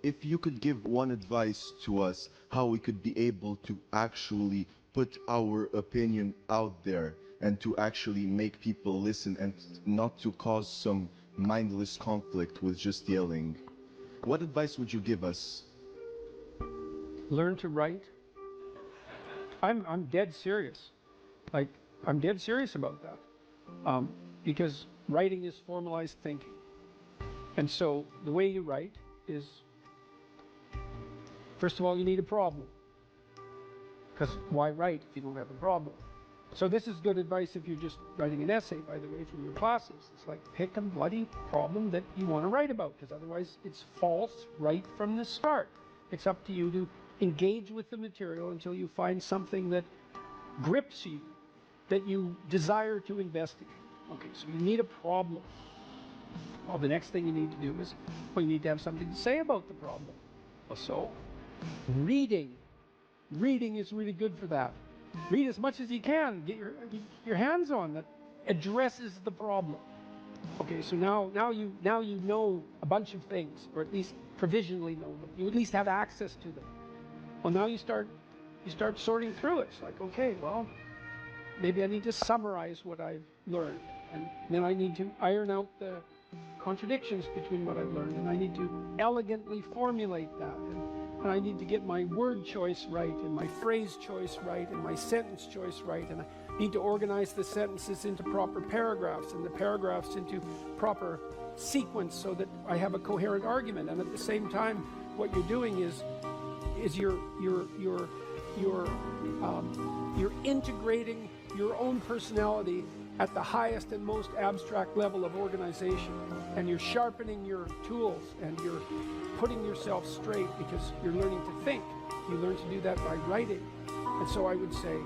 If you could give one advice to us, how we could be able to actually put our opinion out there and to actually make people listen and not to cause some mindless conflict with just yelling. What advice would you give us? Learn to write. I'm dead serious. Like, I'm dead serious about that. Because writing is formalized thinking. And so the way you write is, first of all, you need a problem. Because why write if you don't have a problem? So this is good advice if you're just writing an essay, by the way, from your classes. It's like, pick a bloody problem that you want to write about, because otherwise it's false right from the start. It's up to you to engage with the material until you find something that grips you, that you desire to investigate. Okay, so you need a problem. Well, the next thing you need to do is, well, you need to have something to say about the problem. So, reading is really good for that. Read as much as you can, get your hands on that addresses the problem. Okay, so now you know a bunch of things, or at least provisionally know them. You at least have access to them. Well, now you start sorting through it. It's like, okay, well, maybe I need to summarize what I've learned, and then I need to iron out the contradictions between what I've learned, and I need to elegantly formulate that, and I need to get my word choice right, and my phrase choice right, and my sentence choice right, and I need to organize the sentences into proper paragraphs, and the paragraphs into proper sequence, so that I have a coherent argument. And at the same time, what you're doing is you're integrating your own personality at the highest and most abstract level of organization, and you're sharpening your tools, and you're putting yourself straight, because you're learning to think. You learn to do that by writing. And so I would say,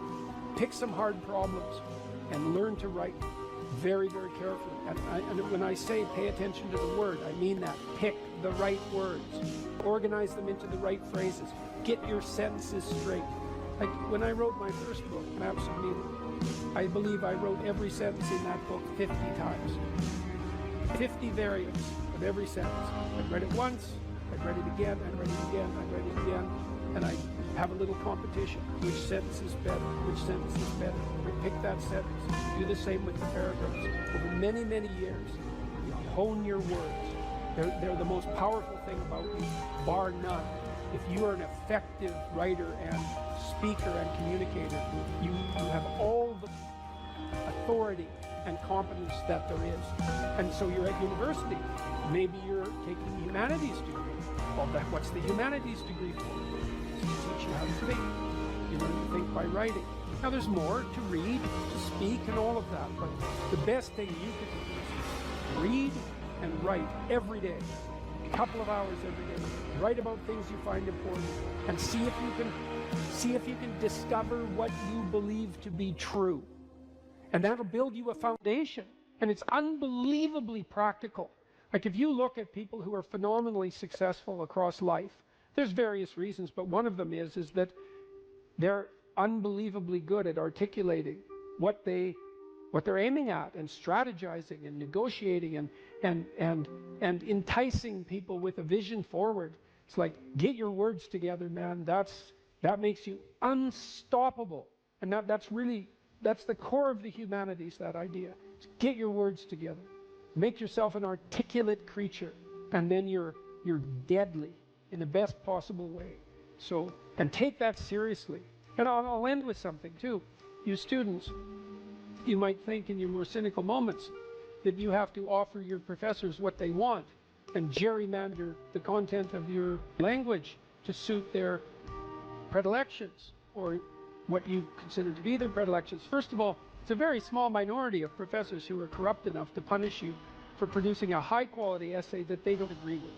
pick some hard problems and learn to write very, very carefully. And when I say pay attention to the word, I mean that. Pick the right words, organize them into the right phrases, get your sentences straight. Like when I wrote my first book, Maps of Meaning, I believe I wrote every sentence in that book 50 times. 50 variants of every sentence. I'd read it once, I'd read it again, I'd read it again, I'd read it again, and I'd have a little competition. Which sentence is better? Which sentence is better? Pick that sentence. Do the same with the paragraphs. Over many, many years, you hone your words. They're the most powerful thing about you, bar none. If you are an effective writer and speaker and communicator, you have all the authority and competence that there is. And so you're at university. Maybe you're taking a humanities degree. Well, what's the humanities degree for? It's to teach you how to think. You learn to think by writing. Now there's more to read, to speak, and all of that. But the best thing you could do is read and write every day. A couple of hours every day. Write about things you find important, and see if you can discover what you believe to be true. And that'll build you a foundation. And it's unbelievably practical. Like if you look at people who are phenomenally successful across life, there's various reasons, but one of them is that they're unbelievably good at articulating what they're aiming at, and strategizing and negotiating and enticing people with a vision forward. It's like, get your words together, man. That makes you unstoppable. And that's the core of the humanities, that idea. Get your words together. Make yourself an articulate creature, and then you're deadly in the best possible way. So, and take that seriously. And I'll end with something too. You students, you might think in your more cynical moments that you have to offer your professors what they want and gerrymander the content of your language to suit their predilections, or what you consider to be their predilections. First of all, it's a very small minority of professors who are corrupt enough to punish you for producing a high-quality essay that they don't agree with.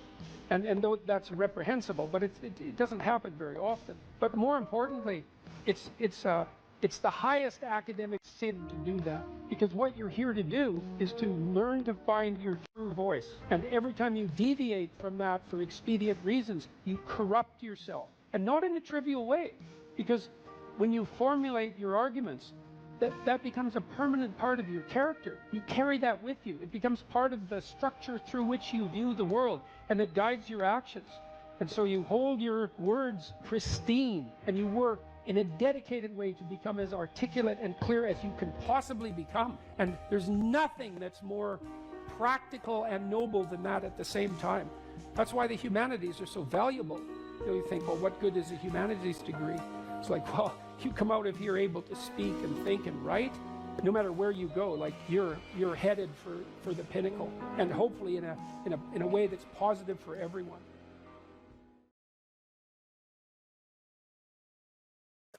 And though that's reprehensible, but it doesn't happen very often. But more importantly, it's the highest academic sin to do that, because what you're here to do is to learn to find your true voice. And every time you deviate from that for expedient reasons, you corrupt yourself. And not in a trivial way, because when you formulate your arguments, that becomes a permanent part of your character. You carry that with you. It becomes part of the structure through which you view the world, and it guides your actions. And so you hold your words pristine, and you work in a dedicated way to become as articulate and clear as you can possibly become. And there's nothing that's more practical and noble than that at the same time. That's why the humanities are so valuable. You think, well, what good is a humanities degree? It's like, well, you come out of here able to speak and think and write. No matter where you go, like you're headed for the pinnacle, and hopefully in a way that's positive for everyone.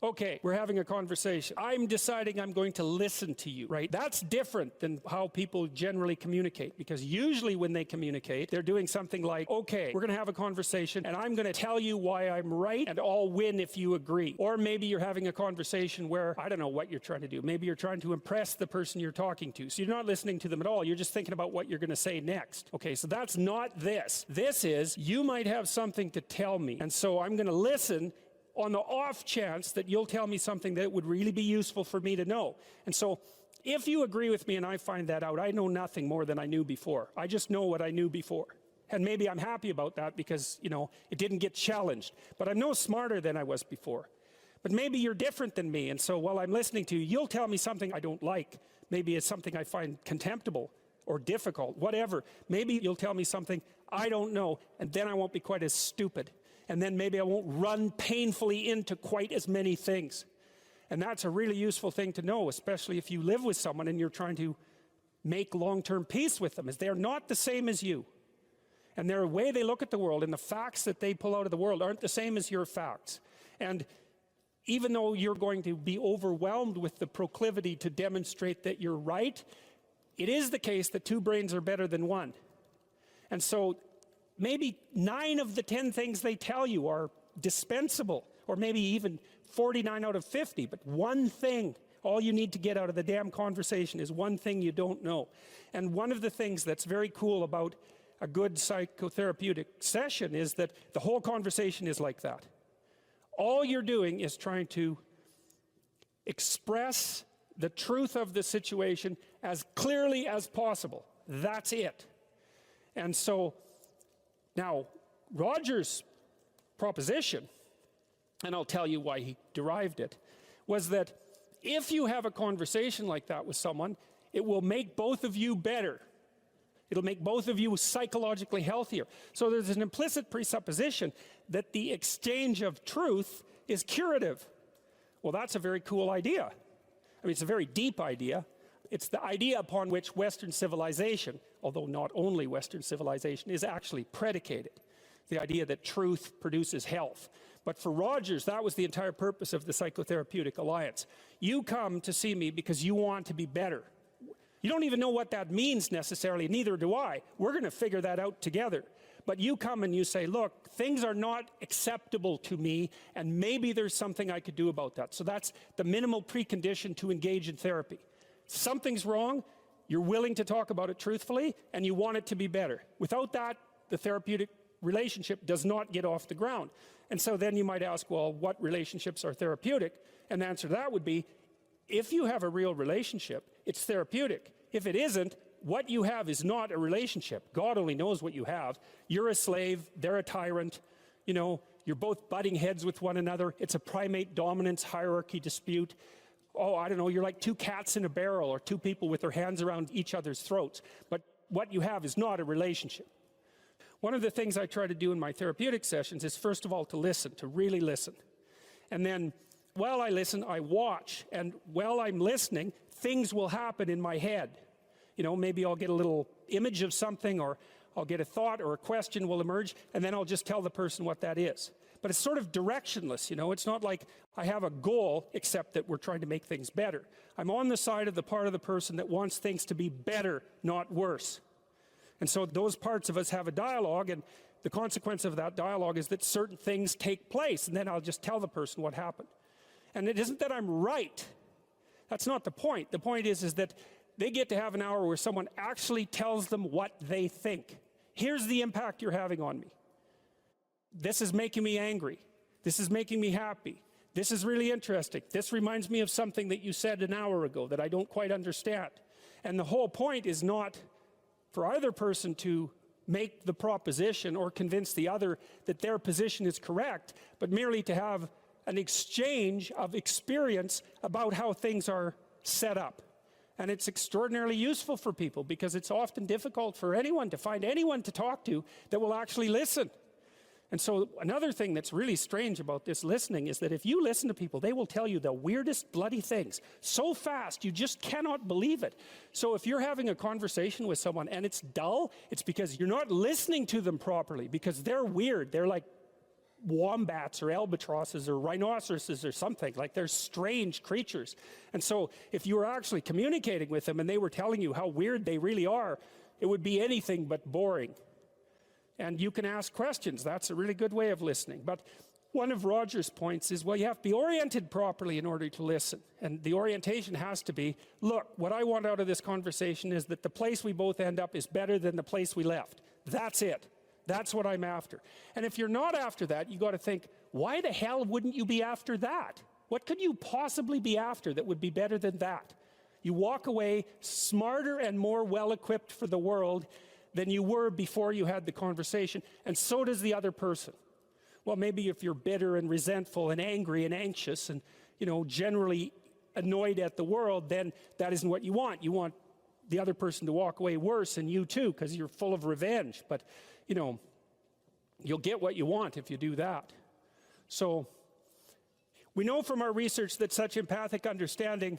Okay, we're having a conversation. I'm deciding I'm going to listen to you, right? That's different than how people generally communicate, because usually when they communicate, they're doing something like, okay, we're going to have a conversation and I'm going to tell you why I'm right and I'll win if you agree. Or maybe you're having a conversation where, I don't know what you're trying to do. Maybe you're trying to impress the person you're talking to. So you're not listening to them at all. You're just thinking about what you're going to say next. Okay, so that's not this. This is, you might have something to tell me. And so I'm going to listen on the off chance that you'll tell me something that would really be useful for me to know. And so if you agree with me and I find that out, I know nothing more than I knew before. I just know what I knew before. And maybe I'm happy about that because, you know, it didn't get challenged. But I'm no smarter than I was before. But maybe you're different than me. And so while I'm listening to you, you'll tell me something I don't like. Maybe it's something I find contemptible or difficult, whatever. Maybe you'll tell me something I don't know, and then I won't be quite as stupid. And then maybe I won't run painfully into quite as many things. And that's a really useful thing to know, especially if you live with someone and you're trying to make long-term peace with them, is they're not the same as you. And their way they look at the world and the facts that they pull out of the world aren't the same as your facts. And even though you're going to be overwhelmed with the proclivity to demonstrate that you're right, it is the case that two brains are better than one. And so maybe 9 of the 10 things they tell you are dispensable, or maybe even 49 out of 50, but one thing, all you need to get out of the damn conversation is one thing you don't know. And one of the things that's very cool about a good psychotherapeutic session is that the whole conversation is like that. All you're doing is trying to express the truth of the situation as clearly as possible. That's it. And so now, Roger's proposition, and I'll tell you why he derived it, was that if you have a conversation like that with someone, it will make both of you better. It'll make both of you psychologically healthier. So there's an implicit presupposition that the exchange of truth is curative. Well, that's a very cool idea. I mean, it's a very deep idea. It's the idea upon which Western civilization, although not only Western civilization, is actually predicated. The idea that truth produces health. But for Rogers, that was the entire purpose of the Psychotherapeutic Alliance. You come to see me because you want to be better. You don't even know what that means necessarily, neither do I. We're going to figure that out together. But you come and you say, look, things are not acceptable to me, and maybe there's something I could do about that. So that's the minimal precondition to engage in therapy. Something's wrong, you're willing to talk about it truthfully, and you want it to be better. Without that, the therapeutic relationship does not get off the ground. And so then you might ask, well, what relationships are therapeutic? And the answer to that would be, if you have a real relationship, it's therapeutic. If it isn't, what you have is not a relationship. God only knows what you have. You're a slave, they're a tyrant, you know, you're both butting heads with one another. It's a primate dominance hierarchy dispute. Oh, I don't know, you're like two cats in a barrel or two people with their hands around each other's throats. But what you have is not a relationship. One of the things I try to do in my therapeutic sessions is, first of all, to listen, to really listen. And then while I listen, I watch. And while I'm listening, things will happen in my head. You know, maybe I'll get a little image of something, or I'll get a thought or a question will emerge, and then I'll just tell the person what that is. But it's sort of directionless, you know. It's not like I have a goal, except that we're trying to make things better. I'm on the side of the part of the person that wants things to be better, not worse. And so those parts of us have a dialogue, and the consequence of that dialogue is that certain things take place, and then I'll just tell the person what happened. And it isn't that I'm right. That's not the point. The point is that they get to have an hour where someone actually tells them what they think. Here's the impact you're having on me. This is making me angry. This is making me happy. This is really interesting. This reminds me of something that you said an hour ago that I don't quite understand. And the whole point is not for either person to make the proposition or convince the other that their position is correct, but merely to have an exchange of experience about how things are set up. And it's extraordinarily useful for people because it's often difficult for anyone to find anyone to talk to that will actually listen. And so another thing that's really strange about this listening is that if you listen to people, they will tell you the weirdest bloody things so fast you just cannot believe it. So if you're having a conversation with someone and it's dull, it's because you're not listening to them properly, because they're weird. They're like wombats or albatrosses or rhinoceroses or something. Like, they're strange creatures. And so if you were actually communicating with them and they were telling you how weird they really are, it would be anything but boring. And you can ask questions. That's a really good way of listening. But one of Roger's points is, well, you have to be oriented properly in order to listen. And the orientation has to be, look, what I want out of this conversation is that the place we both end up is better than the place we left. That's it. That's what I'm after. And if you're not after that, you got to think, why the hell wouldn't you be after that? What could you possibly be after that would be better than that? You walk away smarter and more well-equipped for the world than you were before you had the conversation, and so does the other person. Well, maybe if you're bitter and resentful and angry and anxious and, you know, generally annoyed at the world, then that isn't what you want. You want the other person to walk away worse, and you too, because you're full of revenge. But, you know, you'll get what you want if you do that. So we know from our research that such empathic understanding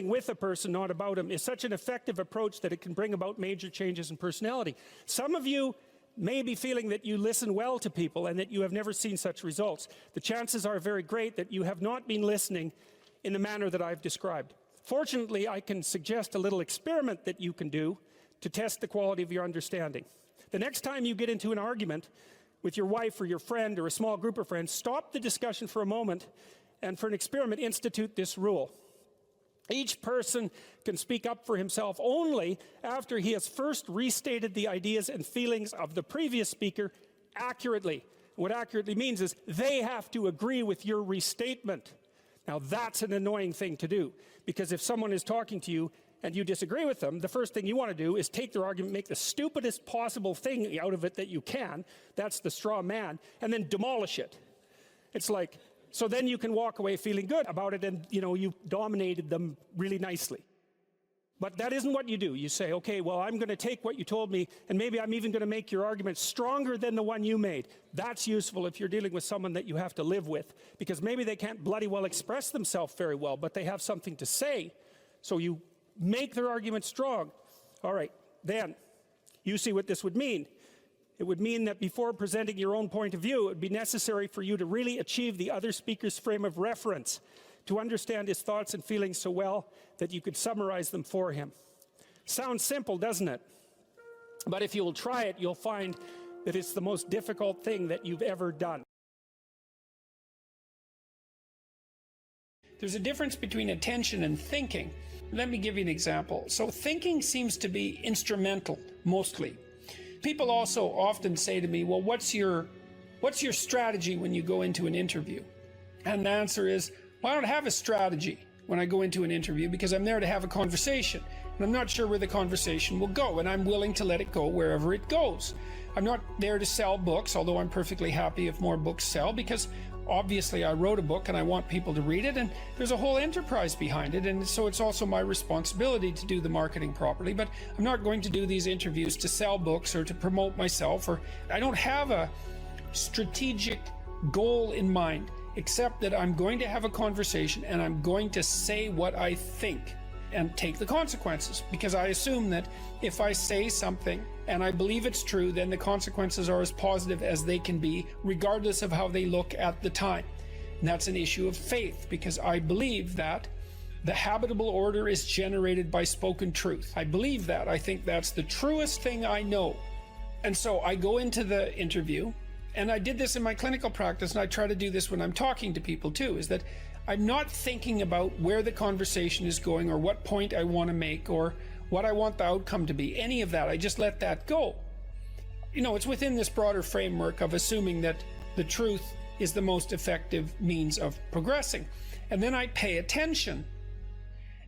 with a person, not about him, is such an effective approach that it can bring about major changes in personality. Some of you may be feeling that you listen well to people and that you have never seen such results. The chances are very great that you have not been listening in the manner that I've described. Fortunately, I can suggest a little experiment that you can do to test the quality of your understanding. The next time you get into an argument with your wife or your friend or a small group of friends, stop the discussion for a moment and, for an experiment, institute this rule. Each person can speak up for himself only after he has first restated the ideas and feelings of the previous speaker accurately. What accurately means is they have to agree with your restatement. Now, that's an annoying thing to do, because if someone is talking to you and you disagree with them, the first thing you want to do is take their argument, make the stupidest possible thing out of it that you can. That's the straw man, and then demolish it. It's like, so then you can walk away feeling good about it, and, you know, you dominated them really nicely. But that isn't what you do. You say, okay, well, I'm going to take what you told me, and maybe I'm even going to make your argument stronger than the one you made. That's useful if you're dealing with someone that you have to live with, because maybe they can't bloody well express themselves very well, but they have something to say. So you make their argument strong. All right, then you see what this would mean. It would mean that before presenting your own point of view, it would be necessary for you to really achieve the other speaker's frame of reference, to understand his thoughts and feelings so well that you could summarize them for him. Sounds simple, doesn't it? But if you'll try it, you'll find that it's the most difficult thing that you've ever done. There's a difference between attention and thinking. Let me give you an example. So thinking seems to be instrumental, mostly. People also often say to me, well, what's your strategy when you go into an interview? And the answer is, well, I don't have a strategy when I go into an interview, because I'm there to have a conversation. And I'm not sure where the conversation will go, and I'm willing to let it go wherever it goes. I'm not there to sell books, although I'm perfectly happy if more books sell, because obviously I wrote a book and I want people to read it, and there's a whole enterprise behind it, and so it's also my responsibility to do the marketing properly. But I'm not going to do these interviews to sell books or to promote myself, or I don't have a strategic goal in mind, except that I'm going to have a conversation and I'm going to say what I think and take the consequences, because I assume that if I say something and I believe it's true, then the consequences are as positive as they can be, regardless of how they look at the time. And that's an issue of faith, because I believe that the habitable order is generated by spoken truth. I believe that. I think that's the truest thing I know. And so I go into the interview, and I did this in my clinical practice, and I try to do this when I'm talking to people too, is that I'm not thinking about where the conversation is going or what point I want to make or what I want the outcome to be. Any of that, I just let that go. You know, it's within this broader framework of assuming that the truth is the most effective means of progressing. And then I pay attention.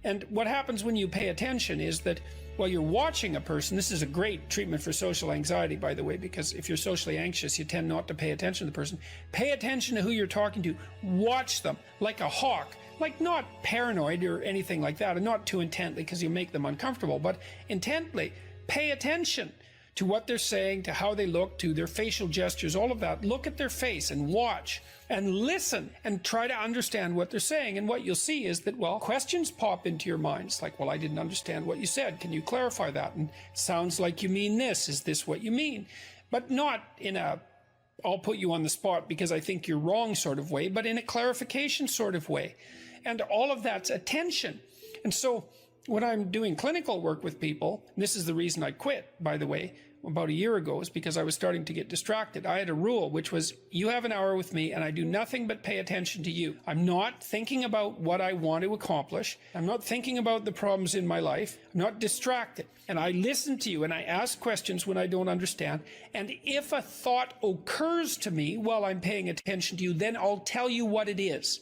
And what happens when you pay attention is that while you're watching a person, this is a great treatment for social anxiety, by the way, because if you're socially anxious, you tend not to pay attention to the person. Pay attention to who you're talking to. Watch them like a hawk, like not paranoid or anything like that, and not too intently because you make them uncomfortable, but intently. Pay attention to what they're saying, to how they look, to their facial gestures, all of that. Look at their face and watch and listen and try to understand what they're saying. And what you'll see is that, well, questions pop into your minds like, well, I didn't understand what you said. Can you clarify that? And sounds like you mean this. Is this what you mean? But not in a, I'll put you on the spot because I think you're wrong sort of way, but in a clarification sort of way. And all of that's attention. And so when I'm doing clinical work with people, and this is the reason I quit, by the way, about a year ago, is because I was starting to get distracted. I had a rule, which was, you have an hour with me and I do nothing but pay attention to you. I'm not thinking about what I want to accomplish. I'm not thinking about the problems in my life. I'm not distracted. And I listen to you and I ask questions when I don't understand. And if a thought occurs to me while I'm paying attention to you, then I'll tell you what it is.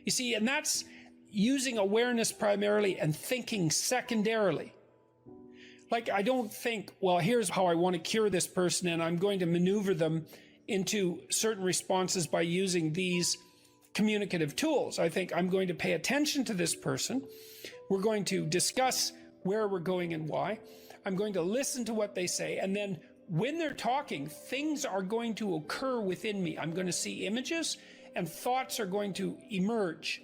You see, and that's using awareness primarily and thinking secondarily. Like, I don't think, well, here's how I want to cure this person and I'm going to maneuver them into certain responses by using these communicative tools. I think I'm going to pay attention to this person. We're going to discuss where we're going and why. I'm going to listen to what they say. And then when they're talking, things are going to occur within me. I'm going to see images and thoughts are going to emerge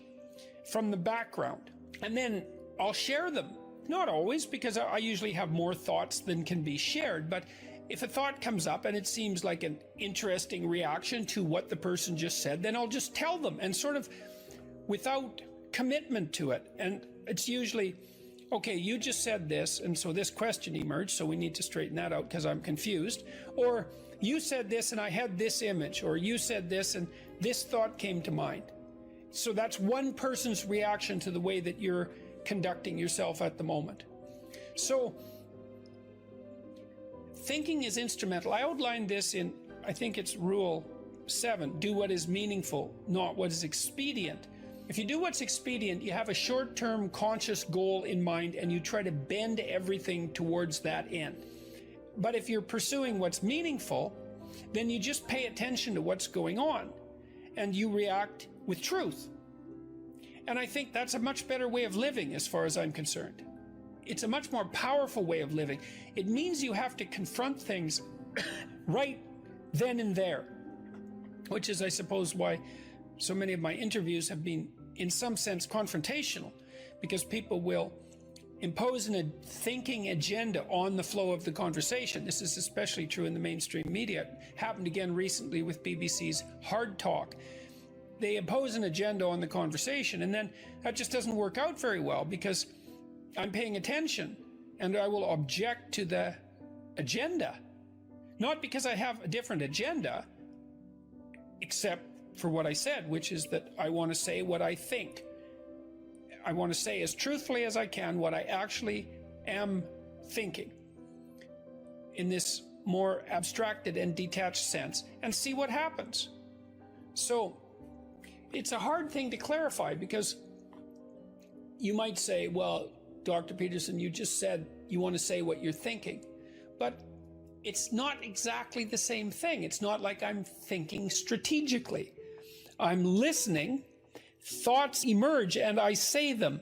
from the background. And then I'll share them. Not always, because I usually have more thoughts than can be shared, but if a thought comes up and it seems like an interesting reaction to what the person just said, then I'll just tell them and sort of without commitment to it. And it's usually, okay, you just said this, and so this question emerged, so we need to straighten that out because I'm confused. Or you said this and I had this image, or you said this and this thought came to mind. So that's one person's reaction to the way that you're conducting yourself at the moment. So thinking is instrumental. I outlined this in, I think it's rule 7, do what is meaningful, not what is expedient. If you do what's expedient, you have a short-term conscious goal in mind and you try to bend everything towards that end. But if you're pursuing what's meaningful, then you just pay attention to what's going on and you react with truth. And I think that's a much better way of living as far as I'm concerned. It's a much more powerful way of living. It means you have to confront things right then and there, which is, I suppose, why so many of my interviews have been, in some sense, confrontational, because people will impose a thinking agenda on the flow of the conversation. This is especially true in the mainstream media. It happened again recently with BBC's Hard Talk. They impose an agenda on the conversation, and then that just doesn't work out very well because I'm paying attention and I will object to the agenda. Not because I have a different agenda, except for what I said, which is that I want to say what I think. I want to say as truthfully as I can what I actually am thinking in this more abstracted and detached sense and see what happens. So it's a hard thing to clarify because you might say, well, Dr. Peterson, you just said you want to say what you're thinking, but it's not exactly the same thing. It's not like I'm thinking strategically. I'm listening, thoughts emerge, and I say them.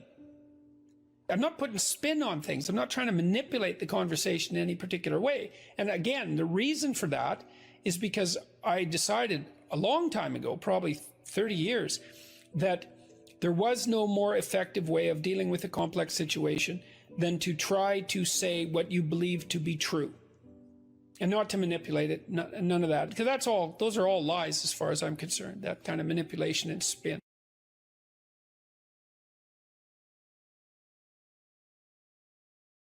I'm not putting spin on things. I'm not trying to manipulate the conversation in any particular way. And again, the reason for that is because I decided a long time ago, probably 30 years, that there was no more effective way of dealing with a complex situation than to try to say what you believe to be true and not to manipulate it, none of that, because those are all lies as far as I'm concerned, that kind of manipulation and spin.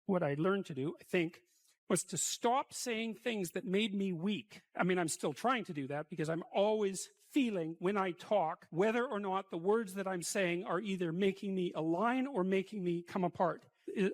What I learned to do, I think, was to stop saying things that made me weak. I mean, I'm still trying to do that because I'm always feeling when I talk whether or not the words that I'm saying are either making me align or making me come apart.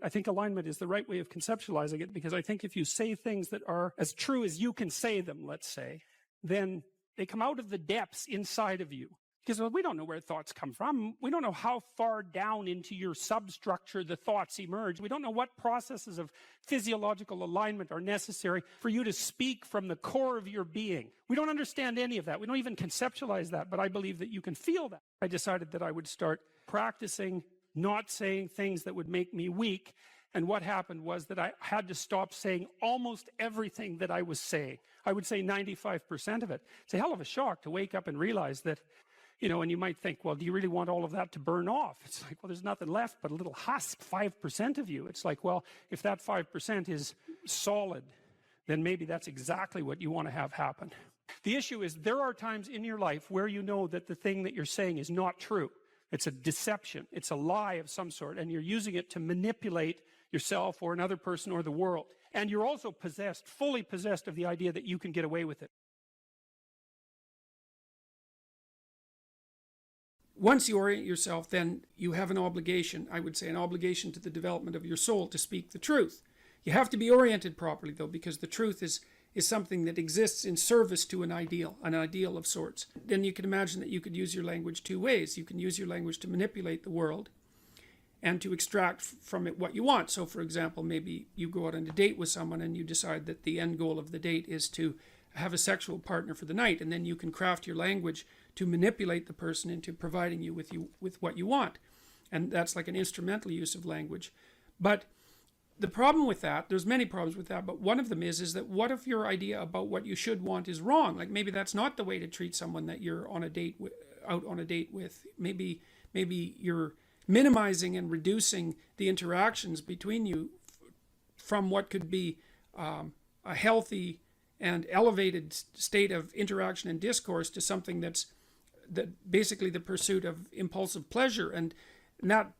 I think alignment is the right way of conceptualizing it, because I think if you say things that are as true as you can say them, let's say, then they come out of the depths inside of you. Because well, we don't know where thoughts come from. We don't know how far down into your substructure the thoughts emerge. We don't know what processes of physiological alignment are necessary for you to speak from the core of your being. We don't understand any of that. We don't even conceptualize that, but I believe that you can feel that. I decided that I would start practicing not saying things that would make me weak. And what happened was that I had to stop saying almost everything that I was saying. I would say 95% of it. It's a hell of a shock to wake up and realize that, you know, and you might think, well, do you really want all of that to burn off? It's like, well, there's nothing left but a little husk, 5% of you. It's like, well, if that 5% is solid, then maybe that's exactly what you want to have happen. The issue is there are times in your life where you know that the thing that you're saying is not true. It's a deception. It's a lie of some sort, and you're using it to manipulate yourself or another person or the world. And you're also possessed, fully possessed of the idea that you can get away with it. Once you orient yourself, then you have an obligation, I would say an obligation to the development of your soul to speak the truth. You have to be oriented properly, though, because the truth is something that exists in service to an ideal of sorts. Then you can imagine that you could use your language two ways. You can use your language to manipulate the world and to extract from it what you want. So, for example, maybe you go out on a date with someone and you decide that the end goal of the date is to have a sexual partner for the night, and then you can craft your language to manipulate the person into providing you with what you want. And that's like an instrumental use of language. But the problem with that, there's many problems with that, but one of them is that what if your idea about what you should want is wrong? Like maybe that's not the way to treat someone that you're on a date with, out on a date with. Maybe you're minimizing and reducing the interactions between you from what could be a healthy and elevated state of interaction and discourse to something that basically the pursuit of impulsive pleasure, and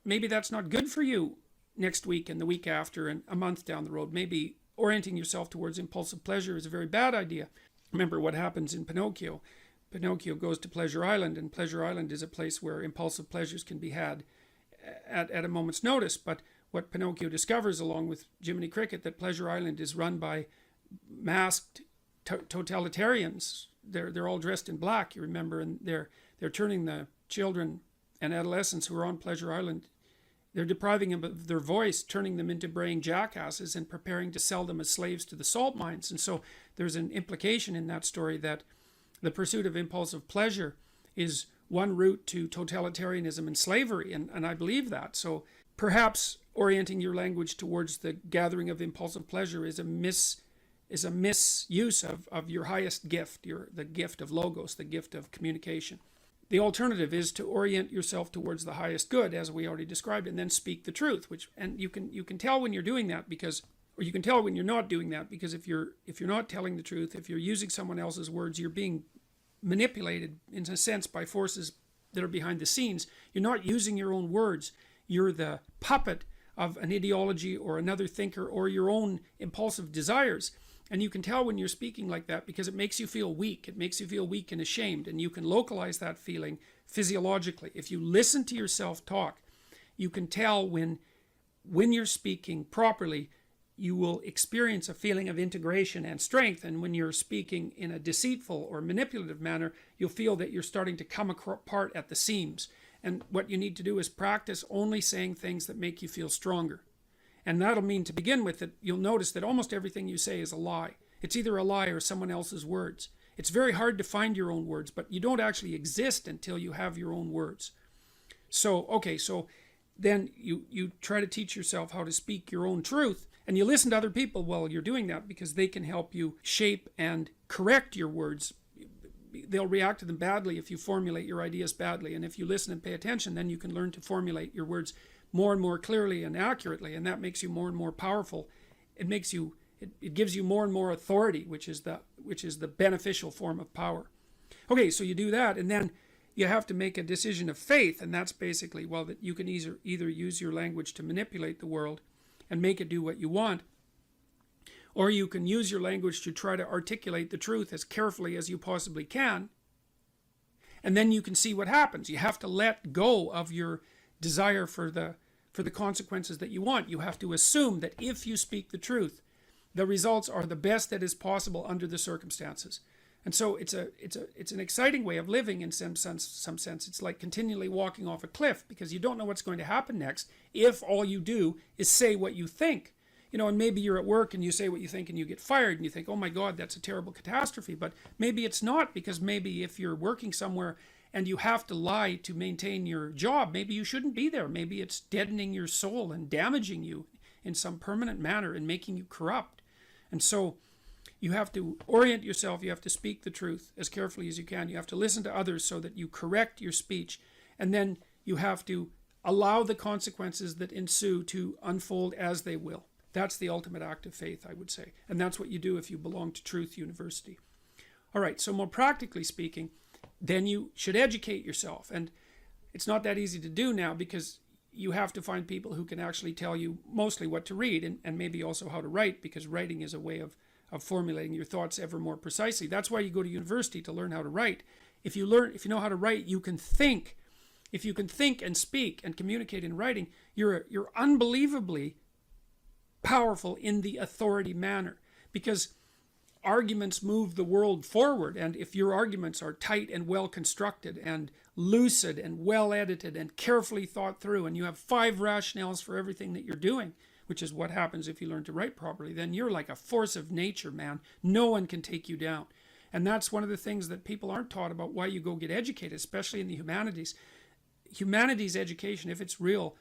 maybe that's not good for you next week and the week after and a month down the road. Maybe orienting yourself towards impulsive pleasure is a very bad idea. Remember what happens in Pinocchio. Pinocchio goes to Pleasure Island, and Pleasure Island is a place where impulsive pleasures can be had at a moment's notice. But what Pinocchio discovers, along with Jiminy Cricket, that Pleasure Island is run by masked totalitarians. They're all dressed in black, you remember, and they're turning the children and adolescents who are on Pleasure Island, they're depriving them of their voice, turning them into braying jackasses, and preparing to sell them as slaves to the salt mines. And so there's an implication in that story that the pursuit of impulsive pleasure is one route to totalitarianism and slavery, and I believe that. So perhaps orienting your language towards the gathering of impulsive pleasure is a misuse of your highest gift, the gift of logos, the gift of communication. The alternative is to orient yourself towards the highest good, as we already described, and then speak the truth. And you can tell when you're doing that, or you can tell when you're not doing that, because if you're not telling the truth, if you're using someone else's words, you're being manipulated in a sense by forces that are behind the scenes. You're not using your own words. You're the puppet of an ideology or another thinker or your own impulsive desires. And you can tell when you're speaking like that because it makes you feel weak. It makes you feel weak and ashamed. And you can localize that feeling physiologically. If you listen to yourself talk, you can tell when you're speaking properly, you will experience a feeling of integration and strength. And when you're speaking in a deceitful or manipulative manner, you'll feel that you're starting to come apart at the seams. And what you need to do is practice only saying things that make you feel stronger. And that'll mean, to begin with, that you'll notice that almost everything you say is a lie. It's either a lie or someone else's words. It's very hard to find your own words, but you don't actually exist until you have your own words. So then you try to teach yourself how to speak your own truth, and you listen to other people while you're doing that, because they can help you shape and correct your words. They'll react to them badly if you formulate your ideas badly, and if you listen and pay attention, then you can learn to formulate your words more and more clearly and accurately, and that makes you more and more powerful. It gives you more and more authority, which is the beneficial form of power. Okay, so you do that, and then you have to make a decision of faith, and that's basically, well, that you can either use your language to manipulate the world and make it do what you want, or you can use your language to try to articulate the truth as carefully as you possibly can, and then you can see what happens. You have to let go of your desire for the consequences that you want. You have to assume that if you speak the truth, the results are the best that is possible under the circumstances. And so it's an exciting way of living in some sense. It's like continually walking off a cliff because you don't know what's going to happen next if all you do is say what you think. You know, and maybe you're at work and you say what you think and you get fired and you think, oh my God, that's a terrible catastrophe. But maybe it's not, because maybe if you're working somewhere and you have to lie to maintain your job, maybe you shouldn't be there. Maybe it's deadening your soul and damaging you in some permanent manner and making you corrupt. And so you have to orient yourself. You have to speak the truth as carefully as you can. You have to listen to others so that you correct your speech. And then you have to allow the consequences that ensue to unfold as they will. That's the ultimate act of faith, I would say. And that's what you do if you belong to Truth University. All right, so more practically speaking, then you should educate yourself. And it's not that easy to do now because you have to find people who can actually tell you mostly what to read and maybe also how to write, because writing is a way of formulating your thoughts ever more precisely. That's why you go to university, to learn how to write. If you know how to write, you can think. If you can think and speak and communicate in writing, you're unbelievably powerful in the authority manner, because arguments move the world forward. And if your arguments are tight and well constructed and lucid and well edited and carefully thought through, and you have 5 rationales for everything that you're doing, which is what happens if you learn to write properly, then you're like a force of nature, man. No one can take you down. And that's one of the things that people aren't taught about why you go get educated, especially in the humanities. Humanities education, if it's real,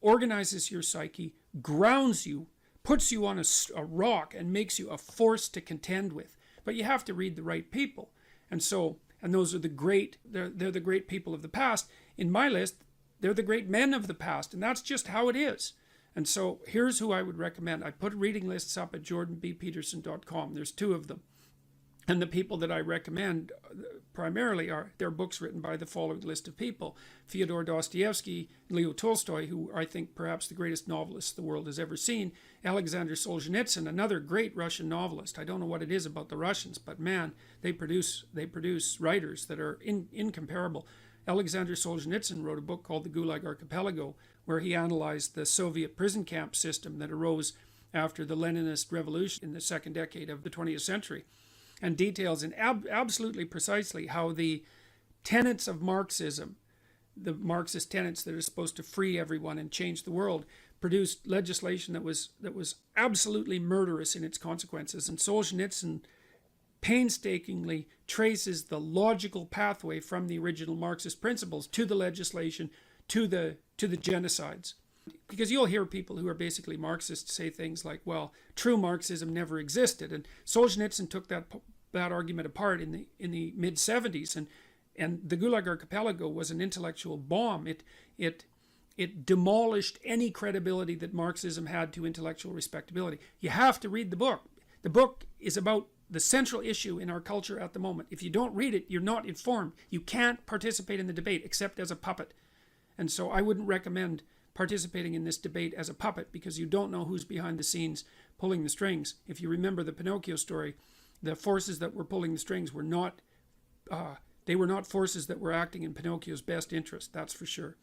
organizes your psyche, grounds you, puts you on a rock, and makes you a force to contend with. But you have to read the right people. And those are the great, they're the great people of the past. In my list, they're the great men of the past, and that's just how it is. And so here's who I would recommend. I put reading lists up at jordanbpeterson.com. There's 2 of them. And the people that I recommend primarily are their books written by the following list of people: Fyodor Dostoevsky, Leo Tolstoy, who I think perhaps the greatest novelist the world has ever seen, Alexander Solzhenitsyn, another great Russian novelist. I don't know what it is about the Russians, but man, they produce writers that are incomparable. Alexander Solzhenitsyn wrote a book called The Gulag Archipelago, where he analyzed the Soviet prison camp system that arose after the Leninist revolution in the second decade of the 20th century, and details in absolutely precisely how the tenets of Marxism, the Marxist tenets that are supposed to free everyone and change the world, produced legislation that was absolutely murderous in its consequences. And Solzhenitsyn painstakingly traces the logical pathway from the original Marxist principles to the legislation, to the genocides. Because you'll hear people who are basically Marxists say things like, well, true Marxism never existed. And Solzhenitsyn took that argument apart in the mid-70s, and the Gulag Archipelago was an intellectual bomb. It demolished any credibility that Marxism had to intellectual respectability. You have to read the book. The book is about the central issue in our culture at the moment. If you don't read it, you're not informed. You can't participate in the debate except as a puppet. And so I wouldn't recommend participating in this debate as a puppet, because you don't know who's behind the scenes pulling the strings. If you remember the Pinocchio story, the forces that were pulling the strings were not forces that were acting in Pinocchio's best interest, that's for sure.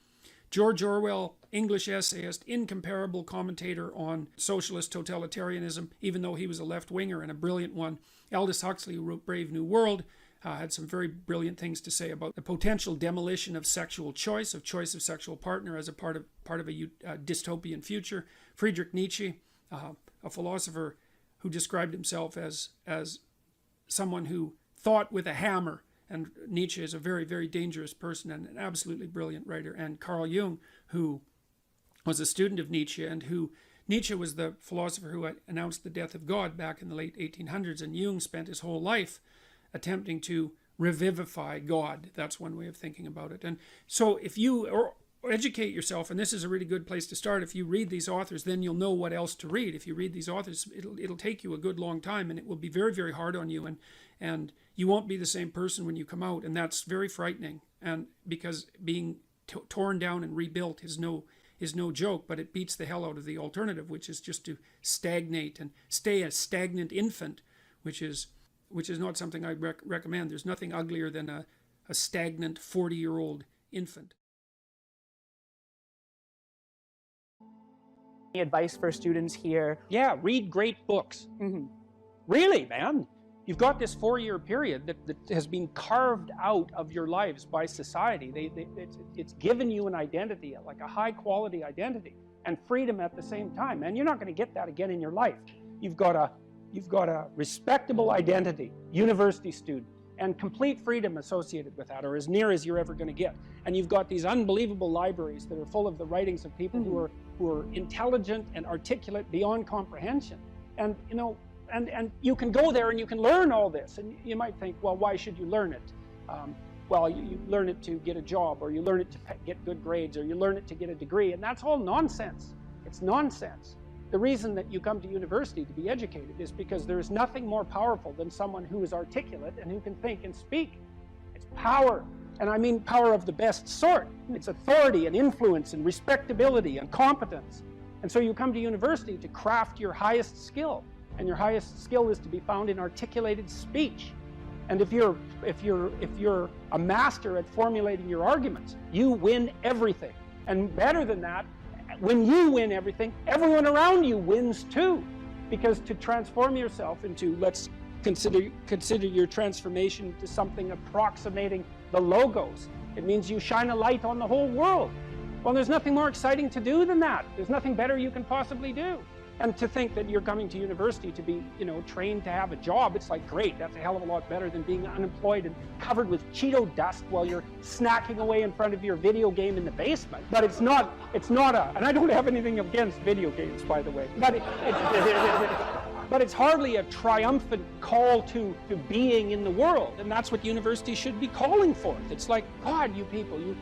George Orwell, English essayist, incomparable commentator on socialist totalitarianism, even though he was a left-winger and a brilliant one. Aldous Huxley, who wrote Brave New World, had some very brilliant things to say about the potential demolition of sexual choice of sexual partner as a part of a dystopian future. Friedrich Nietzsche, a philosopher who described himself as someone who thought with a hammer. And Nietzsche is a very, very dangerous person and an absolutely brilliant writer. And Carl Jung, who was a student of Nietzsche, and who Nietzsche was the philosopher who announced the death of God back in the late 1800s, and Jung spent his whole life attempting to revivify God. That's one way of thinking about it. And so if you educate yourself, and this is a really good place to start, if you read these authors, then you'll know what else to read. If you read these authors, it'll take you a good long time, and it will be very, very hard on you, and you won't be the same person when you come out, and that's very frightening. And because being torn down and rebuilt is no joke, but it beats the hell out of the alternative, which is just to stagnate and stay a stagnant infant, which is not something I recommend. There's nothing uglier than a stagnant 40-year-old infant. Any advice for students here? Yeah, read great books. Really, man. You've got this 4-year period that has been carved out of your lives by society. It's given you an identity, like a high quality identity, and freedom at the same time. And you're not going to get that again in your life. You've got a respectable identity, university student, and complete freedom associated with that, or as near as you're ever going to get. And you've got these unbelievable libraries that are full of the writings of people who are intelligent and articulate beyond comprehension. And you know, and you can go there and you can learn all this. And you might think, well, why should you learn it? Well, you learn it to get a job, or you learn it to get good grades, or you learn it to get a degree, and that's all nonsense. It's nonsense. The reason that you come to university to be educated is because there is nothing more powerful than someone who is articulate and who can think and speak. It's power, and I mean power of the best sort. It's authority and influence and respectability and competence. And so you come to university to craft your highest skill, and your highest skill is to be found in articulated speech. And if you're a master at formulating your arguments, you win everything. And better than that, when you win everything, everyone around you wins too. Because to transform yourself into, let's consider your transformation to something approximating the logos. It means you shine a light on the whole world. Well, there's nothing more exciting to do than that. There's nothing better you can possibly do. And to think that you're coming to university to be, you know, trained to have a job, it's like, great, that's a hell of a lot better than being unemployed and covered with Cheeto dust while you're snacking away in front of your video game in the basement. But it's not and I don't have anything against video games, by the way, but it's hardly a triumphant call to being in the world, and that's what university should be calling forth. It's like, God, you people, you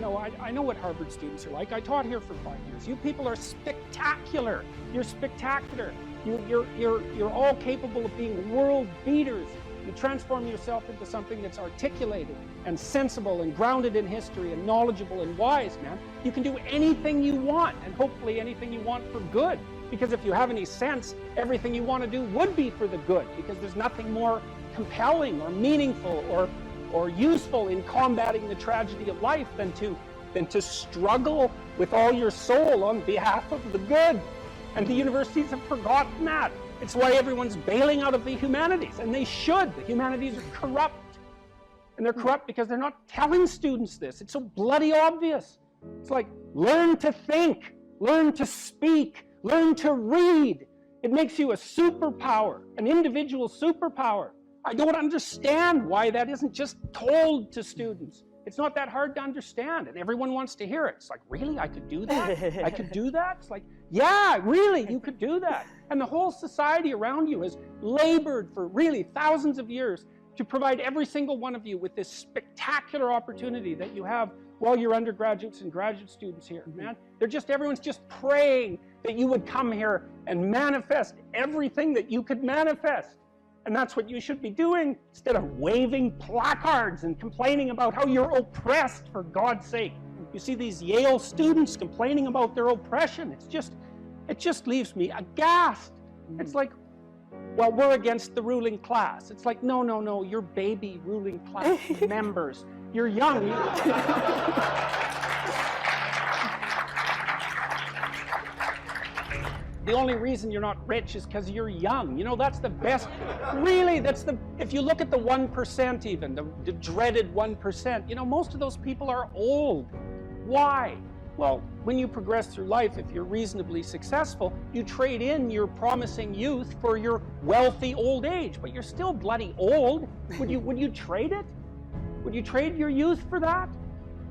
know, I know what Harvard students are like. I taught here for 5 years. You people are spectacular. You're spectacular. You're all capable of being world beaters. You transform yourself into something that's articulated and sensible and grounded in history and knowledgeable and wise, man. You can do anything you want, and hopefully anything you want for good. Because if you have any sense, everything you want to do would be for the good, because there's nothing more compelling or meaningful or useful in combating the tragedy of life than to struggle with all your soul on behalf of the good. And the universities have forgotten that. It's why everyone's bailing out of the humanities, and they should. The humanities are corrupt. And they're corrupt because they're not telling students this. It's so bloody obvious. It's like, learn to think, learn to speak, learn to read. It makes you a superpower, an individual superpower. I don't understand why that isn't just told to students. It's not that hard to understand, and everyone wants to hear it. It's like, really? I could do that? I could do that? It's like, yeah, really, you could do that. And the whole society around you has labored for really thousands of years to provide every single one of you with this spectacular opportunity that you have while you're undergraduates and graduate students here, man. Everyone's just praying that you would come here and manifest everything that you could manifest. And that's what you should be doing, instead of waving placards and complaining about how you're oppressed, for God's sake. You see these Yale students complaining about their oppression. It just leaves me aghast. It's like, well, we're against the ruling class. It's like, no, you're baby ruling class members. You're young. The only reason you're not rich is because you're young. You know, that's the best. Really, if you look at the 1% even, the dreaded 1%, you know, most of those people are old. Why? Well, when you progress through life, if you're reasonably successful, you trade in your promising youth for your wealthy old age, but you're still bloody old. Would you trade it? Would you trade your youth for that?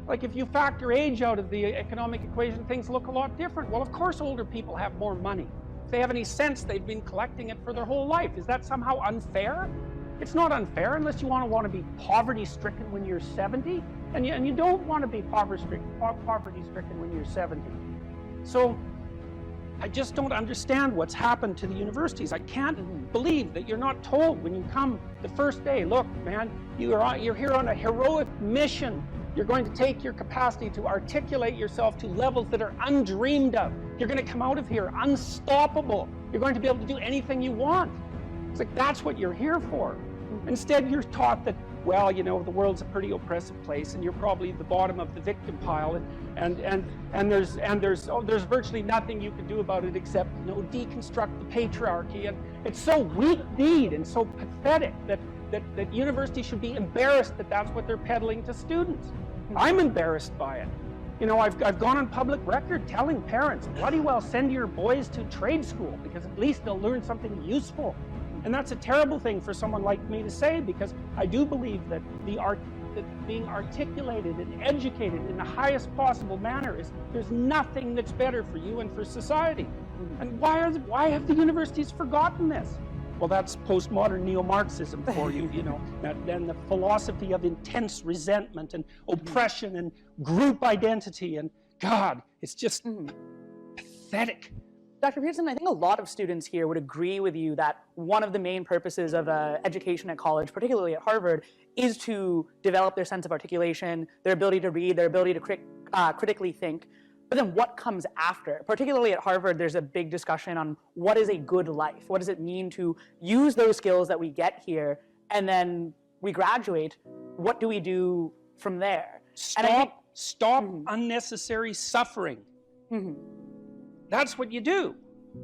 Like, if you factor age out of the economic equation, things look a lot different. Well, of course older people have more money. If they have any sense, they've been collecting it for their whole life. Is that somehow unfair? It's not unfair unless you want to be poverty-stricken when you're 70, and you don't want to be poverty-stricken when you're 70. So I just don't understand what's happened to the universities. I can't believe that you're not told when you come the first day, look, man, you're here on a heroic mission. You're going to take your capacity to articulate yourself to levels that are undreamed of. You're going to come out of here unstoppable. You're going to be able to do anything you want. It's like, that's what you're here for. Instead, you're taught that well, you know, the world's a pretty oppressive place, and you're probably the bottom of the victim pile, and there's virtually nothing you can do about it except, you know, deconstruct the patriarchy. And it's so weak-kneed and so pathetic that universities should be embarrassed that that's what they're peddling to students. I'm embarrassed by it. You know, I've gone on public record telling parents, bloody well send your boys to trade school, because at least they'll learn something useful. And that's a terrible thing for someone like me to say, because I do believe that that being articulated and educated in the highest possible manner there's nothing that's better for you and for society. And why have the universities forgotten this? Well, that's postmodern neo-Marxism for you, you know, and the philosophy of intense resentment and oppression and group identity, and God, it's just pathetic. Dr. Peterson, I think a lot of students here would agree with you that one of the main purposes of education at college, particularly at Harvard, is to develop their sense of articulation, their ability to read, their ability to critically think. But then what comes after? Particularly at Harvard, there's a big discussion on what is a good life? What does it mean to use those skills that we get here, and then we graduate? What do we do from there? Stop unnecessary suffering. That's what you do.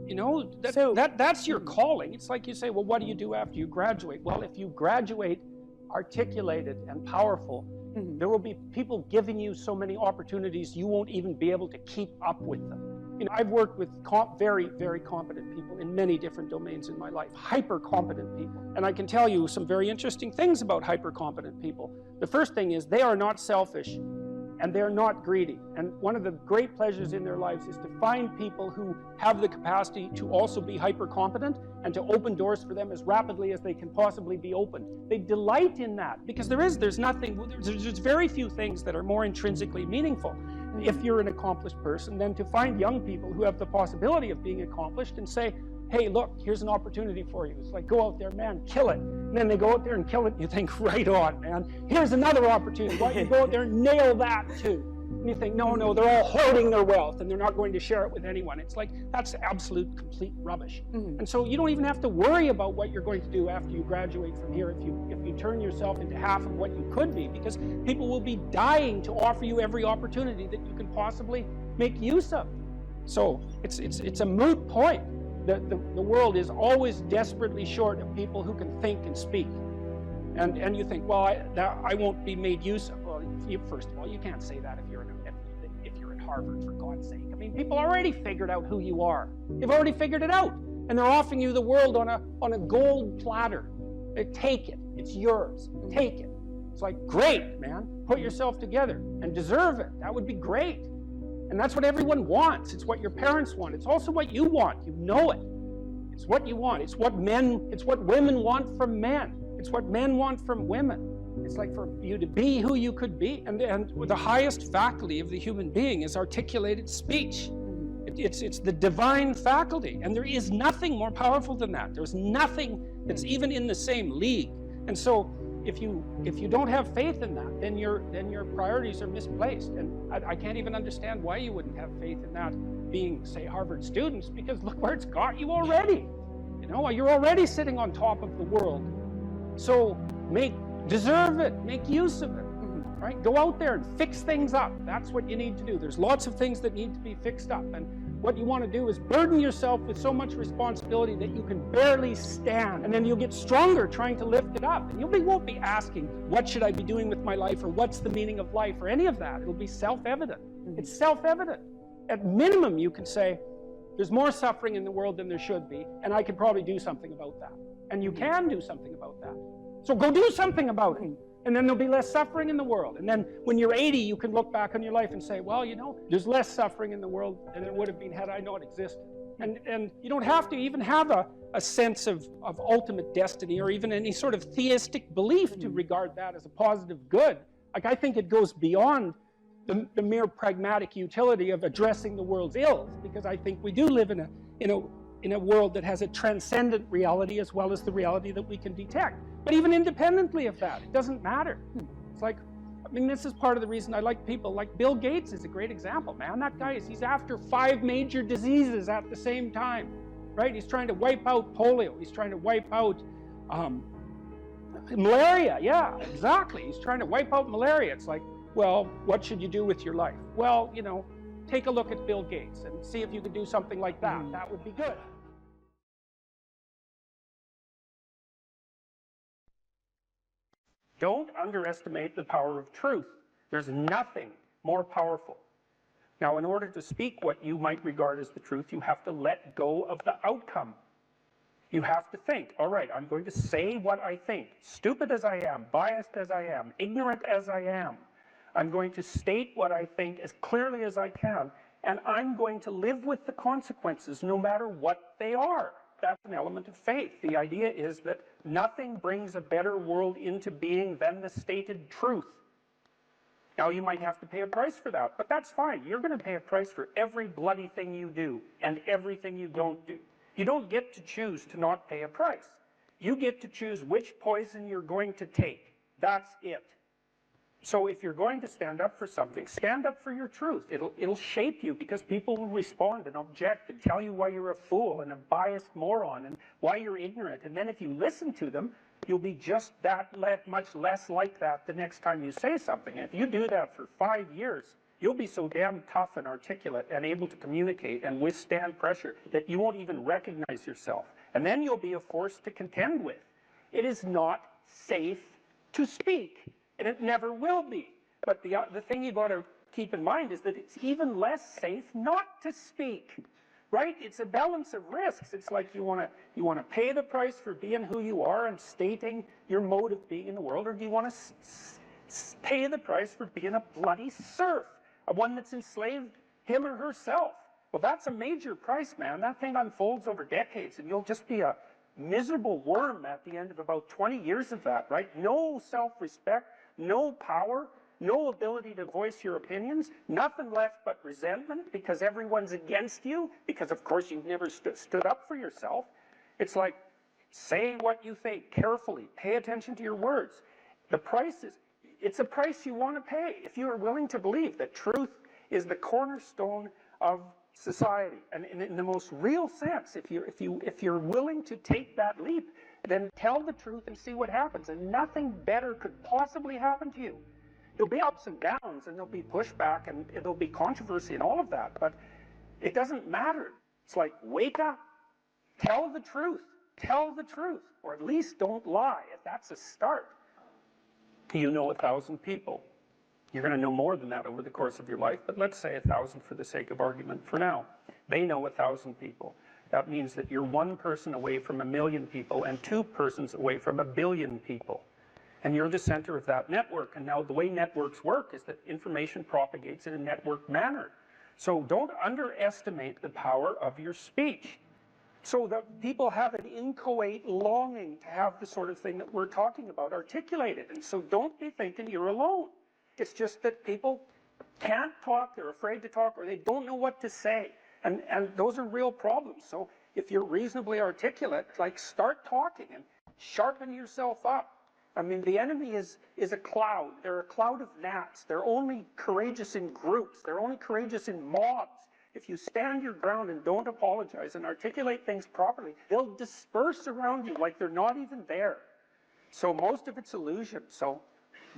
You know, that's your calling. It's like you say, well, what do you do after you graduate? Well, if you graduate articulated and powerful, there will be people giving you so many opportunities you won't even be able to keep up with them. You know, I've worked with very, very competent people in many different domains in my life, hyper competent people. And I can tell you some very interesting things about hyper competent people. The first thing is they are not selfish, and they're not greedy. And one of the great pleasures in their lives is to find people who have the capacity to also be hyper competent and to open doors for them as rapidly as they can possibly be opened. They delight in that, because there's very few things that are more intrinsically meaningful if you're an accomplished person than to find young people who have the possibility of being accomplished and say, hey, look, here's an opportunity for you. It's like, go out there, man, kill it. And then they go out there and kill it, and you think, right on, man. Here's another opportunity. Why don't you go out there and nail that too? And you think, no, they're all hoarding their wealth, and they're not going to share it with anyone. It's like, that's absolute, complete rubbish. And so you don't even have to worry about what you're going to do after you graduate from here if you turn yourself into half of what you could be, because people will be dying to offer you every opportunity that you can possibly make use of. So it's a moot point. The world is always desperately short of people who can think and speak. And you think, well, I won't be made use of. Well, first of all, you can't say that if you're at Harvard, for God's sake. I mean, people already figured out who you are. They've already figured it out. And they're offering you the world on a gold platter. They take it. It's yours. Take it. It's like, great, man. Put yourself together and deserve it. That would be great. And that's what everyone wants. It's what your parents want. It's also what you want. You know it. It's what you want. It's what women want from men. It's what men want from women. It's like for you to be who you could be. And the highest faculty of the human being is articulated speech. It's the divine faculty. And there is nothing more powerful than that. There's nothing that's even in the same league. And so if you don't have faith in that, then your priorities are misplaced. And I can't even understand why you wouldn't have faith in that being, say, Harvard students, because look where it's got you already. You know, you're already sitting on top of the world. So deserve it, make use of it, right? Go out there and fix things up. That's what you need to do. There's lots of things that need to be fixed up. And what you want to do is burden yourself with so much responsibility that you can barely stand. And then you'll get stronger trying to lift it up. And you won't be asking, what should I be doing with my life, or what's the meaning of life, or any of that. It'll be self-evident. It's self-evident. At minimum, you can say, there's more suffering in the world than there should be, and I could probably do something about that. And you can do something about that. So go do something about it. And then there'll be less suffering in the world. And then when you're 80, you can look back on your life and say, well, you know, there's less suffering in the world than there would have been had I not existed. And you don't have to even have a sense of ultimate destiny, or even any sort of theistic belief to regard that as a positive good. Like, I think it goes beyond the mere pragmatic utility of addressing the world's ills, because I think we do live in a world that has a transcendent reality as well as the reality that we can detect. But even independently of that, it doesn't matter. It's like, I mean, this is part of the reason I like people like Bill Gates is a great example, man. That guy he's after 5 major diseases at the same time, right? He's trying to wipe out polio. He's trying to wipe out Malaria, yeah, exactly. He's trying to wipe out malaria. It's like, well, what should you do with your life? Well, take a look at Bill Gates and see if you could do something like that. That would be good. Don't underestimate the power of truth. There's nothing more powerful. Now, in order to speak what you might regard as the truth, you have to let go of the outcome. You have to think, all right, I'm going to say what I think, stupid as I am, biased as I am, ignorant as I am. I'm going to state what I think as clearly as I can, and I'm going to live with the consequences no matter what they are. That's an element of faith. The idea is that nothing brings a better world into being than the stated truth. Now, you might have to pay a price for that, but that's fine. You're going to pay a price for every bloody thing you do and everything you don't do. You don't get to choose to not pay a price. You get to choose which poison you're going to take. That's it. So if you're going to stand up for something, stand up for your truth. It'll shape you, because people will respond and object and tell you why you're a fool and a biased moron and why you're ignorant. And then if you listen to them, you'll be just that much less like that the next time you say something. And if you do that for 5 years, you'll be so damn tough and articulate and able to communicate and withstand pressure that you won't even recognize yourself. And then you'll be a force to contend with. It is not safe to speak, and it never will be. But the thing you've got to keep in mind is that it's even less safe not to speak. Right? It's a balance of risks. It's like you want to pay the price for being who you are and stating your mode of being in the world, or do you want to pay the price for being a bloody serf, one that's enslaved him or herself? Well, that's a major price, man. That thing unfolds over decades, and you'll just be a miserable worm at the end of about 20 years of that, right? No self-respect, no power, no ability to voice your opinions, nothing left but resentment because everyone's against you, because of course you've never stood up for yourself. It's like, say what you think carefully, pay attention to your words. The price it's a price you want to pay if you are willing to believe that truth is the cornerstone of society. And in the most real sense, if you're willing to take that leap, then tell the truth and see what happens. And nothing better could possibly happen to you. There'll be ups and downs, and there'll be pushback, and there'll be controversy and all of that, but it doesn't matter. It's like, wake up, tell the truth, or at least don't lie. If that's a start, you know 1,000 people. You're going to know more than that over the course of your life, but let's say 1,000 for the sake of argument for now. They know 1,000 people. That means that you're one person away from 1,000,000 people and 2 persons away from 1,000,000,000 people. And you're the center of that network. And now the way networks work is that information propagates in a network manner. So don't underestimate the power of your speech. So that people have an inchoate longing to have the sort of thing that we're talking about articulated. And so don't be thinking you're alone. It's just that people can't talk, they're afraid to talk, or they don't know what to say. And those are real problems. So if you're reasonably articulate, like, start talking and sharpen yourself up. I mean, the enemy is a cloud. They're a cloud of gnats. They're only courageous in groups. They're only courageous in mobs. If you stand your ground and don't apologize and articulate things properly, they'll disperse around you like they're not even there. So most of it's illusion. So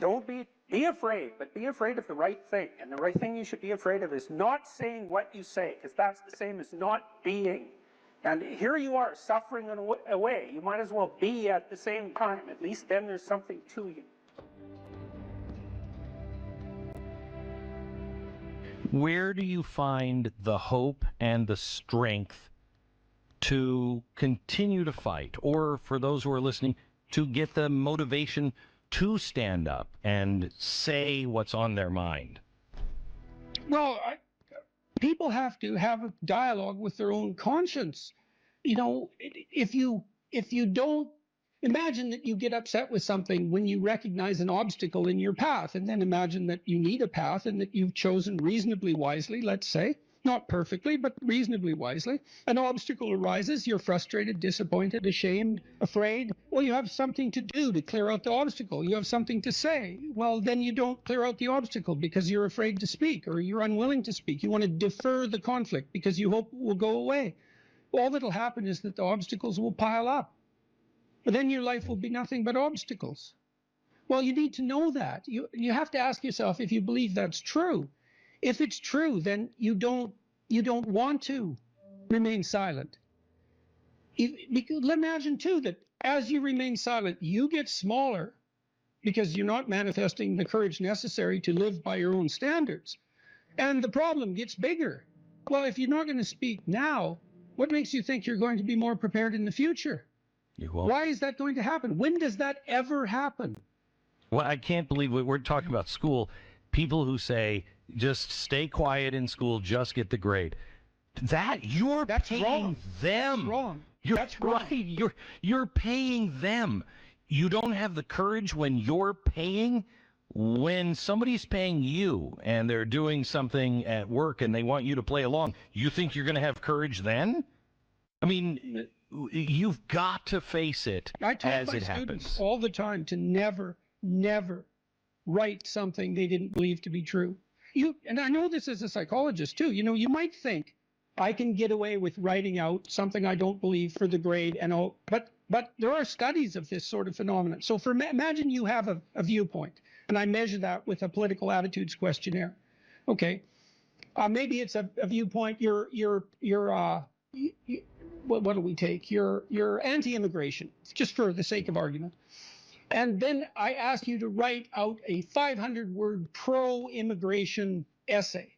don't be afraid, but be afraid of the right thing. And the right thing you should be afraid of is not saying what you say, because that's the same as not being. And here you are, suffering away. You might as well be at the same time. At least then there's something to you. Where do you find the hope and the strength to continue to fight? Or for those who are listening, to get the motivation to stand up and say what's on their mind? Well, people have to have a dialogue with their own conscience. You know, if you don't, imagine that you get upset with something when you recognize an obstacle in your path, and then imagine that you need a path and that you've chosen reasonably wisely, let's say, not perfectly, but reasonably wisely. An obstacle arises, you're frustrated, disappointed, ashamed, afraid. Well, you have something to do to clear out the obstacle. You have something to say. Well, then you don't clear out the obstacle because you're afraid to speak, or you're unwilling to speak. You want to defer the conflict because you hope it will go away. All that'll happen is that the obstacles will pile up. But then your life will be nothing but obstacles. Well, you need to know that. You have to ask yourself if you believe that's true. If it's true, then you don't want to remain silent. Imagine too that as you remain silent, you get smaller because you're not manifesting the courage necessary to live by your own standards. And the problem gets bigger. Well, if you're not going to speak now, what makes you think you're going to be more prepared in the future? You won't. Why is that going to happen? When does that ever happen? Well, I can't believe we're talking about school. People who say, just stay quiet in school, just get the grade. That's paying wrong. them. That's wrong. That's right. You're paying them. You don't have the courage when you're paying. When somebody's paying you and they're doing something at work and they want you to play along, you think you're going to have courage then? I mean, you've got to face it I tell as my it students happens. all the time to never write something they didn't believe to be true. And I know this as a psychologist too. You might think I can get away with writing out something I don't believe for the grade and all, but there are studies of this sort of phenomenon. So imagine you have a viewpoint, and I measure that with a political attitudes questionnaire. Okay, maybe it's a viewpoint. What do we take? You're anti-immigration, just for the sake of argument. And then I ask you to write out a 500-word pro-immigration essay.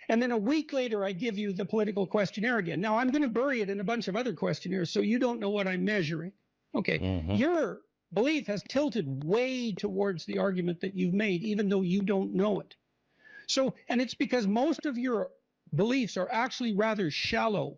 And then a week later, I give you the political questionnaire again. Now, I'm going to bury it in a bunch of other questionnaires, so you don't know what I'm measuring. Okay, Your belief has tilted way towards the argument that you've made, even though you don't know it. So, and it's because most of your beliefs are actually rather shallow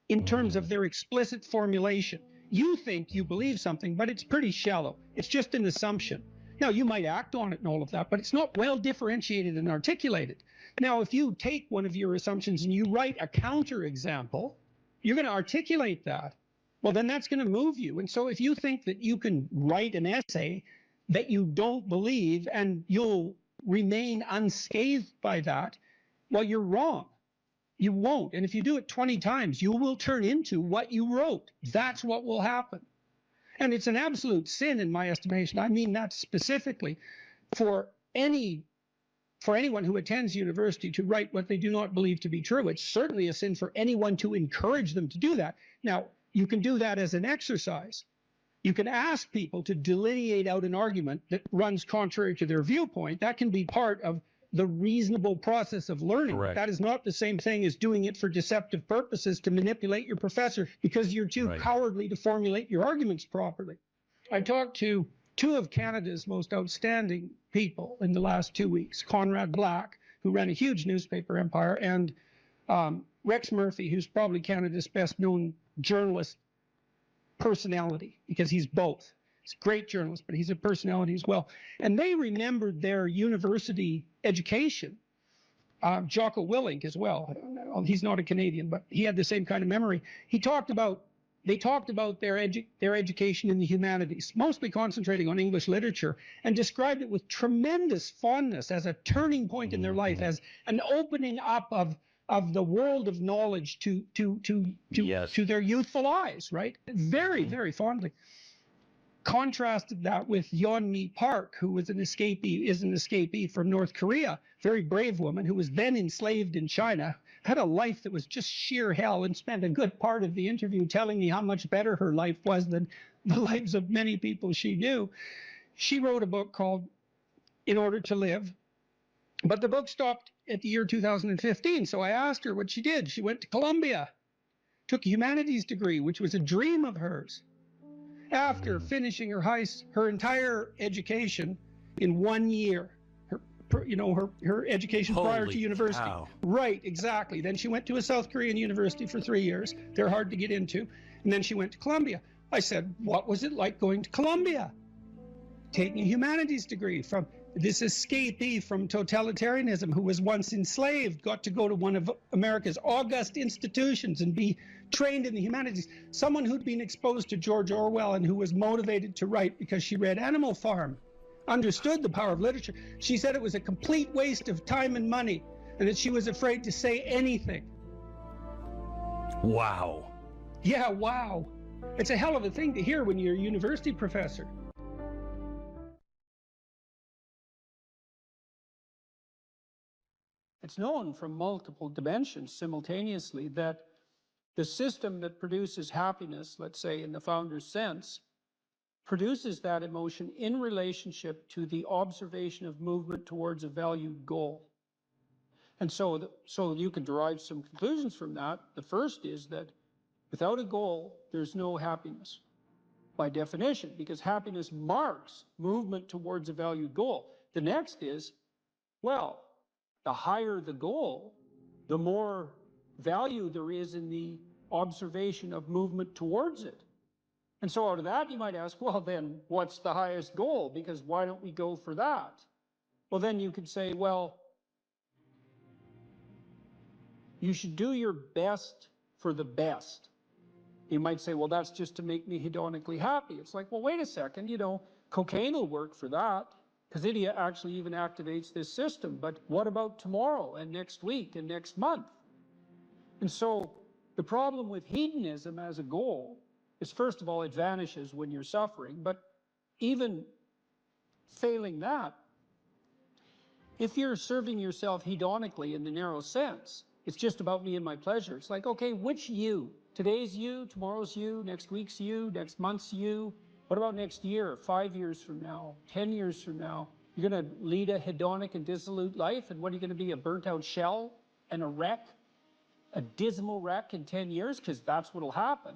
in terms of their explicit formulation. You think you believe something, but it's pretty shallow. It's just an assumption. Now, you might act on it and all of that, but it's not well differentiated and articulated. Now, if you take one of your assumptions and you write a counterexample, you're going to articulate that. Well, then that's going to move you. And so if you think that you can write an essay that you don't believe and you'll remain unscathed by that, well, you're wrong. You won't. And if you do it 20 times, you will turn into what you wrote. That's what will happen. And it's an absolute sin in my estimation. I mean that specifically for anyone who attends university to write what they do not believe to be true. It's certainly a sin for anyone to encourage them to do that. Now, you can do that as an exercise. You can ask people to delineate out an argument that runs contrary to their viewpoint. That can be part of the reasonable process of learning. Correct. That is not the same thing as doing it for deceptive purposes to manipulate your professor because you're too cowardly to formulate your arguments properly. I talked to two of Canada's most outstanding people in the last 2 weeks, Conrad Black, who ran a huge newspaper empire, and Rex Murphy, who's probably Canada's best known journalist personality, because he's both. He's a great journalist, but he's a personality as well. And they remembered their university education. Jocko Willink as well. He's not a Canadian, but he had the same kind of memory. They talked about their education in the humanities, mostly concentrating on English literature, and described it with tremendous fondness as a turning point in their life, as an opening up of the world of knowledge to their youthful eyes, right? Very, very fondly. Contrasted that with Yeonmi Park, who is an escapee from North Korea, very brave woman who was then enslaved in China, had a life that was just sheer hell, and spent a good part of the interview telling me how much better her life was than the lives of many people she knew. She wrote a book called In Order to Live, but the book stopped at the year 2015. So I asked her what she did. She went to Columbia, took a humanities degree, which was a dream of hers. After finishing her entire education in 1 year, her education prior to university. Cow. Right, exactly. Then she went to a South Korean university for 3 years. They're hard to get into. And then she went to Columbia. I said, what was it like going to Columbia? Taking a humanities degree from this escapee from totalitarianism who was once enslaved, got to go to one of America's august institutions and be trained in the humanities. Someone who'd been exposed to George Orwell and who was motivated to write because she read Animal Farm, understood the power of literature. She said it was a complete waste of time and money and that she was afraid to say anything. Wow. Yeah, wow. It's a hell of a thing to hear when you're a university professor. It's known from multiple dimensions simultaneously that the system that produces happiness, let's say in the founder's sense, produces that emotion in relationship to the observation of movement towards a valued goal. And so you can derive some conclusions from that. The first is that without a goal, there's no happiness by definition, because happiness marks movement towards a valued goal. The next is, well, the higher the goal, the more value there is in the observation of movement towards it. And so out of that, you might ask, well, then what's the highest goal? Because why don't we go for that? Well, then you could say, well, you should do your best for the best. You might say, well, that's just to make me hedonically happy. It's like, well, wait a second, cocaine will work for that, because it actually even activates this system. But what about tomorrow and next week and next month? And so the problem with hedonism as a goal is, first of all, it vanishes when you're suffering. But even failing that, if you're serving yourself hedonically in the narrow sense, it's just about me and my pleasure. It's like, okay, which you? Today's you, tomorrow's you, next week's you, next month's you. What about next year, 5 years from now, 10 years from now? You're going to lead a hedonic and dissolute life, and what are you going to be, a burnt-out shell and a wreck, a dismal wreck in 10 years? Because that's what'll happen.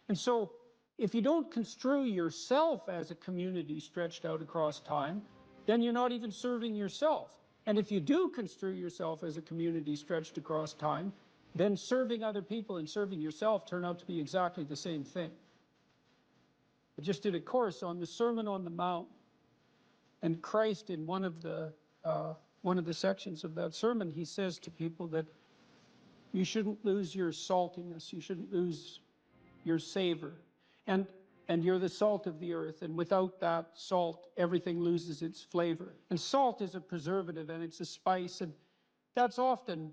And so if you don't construe yourself as a community stretched out across time, then you're not even serving yourself. And if you do construe yourself as a community stretched across time, then serving other people and serving yourself turn out to be exactly the same thing. I just did a course on the Sermon on the Mount, and Christ, in one of the sections of that sermon, he says to people that you shouldn't lose your saltiness, you shouldn't lose your savor, and you're the salt of the earth, and without that salt, everything loses its flavor. And salt is a preservative, and it's a spice, and that's often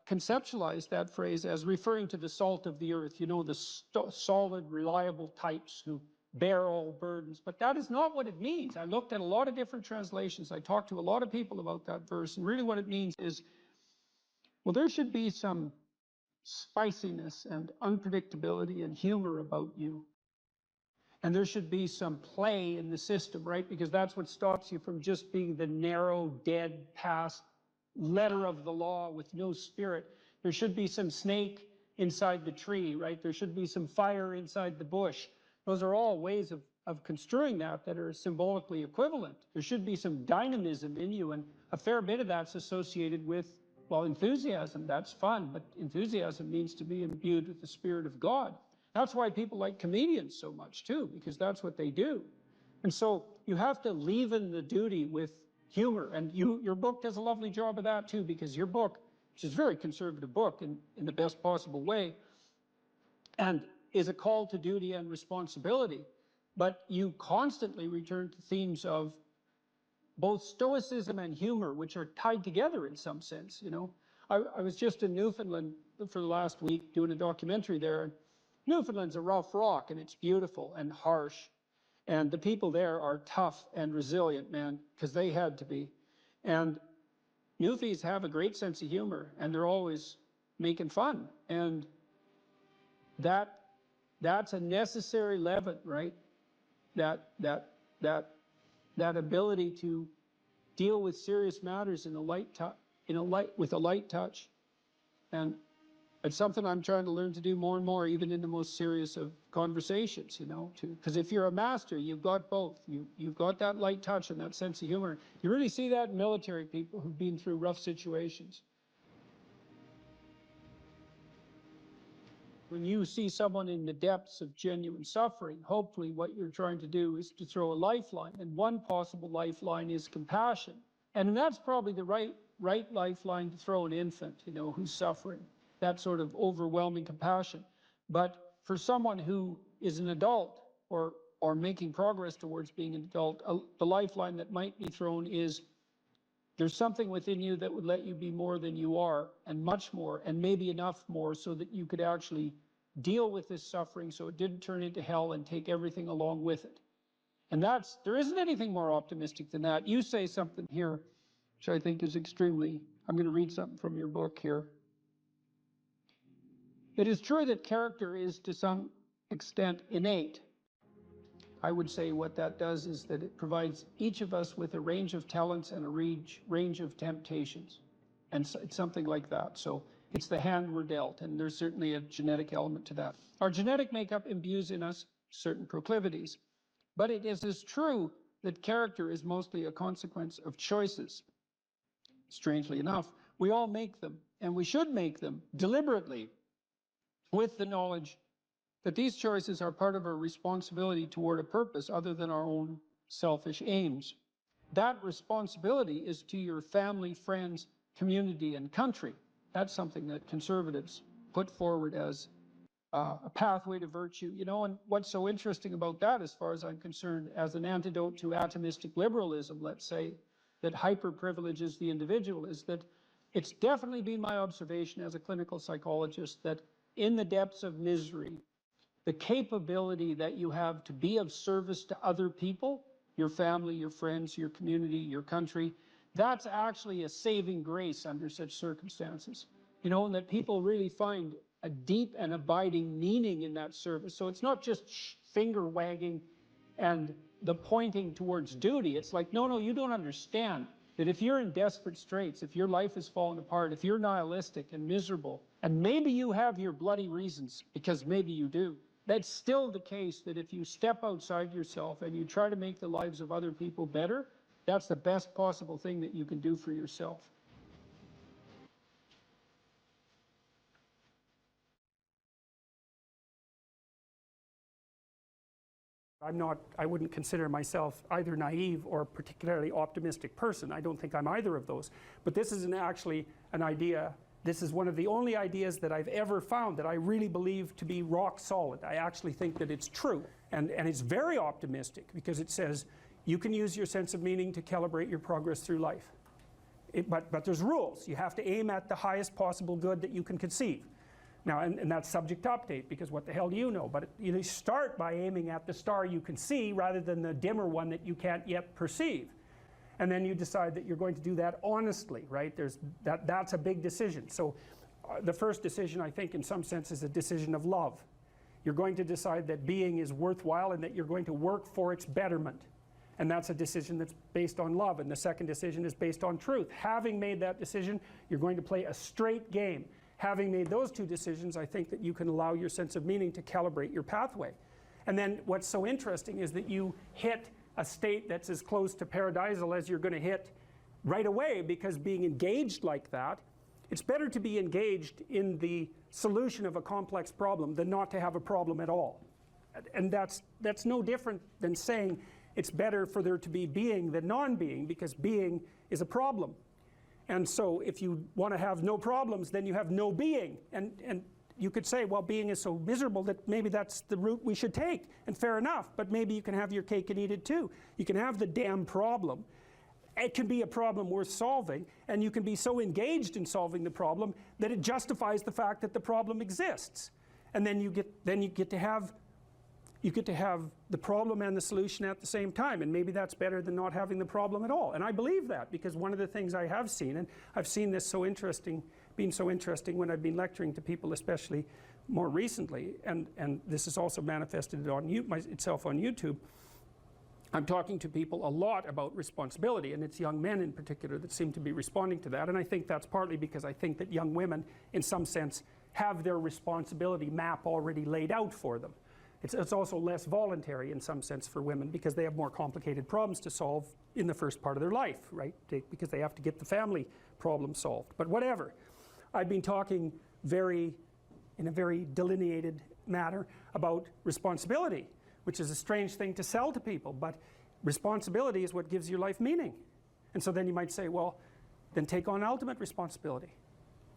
conceptualized, that phrase, as referring to the salt of the earth, the solid, reliable types who bear all burdens. But that is not what it means. I looked at a lot of different translations. I talked to a lot of people about that verse, and really what it means is, well, there should be some spiciness and unpredictability and humor about you. And there should be some play in the system, right? Because that's what stops you from just being the narrow, dead, past letter of the law with no spirit. There should be some snake inside the tree, right? There should be some fire inside the bush. Those are all ways of construing that are symbolically equivalent. There should be some dynamism in you, and a fair bit of that's associated with, well, enthusiasm. That's fun, but enthusiasm means to be imbued with the Spirit of God. That's why people like comedians so much too, because that's what they do. And so you have to leaven the duty with humor, and your book does a lovely job of that too, because your book, which is a very conservative book in the best possible way, and is a call to duty and responsibility, but you constantly return to themes of both stoicism and humor, which are tied together in some sense. I was just in Newfoundland for the last week doing a documentary there. Newfoundland's a rough rock, and it's beautiful and harsh. And the people there are tough and resilient, man, because they had to be. And Newfies have a great sense of humor, and they're always making fun. And that's a necessary leaven, right? That ability to deal with serious matters in a light with a light touch. And it's something I'm trying to learn to do more and more, even in the most serious of conversations, because if you're a master, you've got both. You've got that light touch and that sense of humor. You really see that in military people who've been through rough situations. When you see someone in the depths of genuine suffering, hopefully what you're trying to do is to throw a lifeline. And one possible lifeline is compassion. And that's probably the right lifeline to throw an infant, who's suffering. That sort of overwhelming compassion. But for someone who is an adult or making progress towards being an adult, the lifeline that might be thrown is, there's something within you that would let you be more than you are, and much more, and maybe enough more so that you could actually deal with this suffering so it didn't turn into hell and take everything along with it. And there isn't anything more optimistic than that. You say something here, which I think is extremely, I'm going to read something from your book here. It is true that character is to some extent innate. I would say what that does is that it provides each of us with a range of talents and a range of temptations. And so it's something like that. So it's the hand we're dealt, and there's certainly a genetic element to that. Our genetic makeup imbues in us certain proclivities. But it is as true that character is mostly a consequence of choices. Strangely enough, we all make them, and we should make them deliberately, with the knowledge that these choices are part of our responsibility toward a purpose other than our own selfish aims. That responsibility is to your family, friends, community, and country. That's something that conservatives put forward as a pathway to virtue, you know. And what's so interesting about that, as far as I'm concerned, as an antidote to atomistic liberalism, let's say, that hyper-privileges the individual, is that it's definitely been my observation as a clinical psychologist that in the depths of misery, the capability that you have to be of service to other people, your family, your friends, your community, your country, that's actually a saving grace under such circumstances. You know, and that people really find a deep and abiding meaning in that service. So it's not just finger wagging and the pointing towards duty. It's like, no, you don't understand that if you're in desperate straits, if your life is falling apart, if you're nihilistic and miserable, and maybe you have your bloody reasons, because maybe you do, that's still the case that if you step outside yourself and you try to make the lives of other people better, that's the best possible thing that you can do for yourself. I wouldn't consider myself either naive or particularly optimistic person. I don't think I'm either of those. But this isn't actually an idea. This is one of the only ideas that I've ever found that I really believe to be rock solid. I actually think that it's true. And it's very optimistic because it says you can use your sense of meaning to calibrate your progress through life. But there's rules. You have to aim at the highest possible good that you can conceive. Now, and that's subject to update, because what the hell do you know? But you start by aiming at the star you can see rather than the dimmer one that you can't yet perceive. And then you decide that you're going to do that honestly, right? That's a big decision. So the first decision, I think, in some sense, is a decision of love. You're going to decide that being is worthwhile and that you're going to work for its betterment. And that's a decision that's based on love. And the second decision is based on truth. Having made that decision, you're going to play a straight game. Having made those two decisions, I think that you can allow your sense of meaning to calibrate your pathway. And then what's so interesting is that you hit a state that's as close to paradisal as you're going to hit right away, because being engaged like that, it's better to be engaged in the solution of a complex problem than not to have a problem at all. And that's no different than saying it's better for there to be being than non-being, because being is a problem. And so if you want to have no problems, then you have no being. And you could say, well, being is so miserable that maybe that's the route we should take. And fair enough, but maybe you can have your cake and eat it too. You can have the damn problem. It can be a problem worth solving, and you can be so engaged in solving the problem that it justifies the fact that the problem exists. And then you get to have the problem and the solution at the same time, and maybe that's better than not having the problem at all. And I believe that, because one of the things I have seen, and I've seen this being so interesting when I've been lecturing to people, especially more recently, and this is also manifested itself on YouTube. I'm talking to people a lot about responsibility, and it's young men in particular that seem to be responding to that. And I think that's partly because I think that young women, in some sense, have their responsibility map already laid out for them. It's also less voluntary in some sense for women, because they have more complicated problems to solve in the first part of their life, right? Because they have to get the family problem solved. But whatever. I've been talking in a very delineated manner about responsibility, which is a strange thing to sell to people, but responsibility is what gives your life meaning. And so then you might say, well, then take on ultimate responsibility.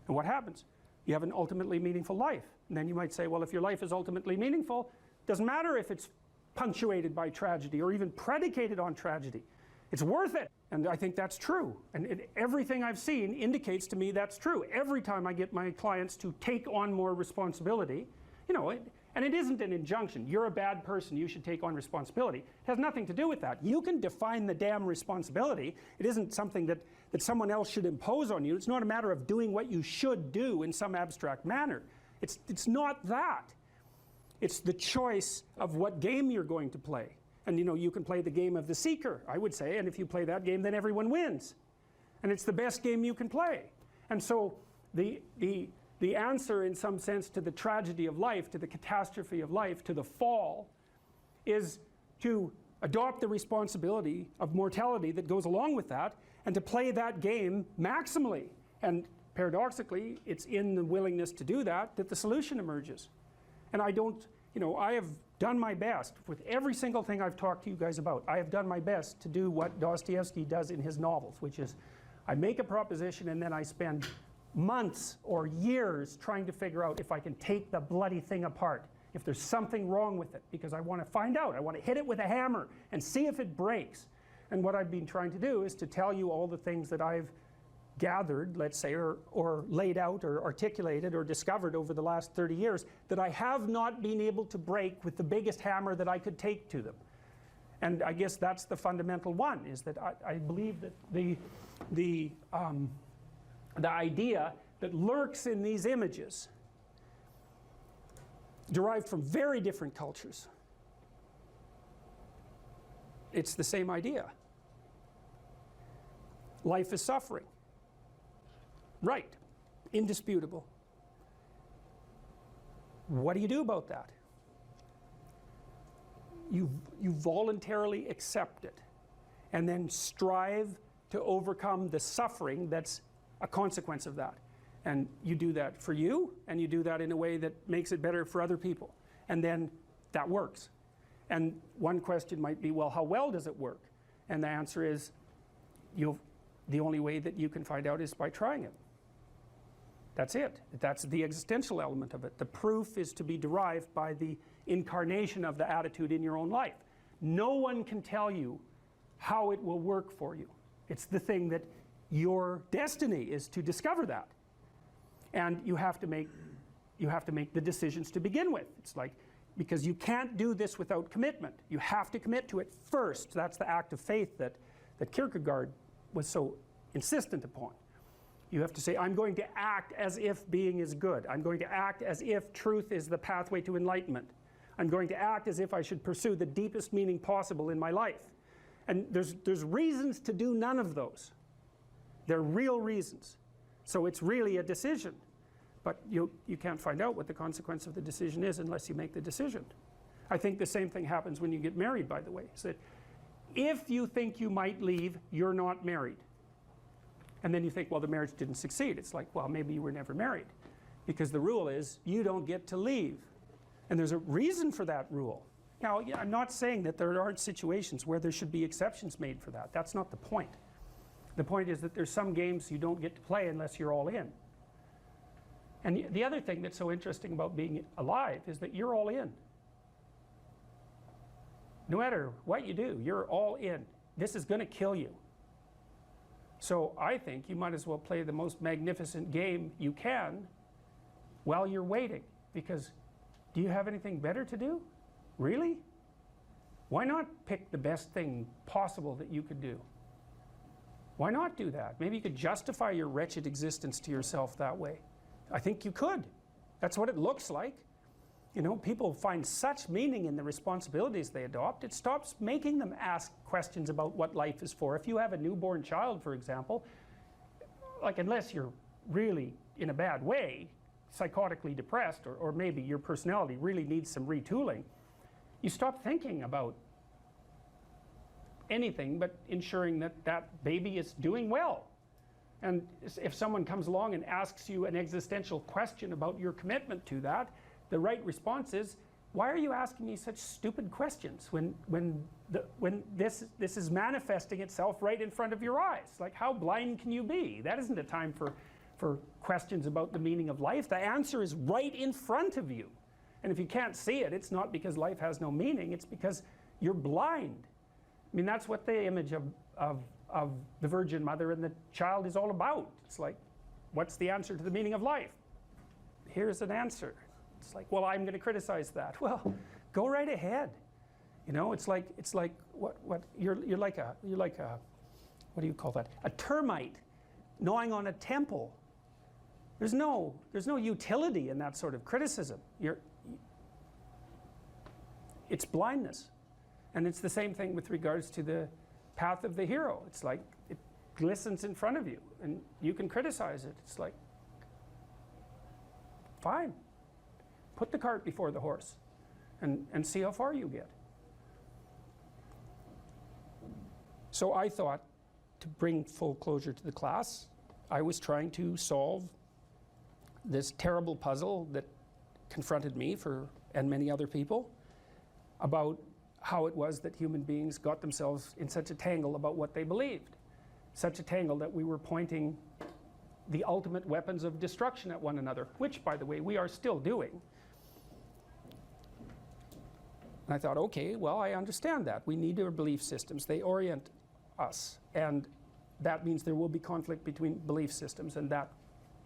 And what happens? You have an ultimately meaningful life. And then you might say, well, if your life is ultimately meaningful, doesn't matter if it's punctuated by tragedy or even predicated on tragedy. It's worth it. And I think that's true. And everything I've seen indicates to me that's true. Every time I get my clients to take on more responsibility, You know, and it isn't an injunction. You're a bad person, you should take on responsibility. It has nothing to do with that. You can define the damn responsibility. It isn't something that someone else should impose on you. It's not a matter of doing what you should do in some abstract manner. It's not that. It's the choice of what game you're going to play. And you know, you can play the game of the seeker, I would say, and if you play that game, then everyone wins. And it's the best game you can play. And so the answer, in some sense, to the tragedy of life, to the catastrophe of life, to the fall, is to adopt the responsibility of mortality that goes along with that, and to play that game maximally. And paradoxically, it's in the willingness to do that that the solution emerges. And I don't, you know, I have done my best with every single thing I've talked to you guys about. I have done my best to do what Dostoevsky does in his novels, which is I make a proposition and then I spend months or years trying to figure out if I can take the bloody thing apart, if there's something wrong with it, because I want to find out. I want to hit it with a hammer and see if it breaks. And what I've been trying to do is to tell you all the things that I've gathered, let's say, or laid out or articulated or discovered over the last 30 years that I have not been able to break with the biggest hammer that I could take to them. And I guess that's the fundamental one, is that I believe that the idea that lurks in these images, derived from very different cultures, it's the same idea. Life is suffering. Right. Indisputable. What do you do about that? You voluntarily accept it and then strive to overcome the suffering that's a consequence of that. And you do that for you, and you do that in a way that makes it better for other people. And then that works. And one question might be, well, how well does it work? And the answer is, the only way that you can find out is by trying it. That's it. That's the existential element of it. The proof is to be derived by the incarnation of the attitude in your own life. No one can tell you how it will work for you. It's the thing that your destiny is to discover that. And you have to make the decisions to begin with. It's like, because you can't do this without commitment. You have to commit to it first. That's the act of faith that Kierkegaard was so insistent upon. You have to say, I'm going to act as if being is good. I'm going to act as if truth is the pathway to enlightenment. I'm going to act as if I should pursue the deepest meaning possible in my life. And there's reasons to do none of those. They're real reasons. So it's really a decision. But you can't find out what the consequence of the decision is unless you make the decision. I think the same thing happens when you get married, by the way. So that if you think you might leave, you're not married. And then you think, well, the marriage didn't succeed. It's like, well, maybe you were never married. Because the rule is, you don't get to leave. And there's a reason for that rule. Now, I'm not saying that there aren't situations where there should be exceptions made for that. That's not the point. The point is that there's some games you don't get to play unless you're all in. And the other thing that's so interesting about being alive is that you're all in. No matter what you do, you're all in. This is going to kill you. So I think you might as well play the most magnificent game you can while you're waiting. Because do you have anything better to do? Really? Why not pick the best thing possible that you could do? Why not do that? Maybe you could justify your wretched existence to yourself that way. I think you could. That's what it looks like. You know, people find such meaning in the responsibilities they adopt, it stops making them ask questions about what life is for. If you have a newborn child, for example, like, unless you're really in a bad way, psychotically depressed, or maybe your personality really needs some retooling, you stop thinking about anything but ensuring that that baby is doing well. And if someone comes along and asks you an existential question about your commitment to that, the right response is, why are you asking me such stupid questions when this is manifesting itself right in front of your eyes? Like, how blind can you be? That isn't a time for questions about the meaning of life. The answer is right in front of you. And if you can't see it, it's not because life has no meaning, it's because you're blind. I mean, that's what the image of the Virgin Mother and the child is all about. It's like, what's the answer to the meaning of life? Here's an answer. It's like, well, I'm going to criticize that. Well, go right ahead. You know, it's like what you're like a what do you call that? A termite gnawing on a temple. There's no utility in that sort of criticism. It's blindness. And it's the same thing with regards to the path of the hero. It's like it glistens in front of you and you can criticize it. It's like, fine, put the cart before the horse and see how far you get. So I thought, to bring full closure to the class, I was trying to solve this terrible puzzle that confronted me and many other people about how it was that human beings got themselves in such a tangle about what they believed. Such a tangle that we were pointing the ultimate weapons of destruction at one another, which, by the way, we are still doing. And I thought, okay, well, I understand that. We need our belief systems. They orient us. And that means there will be conflict between belief systems, and that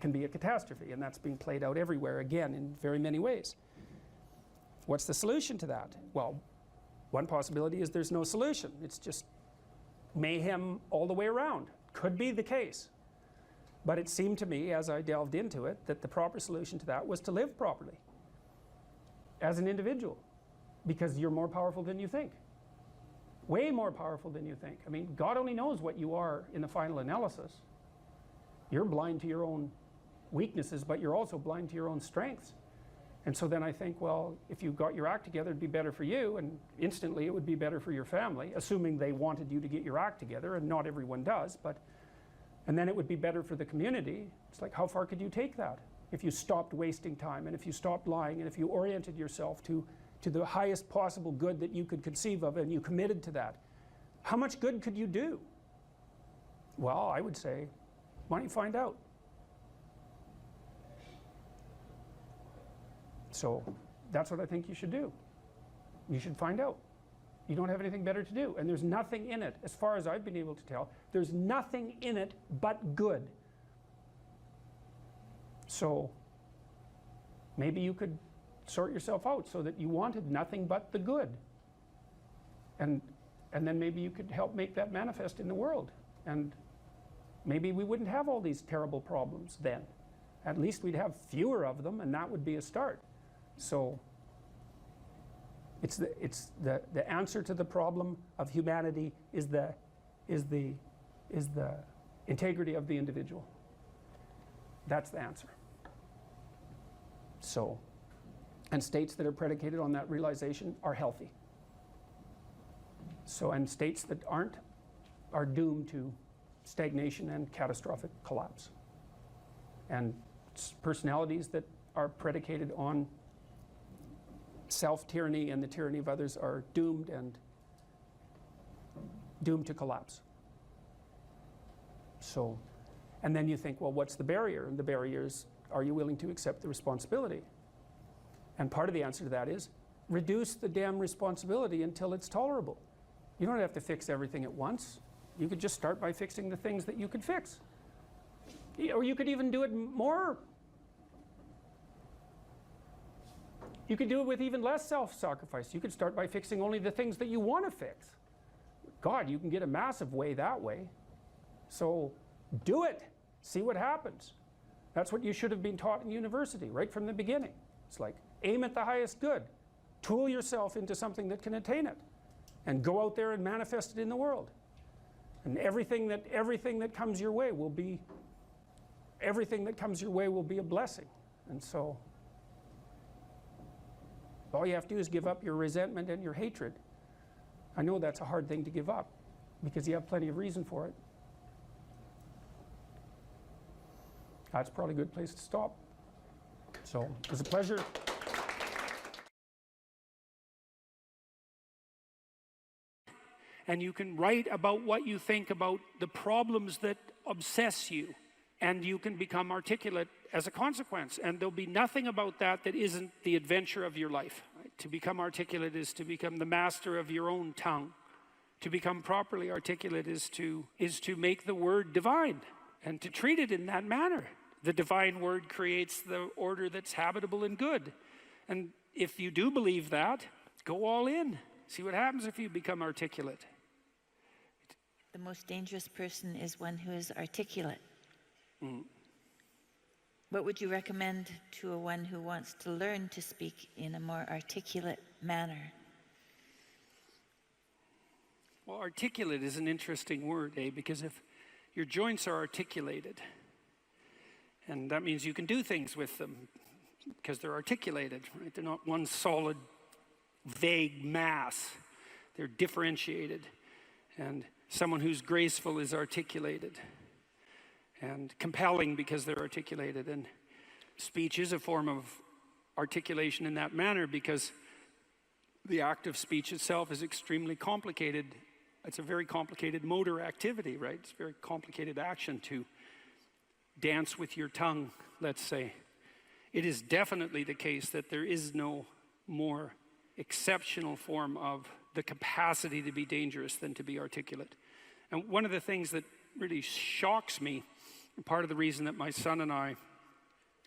can be a catastrophe. And that's being played out everywhere, again, in very many ways. What's the solution to that? Well, one possibility is there's no solution. It's just mayhem all the way around. Could be the case. But it seemed to me, as I delved into it, that the proper solution to that was to live properly as an individual, because you're more powerful than you think. Way more powerful than you think. I mean, God only knows what you are in the final analysis. You're blind to your own weaknesses, but you're also blind to your own strengths. And so then I think, well, if you got your act together, it'd be better for you, and instantly it would be better for your family, assuming they wanted you to get your act together, and not everyone does, and then it would be better for the community. It's like, how far could you take that? If you stopped wasting time, and if you stopped lying, and if you oriented yourself to the highest possible good that you could conceive of, and you committed to that, how much good could you do? Well, I would say, why don't you find out? So that's what I think you should do. You should find out. You don't have anything better to do. And there's nothing in it, as far as I've been able to tell, there's nothing in it but good. So maybe you could sort yourself out so that you wanted nothing but the good. And then maybe you could help make that manifest in the world. And maybe we wouldn't have all these terrible problems then. At least we'd have fewer of them, and that would be a start. So it's the answer to the problem of humanity is the integrity of the individual. That's the answer. So, and states that are predicated on that realization are healthy. So, and states that aren't are doomed to stagnation and catastrophic collapse. And personalities that are predicated on self-tyranny and the tyranny of others are doomed to collapse. So, and then you think, well, what's the barrier? And the barrier is, are you willing to accept the responsibility? And part of the answer to that is, reduce the damn responsibility until it's tolerable. You don't have to fix everything at once. You could just start by fixing the things that you could fix. Or you could even do it more. You could do it with even less self-sacrifice. You could start by fixing only the things that you want to fix. God, you can get a massive way that way. So do it. See what happens. That's what you should have been taught in university right from the beginning. It's like, aim at the highest good. Tool yourself into something that can attain it. And go out there and manifest it in the world. And everything that comes your way will be a blessing. And so all you have to do is give up your resentment and your hatred. I know that's a hard thing to give up because you have plenty of reason for it. That's probably a good place to stop. So it was a pleasure. And you can write about what you think about the problems that obsess you, and you can become articulate as a consequence. And there'll be nothing about that that isn't the adventure of your life. Right? To become articulate is to become the master of your own tongue. To become properly articulate is to make the word divine and to treat it in that manner. The divine word creates the order that's habitable and good. And if you do believe that, go all in. See what happens if you become articulate. The most dangerous person is one who is articulate. What would you recommend to one who wants to learn to speak in a more articulate manner? Well, articulate is an interesting word, because if your joints are articulated, and that means you can do things with them because they're articulated, right? They're not one solid, vague mass. They're differentiated. And someone who's graceful is articulated and compelling because they're articulated. And speech is a form of articulation in that manner because the act of speech itself is extremely complicated. It's a very complicated motor activity, right? It's a very complicated action to dance with your tongue, let's say. It is definitely the case that there is no more exceptional form of the capacity to be dangerous than to be articulate. And one of the things that really shocks me, and part of the reason that my son and I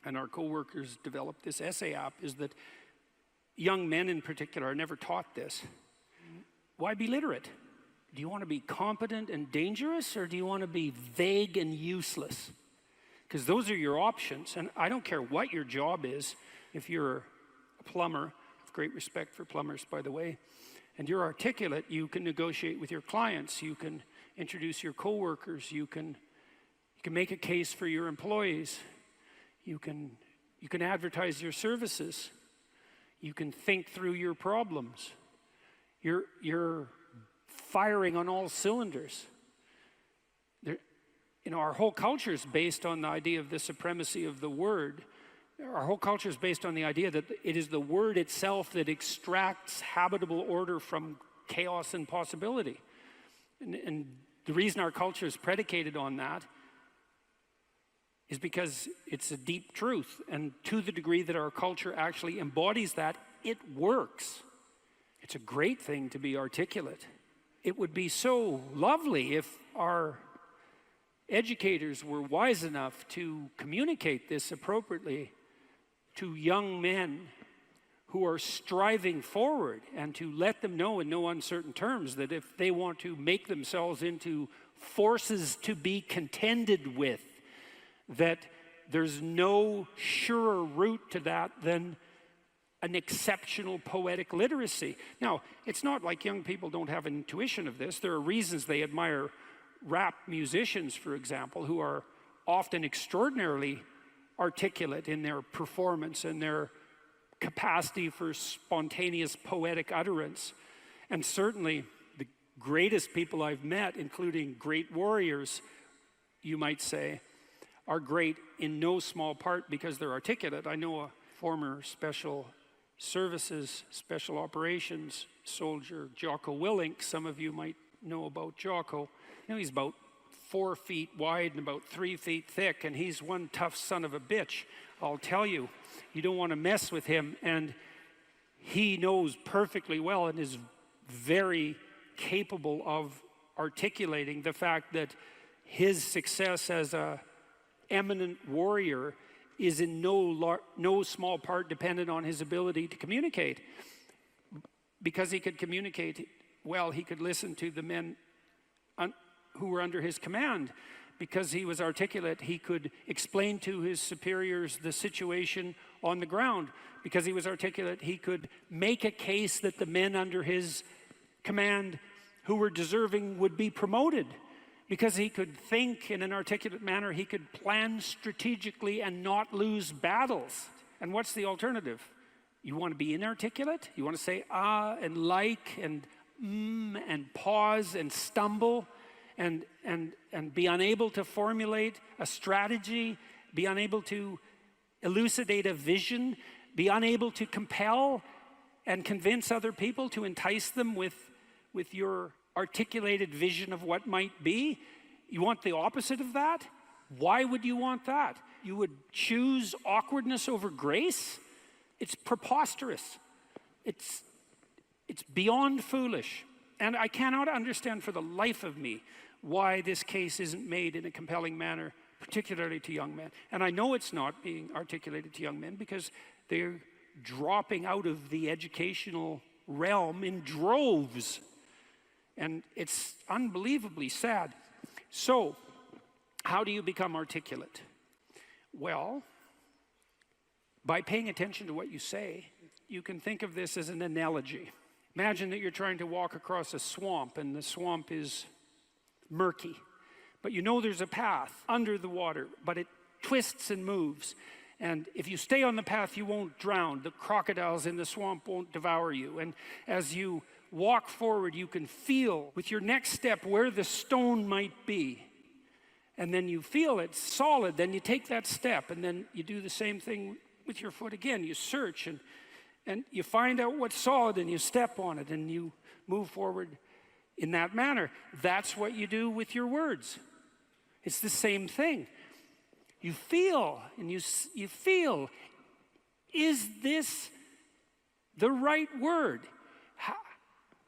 and our co-workers developed this essay app, is that young men in particular are never taught this. Why be literate? Do you want to be competent and dangerous, or do you want to be vague and useless? Because those are your options, and I don't care what your job is. If you're a plumber, I have great respect for plumbers, by the way, and you're articulate, you can negotiate with your clients, you can introduce your coworkers, you can make a case for your employees, you can advertise your services, you can think through your problems. You're firing on all cylinders. Our whole culture is based on the idea of the supremacy of the word. Our whole culture is based on the idea that it is the word itself that extracts habitable order from chaos and possibility. And the reason our culture is predicated on that is because it's a deep truth. And to the degree that our culture actually embodies that, it works. It's a great thing to be articulate. It would be so lovely if our educators were wise enough to communicate this appropriately to young men who are striving forward, and to let them know in no uncertain terms that if they want to make themselves into forces to be contended with, that there's no surer route to that than an exceptional poetic literacy. Now, it's not like young people don't have an intuition of this. There are reasons they admire rap musicians, for example, who are often extraordinarily articulate in their performance and their capacity for spontaneous poetic utterance. And certainly the greatest people I've met, including great warriors, you might say, are great in no small part because they're articulate. I know a former special services, special operations soldier, Jocko Willink. Some of you might know about Jocko. He's about 4 feet wide and about 3 feet thick, and he's one tough son of a bitch. I'll tell you, you don't want to mess with him, and he knows perfectly well and is very capable of articulating the fact that his success as a eminent warrior is in no small part dependent on his ability to communicate. Because he could communicate well, he could listen to the men who were under his command. Because he was articulate, he could explain to his superiors the situation on the ground. Because he was articulate, he could make a case that the men under his command who were deserving would be promoted. Because he could think in an articulate manner, he could plan strategically and not lose battles. And what's the alternative? You want to be inarticulate? You want to say and like and and pause and stumble and be unable to formulate a strategy, be unable to elucidate a vision, be unable to compel and convince other people, to entice them with your articulated vision of what might be? You want the opposite of that? Why would you want that? You would choose awkwardness over grace? It's preposterous. It's beyond foolish. And I cannot understand for the life of me why this case isn't made in a compelling manner, particularly to young men. And I know it's not being articulated to young men because they're dropping out of the educational realm in droves. And it's unbelievably sad. So, how do you become articulate? Well, by paying attention to what you say, you can think of this as an analogy. Imagine that you're trying to walk across a swamp, and the swamp is murky. But you know there's a path under the water, but it twists and moves. And if you stay on the path, you won't drown. The crocodiles in the swamp won't devour you. And as you walk forward, you can feel with your next step where the stone might be. And then you feel it's solid, then you take that step, and then you do the same thing with your foot again. You search and you find out what's solid, and you step on it, and you move forward in that manner. That's what you do with your words. It's the same thing. You feel, and you feel, is this the right word?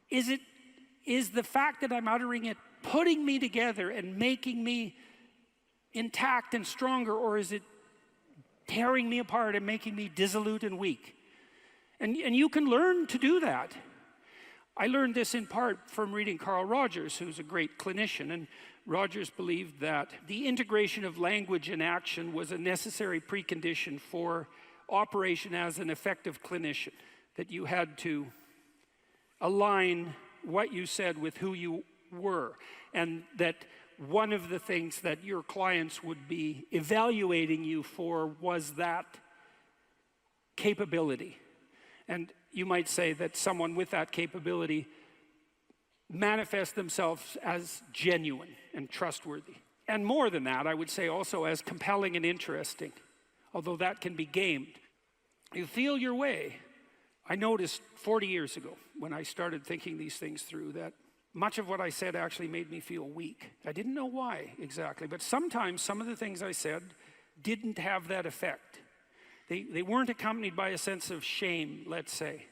Is the fact that I'm uttering it putting me together and making me intact and stronger, or is it tearing me apart and making me dissolute and weak? And you can learn to do that. I learned this in part from reading Carl Rogers, who's a great clinician, and Rogers believed that the integration of language and action was a necessary precondition for operation as an effective clinician, that you had to align what you said with who you were, and that one of the things that your clients would be evaluating you for was that capability. And you might say that someone with that capability manifests themselves as genuine and trustworthy. And more than that, I would say also as compelling and interesting, although that can be gamed. You feel your way. I noticed 40 years ago when I started thinking these things through that much of what I said actually made me feel weak. I didn't know why exactly, but sometimes some of the things I said didn't have that effect. They weren't accompanied by a sense of shame, let's say.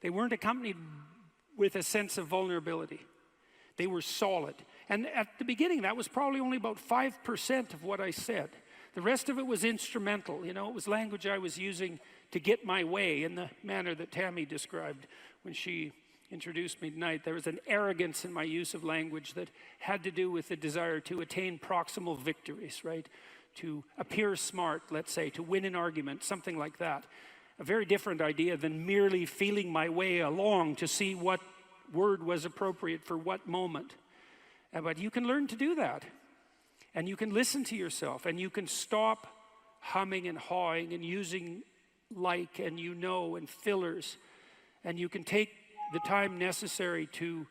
They weren't accompanied with a sense of vulnerability. They were solid. And at the beginning, that was probably only about 5% of what I said. The rest of it was instrumental. You know, it was language I was using to get my way in the manner that Tammy described when she introduced me tonight. There was an arrogance in my use of language that had to do with the desire to attain proximal victories, right? To appear smart, let's say, to win an argument, something like that. A very different idea than merely feeling my way along to see what word was appropriate for what moment. But you can learn to do that. And you can listen to yourself, and you can stop humming and hawing and using like and you know and fillers. And you can take the time necessary to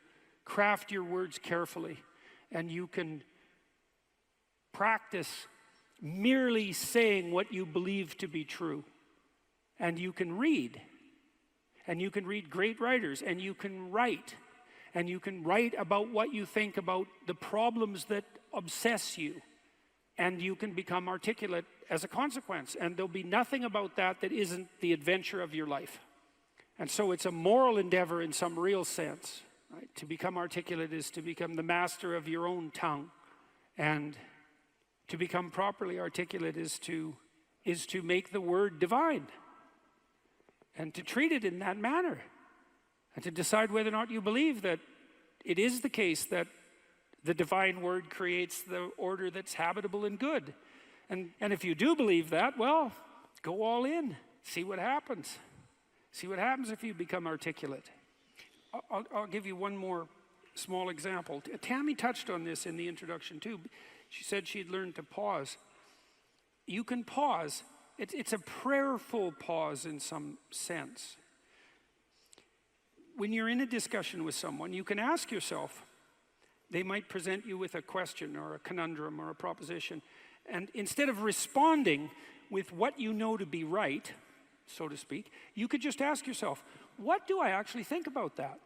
craft your words carefully. And you can practice merely saying what you believe to be true. And you can read. And you can read great writers. And you can write. And you can write about what you think about the problems that obsess you. And you can become articulate as a consequence. And there'll be nothing about that that isn't the adventure of your life. And so it's a moral endeavor in some real sense. Right? To become articulate is to become the master of your own tongue. And to become properly articulate is to make the word divine. And to treat it in that manner. And to decide whether or not you believe that it is the case that the divine word creates the order that's habitable and good. And if you do believe that, well, go all in. See what happens. See what happens if you become articulate. I'll give you one more small example. Tammy touched on this in the introduction too. She said she'd learned to pause. You can pause. It's a prayerful pause in some sense. When you're in a discussion with someone, you can ask yourself, they might present you with a question or a conundrum or a proposition, and instead of responding with what you know to be right, so to speak, you could just ask yourself, what do I actually think about that?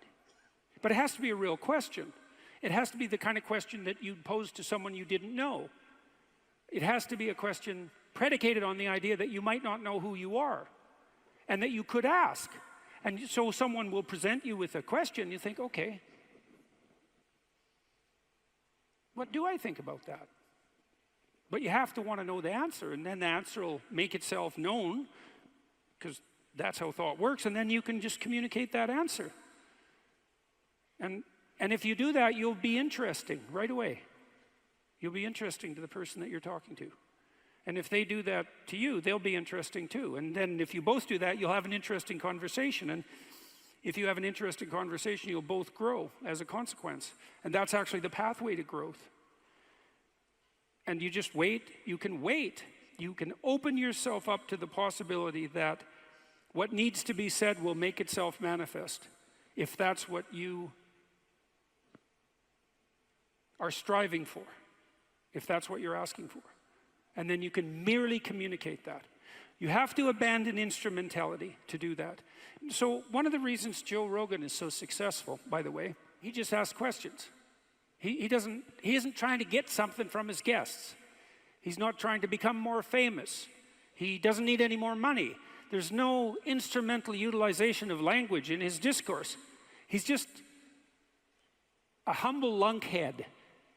But it has to be a real question. It has to be the kind of question that you'd pose to someone you didn't know. It has to be a question predicated on the idea that you might not know who you are and that you could ask. And so someone will present you with a question, you think, okay, what do I think about that? But you have to want to know the answer, and then the answer will make itself known, because that's how thought works, and then you can just communicate that answer. And if you do that, you'll be interesting right away. You'll be interesting to the person that you're talking to. And if they do that to you, they'll be interesting too. And then if you both do that, you'll have an interesting conversation. And if you have an interesting conversation, you'll both grow as a consequence. And that's actually the pathway to growth. And you just wait. You can wait. You can open yourself up to the possibility that what needs to be said will make itself manifest, if that's what you are striving for, if that's what you're asking for. And then you can merely communicate that. You have to abandon instrumentality to do that. So one of the reasons Joe Rogan is so successful, by the way, he just asks questions. He isn't trying to get something from his guests. He's not trying to become more famous. He doesn't need any more money. There's no instrumental utilization of language in his discourse. He's just a humble lunkhead,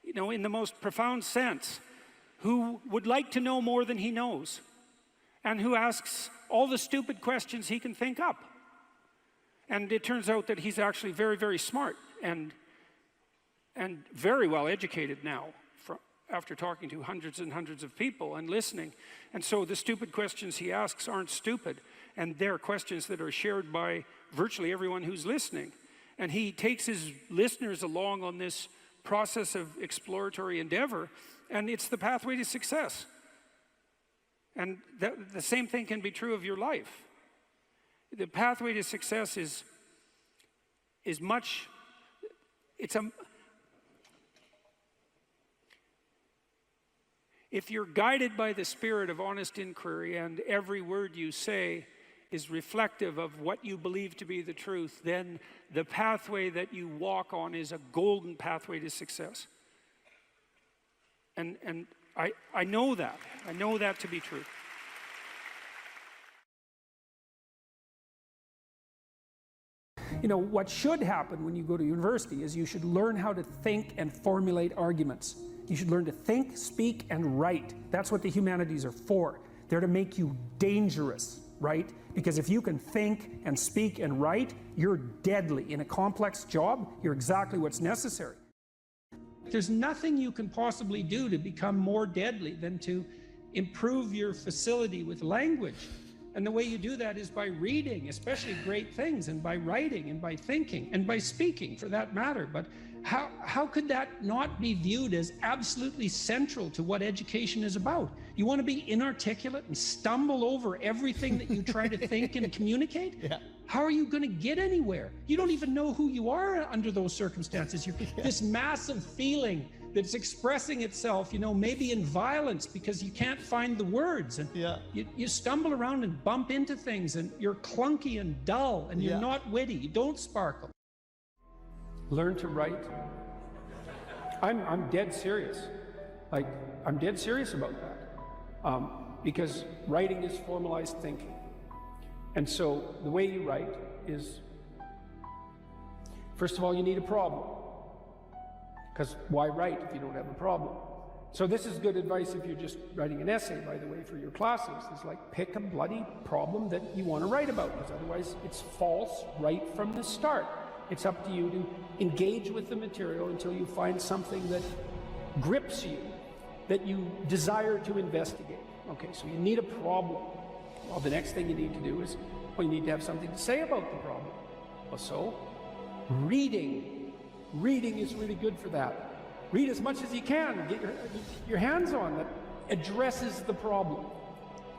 you know, in the most profound sense, who would like to know more than he knows, and who asks all the stupid questions he can think up. And it turns out that he's actually very, very smart and very well educated now, after talking to hundreds and hundreds of people and listening. And so the stupid questions he asks aren't stupid, and they're questions that are shared by virtually everyone who's listening. And he takes his listeners along on this process of exploratory endeavor, and it's the pathway to success. And the same thing can be true of your life. The pathway to success is much, if you're guided by the spirit of honest inquiry and every word you say is reflective of what you believe to be the truth, then the pathway that you walk on is a golden pathway to success. And I know that. I know that to be true. You know, what should happen when you go to university is you should learn how to think and formulate arguments. You should learn to think, speak, and write. That's what the humanities are for. They're to make you dangerous, right? Because if you can think and speak and write, you're deadly. In a complex job, you're exactly what's necessary. There's nothing you can possibly do to become more deadly than to improve your facility with language. And the way you do that is by reading, especially great things, and by writing, and by thinking, and by speaking, for that matter. But how could that not be viewed as absolutely central to what education is about? You want to be inarticulate and stumble over everything that you try to think and communicate? Yeah. How are you going to get anywhere? You don't even know who you are under those circumstances. You're this massive feeling that's expressing itself, you know, maybe in violence because you can't find the words. And you stumble around and bump into things, and you're clunky and dull, and you're not witty. You don't sparkle. Learn to write. I'm dead serious. Like, I'm dead serious about that. Because writing is formalized thinking. And so the way you write is, first of all, you need a problem. Because why write if you don't have a problem? So this is good advice if you're just writing an essay, by the way, for your classes. It's like, pick a bloody problem that you want to write about, because otherwise it's false right from the start. It's up to you to engage with the material until you find something that grips you, that you desire to investigate. Okay, so you need a problem. Well, the next thing you need to do is, well, you need to have something to say about the problem. Well, so, reading. Reading is really good for that. Read as much as you can, get your hands on that addresses the problem.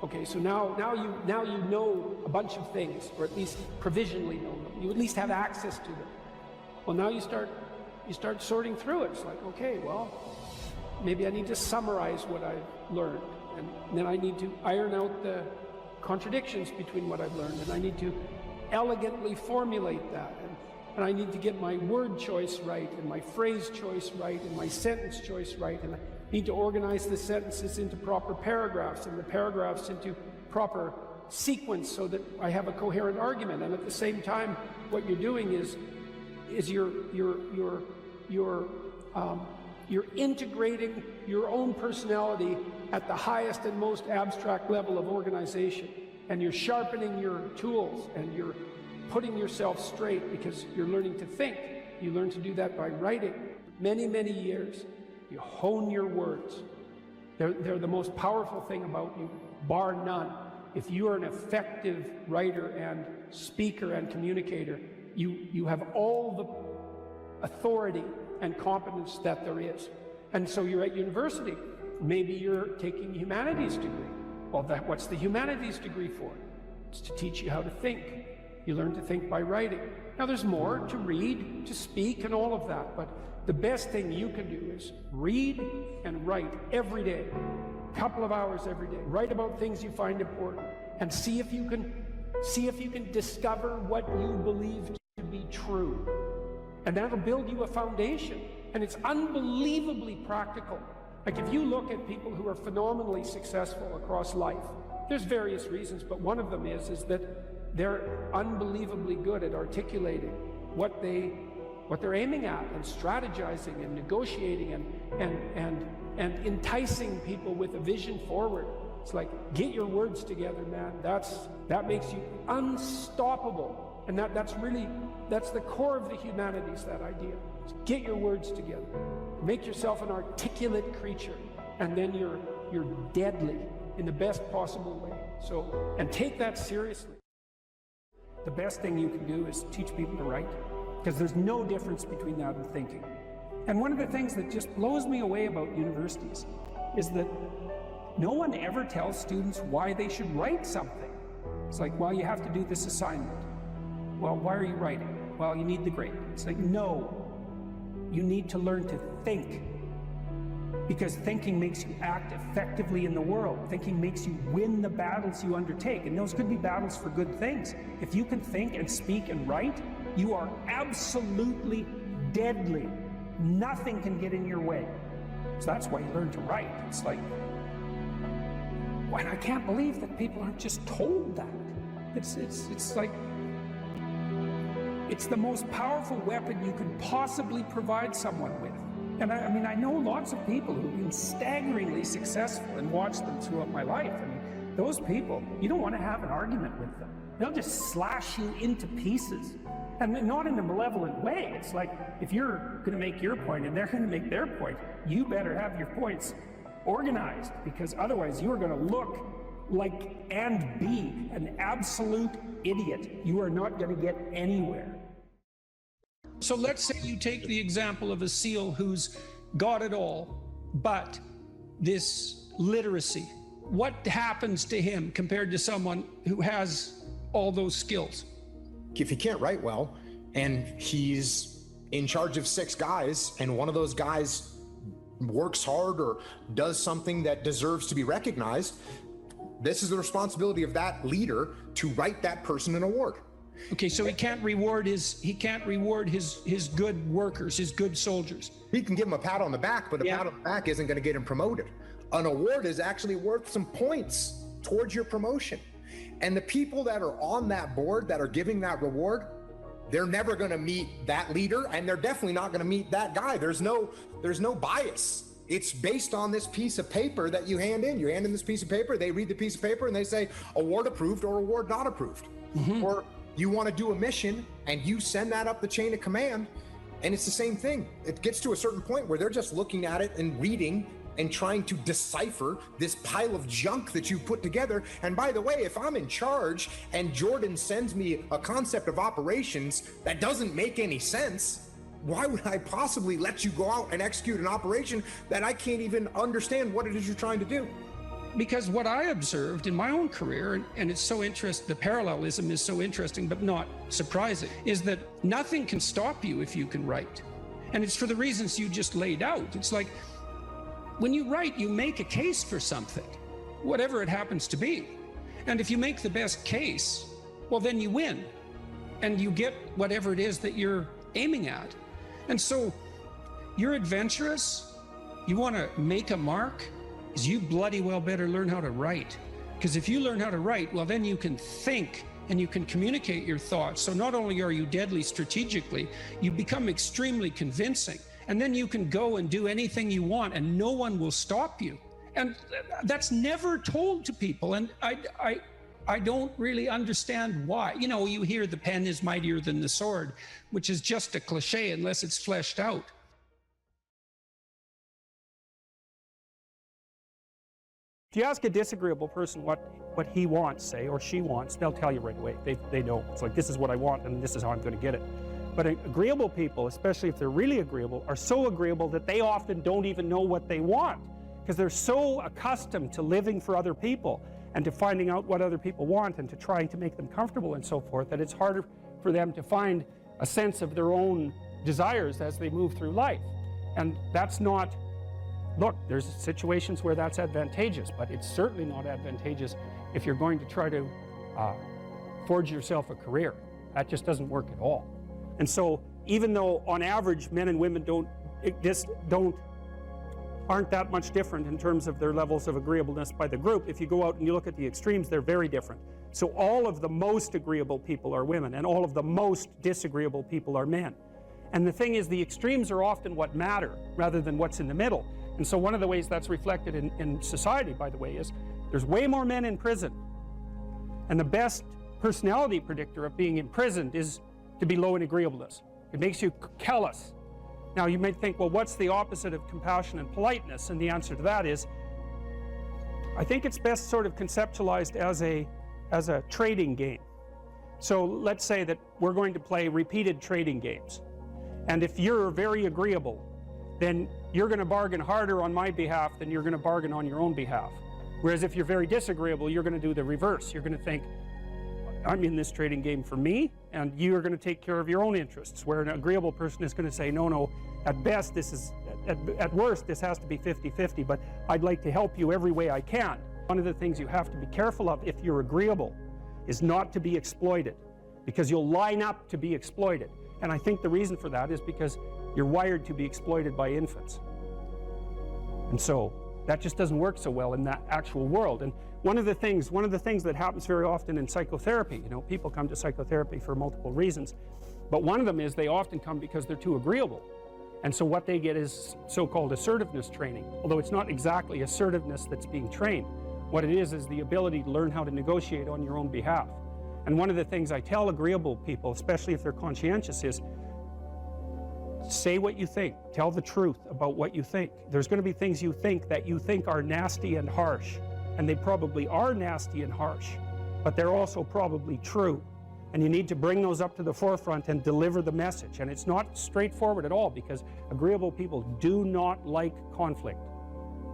Okay, so now you know a bunch of things, or at least provisionally know them. You at least have access to them. Well, now you start sorting through it. It's like, okay, well, maybe I need to summarize what I've learned, and then I need to iron out the contradictions between what I've learned, and I need to elegantly formulate that, and I need to get my word choice right, and my phrase choice right, and my sentence choice right, and I need to organize the sentences into proper paragraphs, and the paragraphs into proper sequence so that I have a coherent argument. And at the same time, what you're doing is you're integrating your own personality at the highest and most abstract level of organization. and you're sharpening your tools and you're putting yourself straight because you're learning to think. You learn to do that by writing. Many, many years, you hone your words. They're the most powerful thing about you, bar none. If you are an effective writer and speaker and communicator, you have all the authority and competence that there is. And so you're at university. Maybe you're taking a humanities degree. Well, what's the humanities degree for? It's to teach you how to think. You learn to think by writing. Now there's more to read, to speak, and all of that, but the best thing you can do is read and write every day. A couple of hours every day. Write about things you find important and see if you can discover what you believe to be true. And that'll build you a foundation. And it's unbelievably practical. Like if you look at people who are phenomenally successful across life, there's various reasons, but one of them is that they're unbelievably good at articulating what they're aiming at and strategizing and negotiating and enticing people with a vision forward. It's like, get your words together, man. That makes you unstoppable. And that's the core of the humanities, that idea. Get your words together. Make yourself an articulate creature, and then you're deadly in the best possible way. So, and take that seriously. The best thing you can do is teach people to write, because there's no difference between that and thinking. And one of the things that just blows me away about universities is that no one ever tells students why they should write something. It's like, well, you have to do this assignment. Well, why are you writing? Well, you need the grade. It's like, no, you need to learn to think, because thinking makes you act effectively in the world. Thinking makes you win the battles you undertake, and those could be battles for good things. If you can think and speak and write, you are absolutely deadly. Nothing can get in your way. So that's why you learn to write. It's like, and I can't believe that people aren't just told that. It's like, it's the most powerful weapon you can possibly provide someone with. And I mean, I know lots of people who've been staggeringly successful and watched them throughout my life. I mean, those people, you don't want to have an argument with them. They'll just slash you into pieces. And not in a malevolent way. It's like, if you're going to make your point and they're going to make their point, you better have your points organized, because otherwise you are going to look like and be an absolute idiot. You are not going to get anywhere. So let's say you take the example of a SEAL who's got it all, but this literacy. What happens to him compared to someone who has all those skills? If he can't write well and he's in charge of 6 guys and one of those guys works hard or does something that deserves to be recognized, this is the responsibility of that leader to write that person an award. Okay, so he can't reward his good workers, his good soldiers. He can give him a pat on the back, but a pat on the back isn't going to get him promoted. An award is actually worth some points towards your promotion. And the people that are on that board that are giving that reward, they're never going to meet that leader, and they're definitely not going to meet that guy. There's no bias. It's based on this piece of paper that you hand in. You hand in this piece of paper, they read the piece of paper, and they say award approved or award not approved. Mm-hmm. Or you want to do a mission and you send that up the chain of command, and it's the same thing. It gets to a certain point where they're just looking at it and reading and trying to decipher this pile of junk that you put together. And by the way, if I'm in charge and Jordan sends me a concept of operations that doesn't make any sense, why would I possibly let you go out and execute an operation that I can't even understand what it is you're trying to do? Because what I observed in my own career, and it's so interesting, the parallelism is so interesting but not surprising, is that nothing can stop you if you can write. And it's for the reasons you just laid out. It's like, when you write, you make a case for something, whatever it happens to be. And if you make the best case, well, then you win. And you get whatever it is that you're aiming at. And so you're adventurous, you want to make a mark, is you bloody well better learn how to write. Because if you learn how to write, well, then you can think and you can communicate your thoughts. So not only are you deadly strategically, you become extremely convincing. And then you can go and do anything you want and no one will stop you. And that's never told to people. And I I don't really understand why. You know, you hear the pen is mightier than the sword, which is just a cliche unless it's fleshed out. If you ask a disagreeable person what he wants, say, or she wants, they'll tell you right away. They know. It's like, this is what I want, and this is how I'm going to get it. But agreeable people, especially if they're really agreeable, are so agreeable that they often don't even know what they want, because they're so accustomed to living for other people and to finding out what other people want and to trying to make them comfortable and so forth, that it's harder for them to find a sense of their own desires as they move through life. And that's not... Look, there's situations where that's advantageous, but it's certainly not advantageous if you're going to try to forge yourself a career. That just doesn't work at all. And so, even though on average men and women aren't that much different in terms of their levels of agreeableness by the group, if you go out and you look at the extremes, they're very different. So all of the most agreeable people are women, and all of the most disagreeable people are men. And the thing is, the extremes are often what matter rather than what's in the middle. And so one of the ways that's reflected in society, by the way, is there's way more men in prison. And the best personality predictor of being imprisoned is to be low in agreeableness. It makes you careless. Now you might think, well, what's the opposite of compassion and politeness? And the answer to that is, I think it's best sort of conceptualized as a trading game. So let's say that we're going to play repeated trading games. And if you're very agreeable, then you're going to bargain harder on my behalf than you're going to bargain on your own behalf. Whereas if you're very disagreeable, you're going to do the reverse. You're going to think, I'm in this trading game for me, and you're going to take care of your own interests. Where an agreeable person is going to say, no, at best this is, at worst this has to be 50-50, but I'd like to help you every way I can. One of the things you have to be careful of if you're agreeable is not to be exploited, because you'll line up to be exploited. And I think the reason for that is because you're wired to be exploited by infants. And so that just doesn't work so well in that actual world. And one of the things that happens very often in psychotherapy, you know, people come to psychotherapy for multiple reasons, but one of them is they often come because they're too agreeable. And so what they get is so-called assertiveness training, although it's not exactly assertiveness that's being trained. What it is the ability to learn how to negotiate on your own behalf. And one of the things I tell agreeable people, especially if they're conscientious, is say what you think. Tell the truth about what you think. There's going to be things you think that you think are nasty and harsh, and they probably are nasty and harsh, but they're also probably true. And you need to bring those up to the forefront and deliver the message. And it's not straightforward at all, because agreeable people do not like conflict.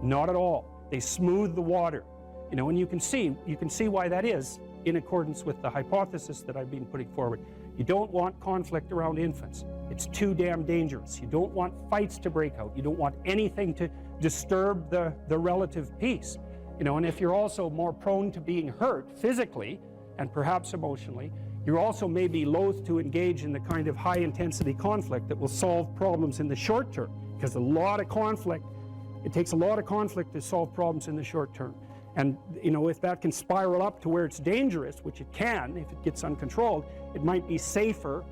Not at all. They smooth the water. You know, and you can see why that is in accordance with the hypothesis that I've been putting forward. You don't want conflict around infants. It's too damn dangerous. You don't want fights to break out. You don't want anything to disturb the relative peace. You know, and if you're also more prone to being hurt physically and perhaps emotionally, you're also maybe loath to engage in the kind of high-intensity conflict that will solve problems in the short term, because it takes a lot of conflict to solve problems in the short term. And, you know, if that can spiral up to where it's dangerous, which it can if it gets uncontrolled, it might be safer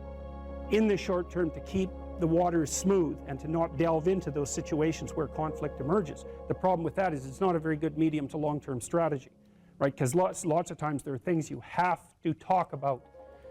in the short term to keep the waters smooth and to not delve into those situations where conflict emerges. The problem with that is it's not a very good medium to long-term strategy, right? Because lots of times there are things you have to talk about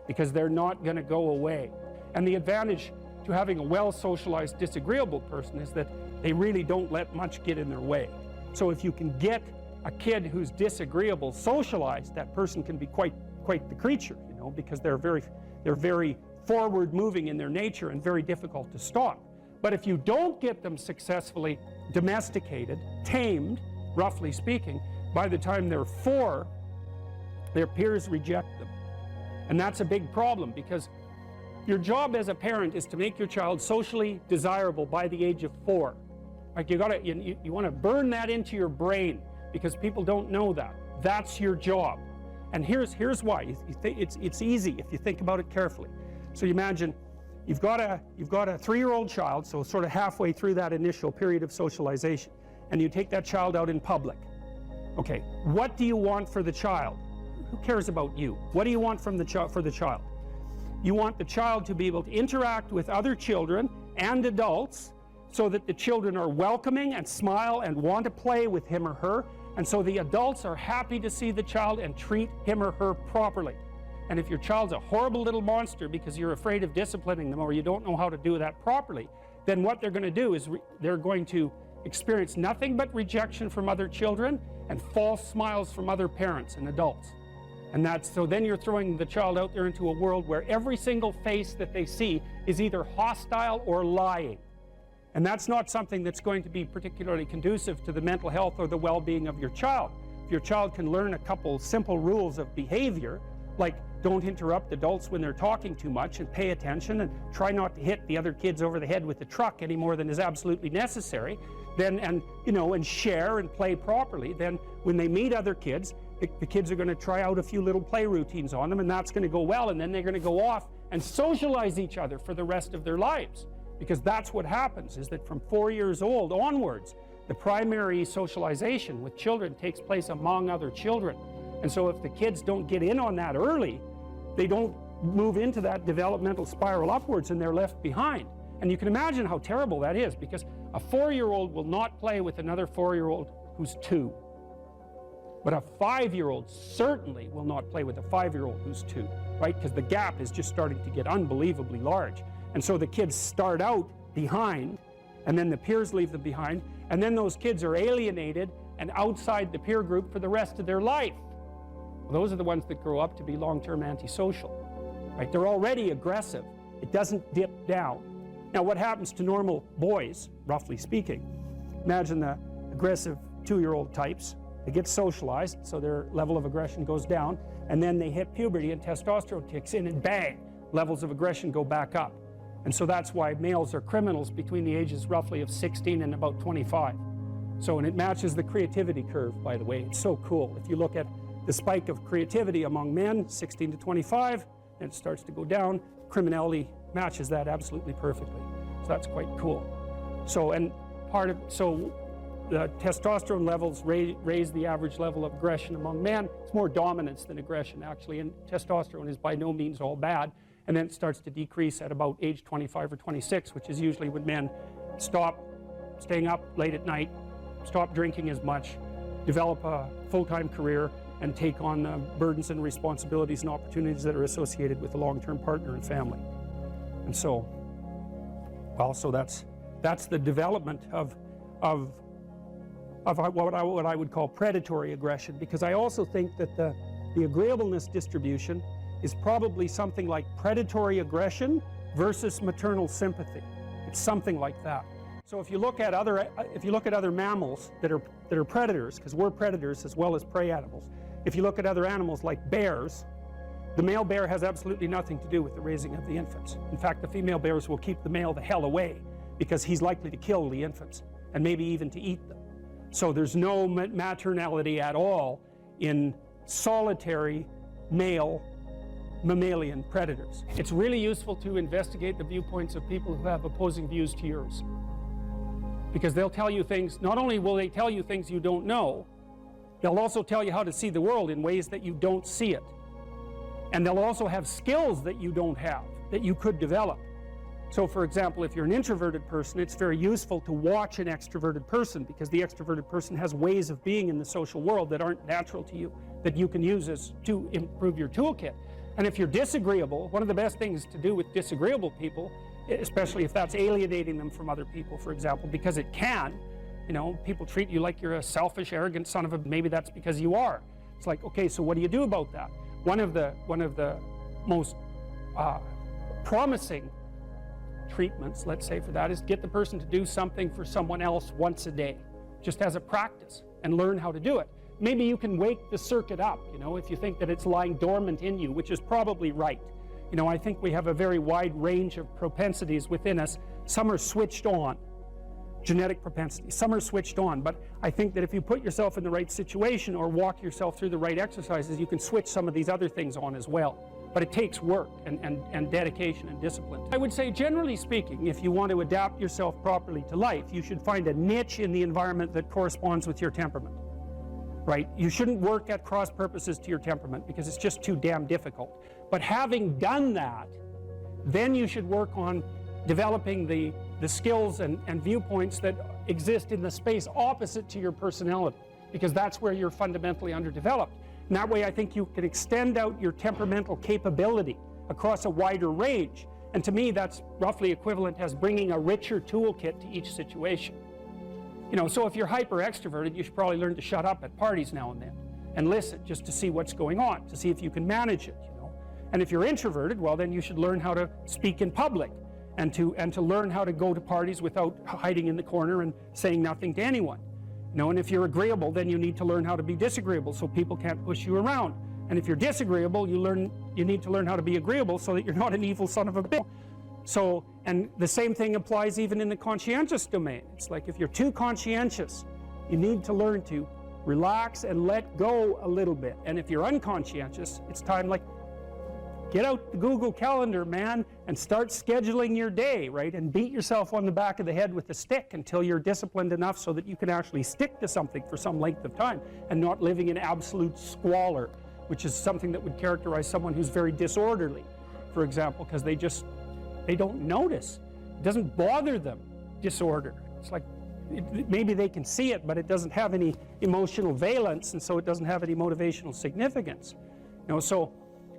because they're not going to go away. And the advantage to having a well-socialized disagreeable person is that they really don't let much get in their way. So if you can get a kid who's disagreeable socialized, that person can be quite the creature, you know, because they're very forward-moving in their nature and very difficult to stop. But if you don't get them successfully domesticated, tamed, roughly speaking, by the time they're 4, their peers reject them. And that's a big problem, because your job as a parent is to make your child socially desirable by the age of 4. Like you want to burn that into your brain, because people don't know that. That's your job. And here's why. It's easy if you think about it carefully. So you imagine you've got a 3-year-old child, so sort of halfway through that initial period of socialization, and you take that child out in public. Okay, what do you want for the child? Who cares about you? What do you want from for the child? You want the child to be able to interact with other children and adults so that the children are welcoming and smile and want to play with him or her, And so the adults are happy to see the child and treat him or her properly. And if your child's a horrible little monster because you're afraid of disciplining them or you don't know how to do that properly, then what they're going to do is they're going to experience nothing but rejection from other children and false smiles from other parents and adults. And so then you're throwing the child out there into a world where every single face that they see is either hostile or lying. And that's not something that's going to be particularly conducive to the mental health or the well-being of your child. If your child can learn a couple simple rules of behavior, like don't interrupt adults when they're talking too much and pay attention and try not to hit the other kids over the head with the truck any more than is absolutely necessary, then, and share and play properly, then when they meet other kids, the kids are going to try out a few little play routines on them, and that's going to go well, and then they're going to go off and socialize each other for the rest of their lives. Because that's what happens, is that from 4 years old onwards, the primary socialization with children takes place among other children. And so if the kids don't get in on that early, they don't move into that developmental spiral upwards and they're left behind. And you can imagine how terrible that is, because a 4-year-old will not play with another 4-year-old who's 2. But a 5-year-old certainly will not play with a 5-year-old who's 2, right? Because the gap is just starting to get unbelievably large. And so the kids start out behind, and then the peers leave them behind, and then those kids are alienated and outside the peer group for the rest of their life. Well, those are the ones that grow up to be long-term antisocial, right? They're already aggressive. It doesn't dip down. Now, what happens to normal boys, roughly speaking? Imagine the aggressive 2-year-old types. They get socialized, so their level of aggression goes down, and then they hit puberty and testosterone kicks in, and bang, levels of aggression go back up. And so that's why males are criminals between the ages roughly of 16 and about 25. So, and it matches the creativity curve, by the way. It's so cool. If you look at the spike of creativity among men, 16 to 25, and it starts to go down, criminality matches that absolutely perfectly. So that's quite cool. So, and the testosterone levels raise the average level of aggression among men. It's more dominance than aggression, actually, and testosterone is by no means all bad. And then it starts to decrease at about age 25 or 26, which is usually when men stop staying up late at night, stop drinking as much, develop a full-time career, and take on the burdens and responsibilities and opportunities that are associated with a long-term partner and family. And so, well, so that's the development of what I would call predatory aggression, because I also think that the agreeableness distribution is probably something like predatory aggression versus maternal sympathy. It's something like that. So if you look at other mammals that are predators, because we're predators as well as prey animals, if you look at other animals like bears, the male bear has absolutely nothing to do with the raising of the infants. In fact, the female bears will keep the male the hell away because he's likely to kill the infants and maybe even to eat them. So there's no maternality at all in solitary male mammalian predators. It's really useful to investigate the viewpoints of people who have opposing views to yours, because they'll tell you things. Not only will they tell you things you don't know, they'll also tell you how to see the world in ways that you don't see it. And they'll also have skills that you don't have, that you could develop. So for example, if you're an introverted person, it's very useful to watch an extroverted person, because the extroverted person has ways of being in the social world that aren't natural to you, that you can use to improve your toolkit. And if you're disagreeable, one of the best things to do with disagreeable people, especially if that's alienating them from other people, for example, because it can, people treat you like you're a selfish, arrogant son of a, maybe that's because you are. It's like, okay, so what do you do about that? One of the most promising treatments, let's say, for that is get the person to do something for someone else once a day, just as a practice, and learn how to do it. Maybe you can wake the circuit up, if you think that it's lying dormant in you, which is probably right. I think we have a very wide range of propensities within us. Some are switched on, genetic propensities. Some are switched on, but I think that if you put yourself in the right situation or walk yourself through the right exercises, you can switch some of these other things on as well. But it takes work and dedication and discipline. I would say, generally speaking, if you want to adapt yourself properly to life, you should find a niche in the environment that corresponds with your temperament. Right? You shouldn't work at cross purposes to your temperament because it's just too damn difficult. But having done that, then you should work on developing the skills and viewpoints that exist in the space opposite to your personality. because that's where you're fundamentally underdeveloped. And that way I think you can extend out your temperamental capability across a wider range. And to me, that's roughly equivalent as bringing a richer toolkit to each situation. You know, so if you're hyper extroverted, you should probably learn to shut up at parties now and then and listen just to see what's going on, to see if you can manage it, you know. And if you're introverted, well, then you should learn how to speak in public and to learn how to go to parties without hiding in the corner and saying nothing to anyone. You know, and if you're agreeable, then you need to learn how to be disagreeable so people can't push you around. And if you're disagreeable, you need to learn how to be agreeable so that you're not an evil son of a bitch. So, and the same thing applies even in the conscientious domain. It's like if you're too conscientious, you need to learn to relax and let go a little bit. And if you're unconscientious, it's time, like, get out the Google Calendar, man, and start scheduling your day, right? And beat yourself on the back of the head with a stick until you're disciplined enough so that you can actually stick to something for some length of time and not living in absolute squalor, which is something that would characterize someone who's very disorderly, for example, because they don't notice. It doesn't bother them, disorder. It's like, maybe they can see it, but it doesn't have any emotional valence, and so it doesn't have any motivational significance. You know, so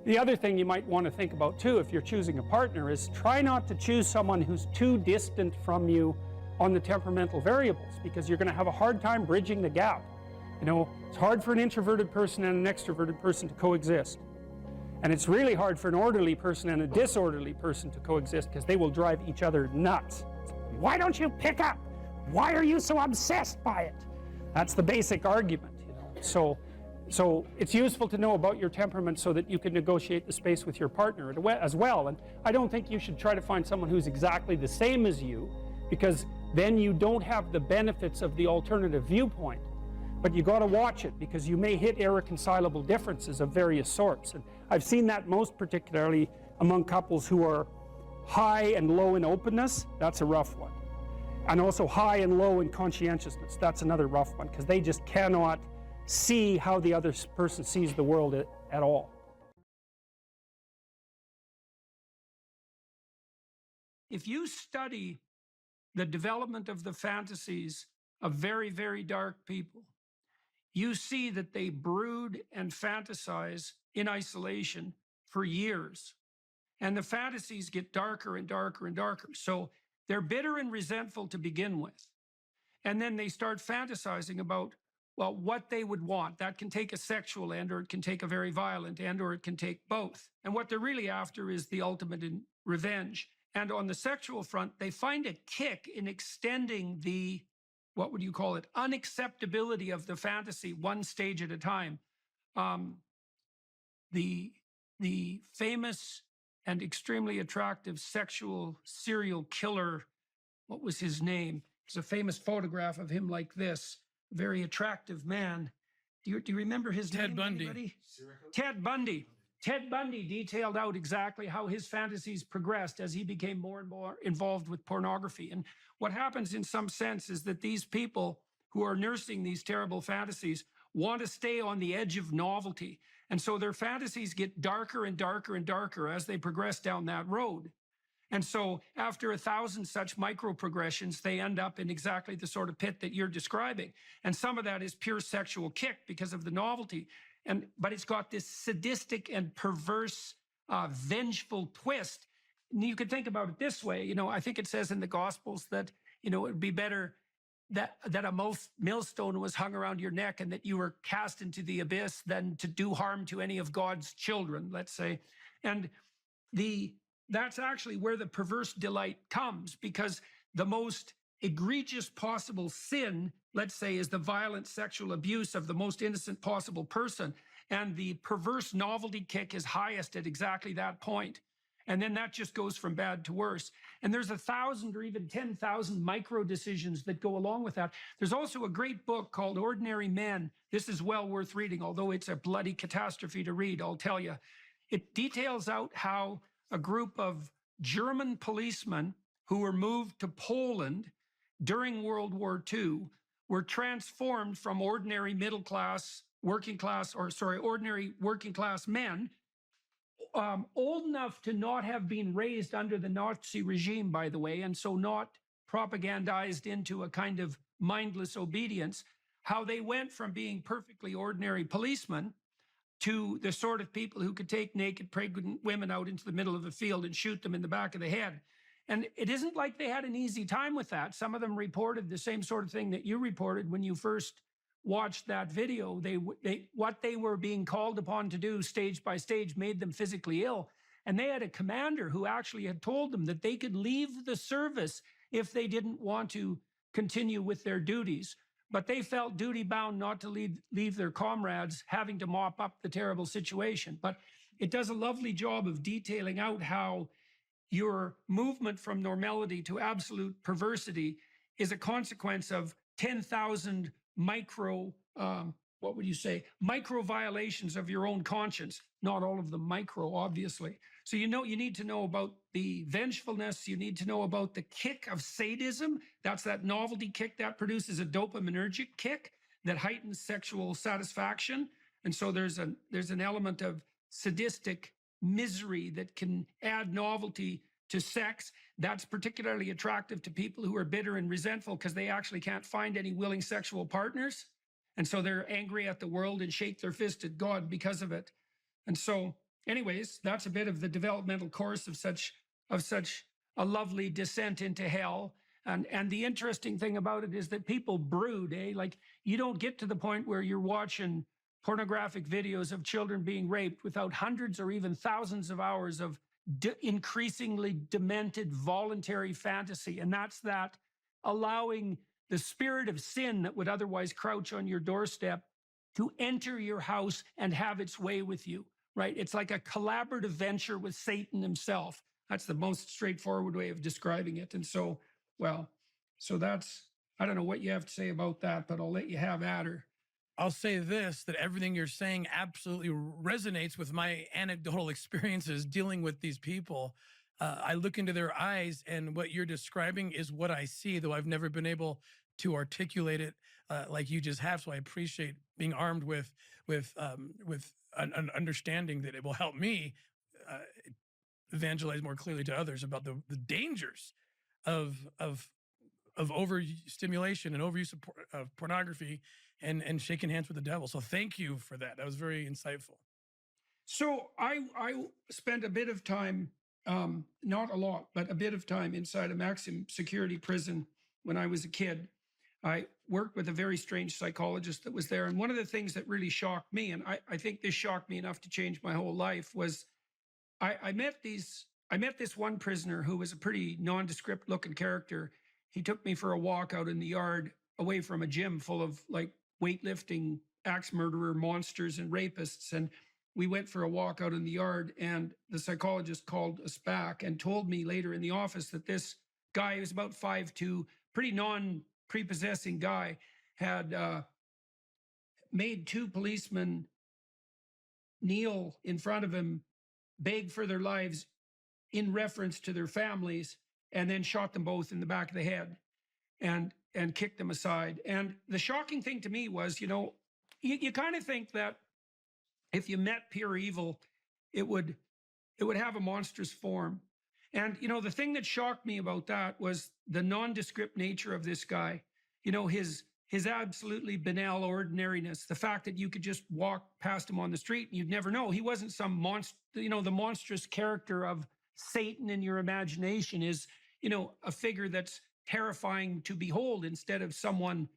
the other thing you might want to think about too, if you're choosing a partner, is try not to choose someone who's too distant from you on the temperamental variables, because you're going to have a hard time bridging the gap. You know, it's hard for an introverted person and an extroverted person to coexist. And it's really hard for an orderly person and a disorderly person to coexist, because they will drive each other nuts. Why don't you pick up? Why are you so obsessed by it? That's the basic argument, you know. So it's useful to know about your temperament so that you can negotiate the space with your partner as well. And I don't think you should try to find someone who's exactly the same as you, because then you don't have the benefits of the alternative viewpoint. But you got to watch it, because you may hit irreconcilable differences of various sorts. And I've seen that most particularly among couples who are high and low in openness. That's a rough one. And also high and low in conscientiousness. That's another rough one, because they just cannot see how the other person sees the world at all. If you study the development of the fantasies of very, very dark people, you see that they brood and fantasize in isolation for years. And the fantasies get darker and darker and darker. So they're bitter and resentful to begin with. And then they start fantasizing about, well, what they would want. That can take a sexual end, or it can take a very violent end, or it can take both. And what they're really after is the ultimate in revenge. And on the sexual front, they find a kick in extending the, what would you call it, unacceptability of the fantasy one stage at a time. The famous and extremely attractive sexual serial killer, what was his name? There's a famous photograph of him like this, very attractive man. Do you remember his name? Ted Bundy. Anybody? Ted Bundy. Ted Bundy detailed out exactly how his fantasies progressed as he became more and more involved with pornography. And what happens in some sense is that these people who are nursing these terrible fantasies want to stay on the edge of novelty. And so their fantasies get darker and darker and darker as they progress down that road. And so after 1,000 such micro progressions, they end up in exactly the sort of pit that you're describing. And some of that is pure sexual kick because of the novelty. But it's got this sadistic and perverse, vengeful twist. And you could think about it this way. You know, I think it says in the Gospels that, you know, it would be better that a millstone was hung around your neck and that you were cast into the abyss than to do harm to any of God's children, let's say. And that's actually where the perverse delight comes, because the most egregious possible sin, let's say, is the violent sexual abuse of the most innocent possible person. And the perverse novelty kick is highest at exactly that point. And then that just goes from bad to worse. And there's 1,000 or even 10,000 micro decisions that go along with that. There's also a great book called Ordinary Men. This is well worth reading, although it's a bloody catastrophe to read, I'll tell you. It details out how a group of German policemen who were moved to Poland during World War II were transformed from ordinary ordinary working class men, old enough to not have been raised under the Nazi regime, by the way, and so not propagandized into a kind of mindless obedience, how they went from being perfectly ordinary policemen to the sort of people who could take naked pregnant women out into the middle of a field and shoot them in the back of the head. And it isn't like they had an easy time with that. Some of them reported the same sort of thing that you reported when you first watched that video. What they were being called upon to do stage by stage made them physically ill. And they had a commander who actually had told them that they could leave the service if they didn't want to continue with their duties. But they felt duty bound not to leave their comrades having to mop up the terrible situation. But it does a lovely job of detailing out how your movement from normality to absolute perversity is a consequence of 10,000 micro, what would you say, micro violations of your own conscience. Not all of them micro, obviously. So you need to know about the vengefulness. You need to know about the kick of sadism. That's that novelty kick that produces a dopaminergic kick that heightens sexual satisfaction. And so there's an element of sadistic misery that can add novelty to sex. That's particularly attractive to people who are bitter and resentful because they actually can't find any willing sexual partners. And so they're angry at the world and shake their fist at God because of it. And so anyways, that's a bit of the developmental course of such a lovely descent into hell. And the interesting thing about it is that people brood, like you don't get to the point where you're watching pornographic videos of children being raped without hundreds or even thousands of hours of increasingly demented voluntary fantasy. And that's that allowing the spirit of sin that would otherwise crouch on your doorstep to enter your house and have its way with you, right? It's like a collaborative venture with Satan himself. That's the most straightforward way of describing it. And so, well, so that's, I don't know what you have to say about that, but I'll let you have at her. I'll say this, that everything you're saying absolutely resonates with my anecdotal experiences dealing with these people. I look into their eyes and what you're describing is what I see, though I've never been able to articulate it like you just have. So I appreciate being armed with an understanding that it will help me evangelize more clearly to others about the dangers of overstimulation and overuse of pornography and shaking hands with the devil. So thank you for that. That was very insightful. So I spent a bit of time, not a lot, but a bit of time inside a maximum security prison when I was a kid. I worked with a very strange psychologist that was there. And one of the things that really shocked me, and I think this shocked me enough to change my whole life, was I met this one prisoner who was a pretty nondescript looking character. He took me for a walk out in the yard away from a gym full of like weightlifting, axe murderer, monsters, and rapists. And we went for a walk out in the yard, and the psychologist called us back and told me later in the office that this guy, who was about 5'2", pretty non-prepossessing guy, had made two policemen kneel in front of him, beg for their lives in reference to their families, and then shot them both in the back of the head and kicked them aside. And the shocking thing to me was, you kind of think that if you met pure evil, it would have a monstrous form. And, the thing that shocked me about that was the nondescript nature of this guy, his absolutely banal ordinariness, the fact that you could just walk past him on the street and you'd never know. He wasn't some monster, the monstrous character of Satan in your imagination is, a figure that's terrifying to behold instead of someone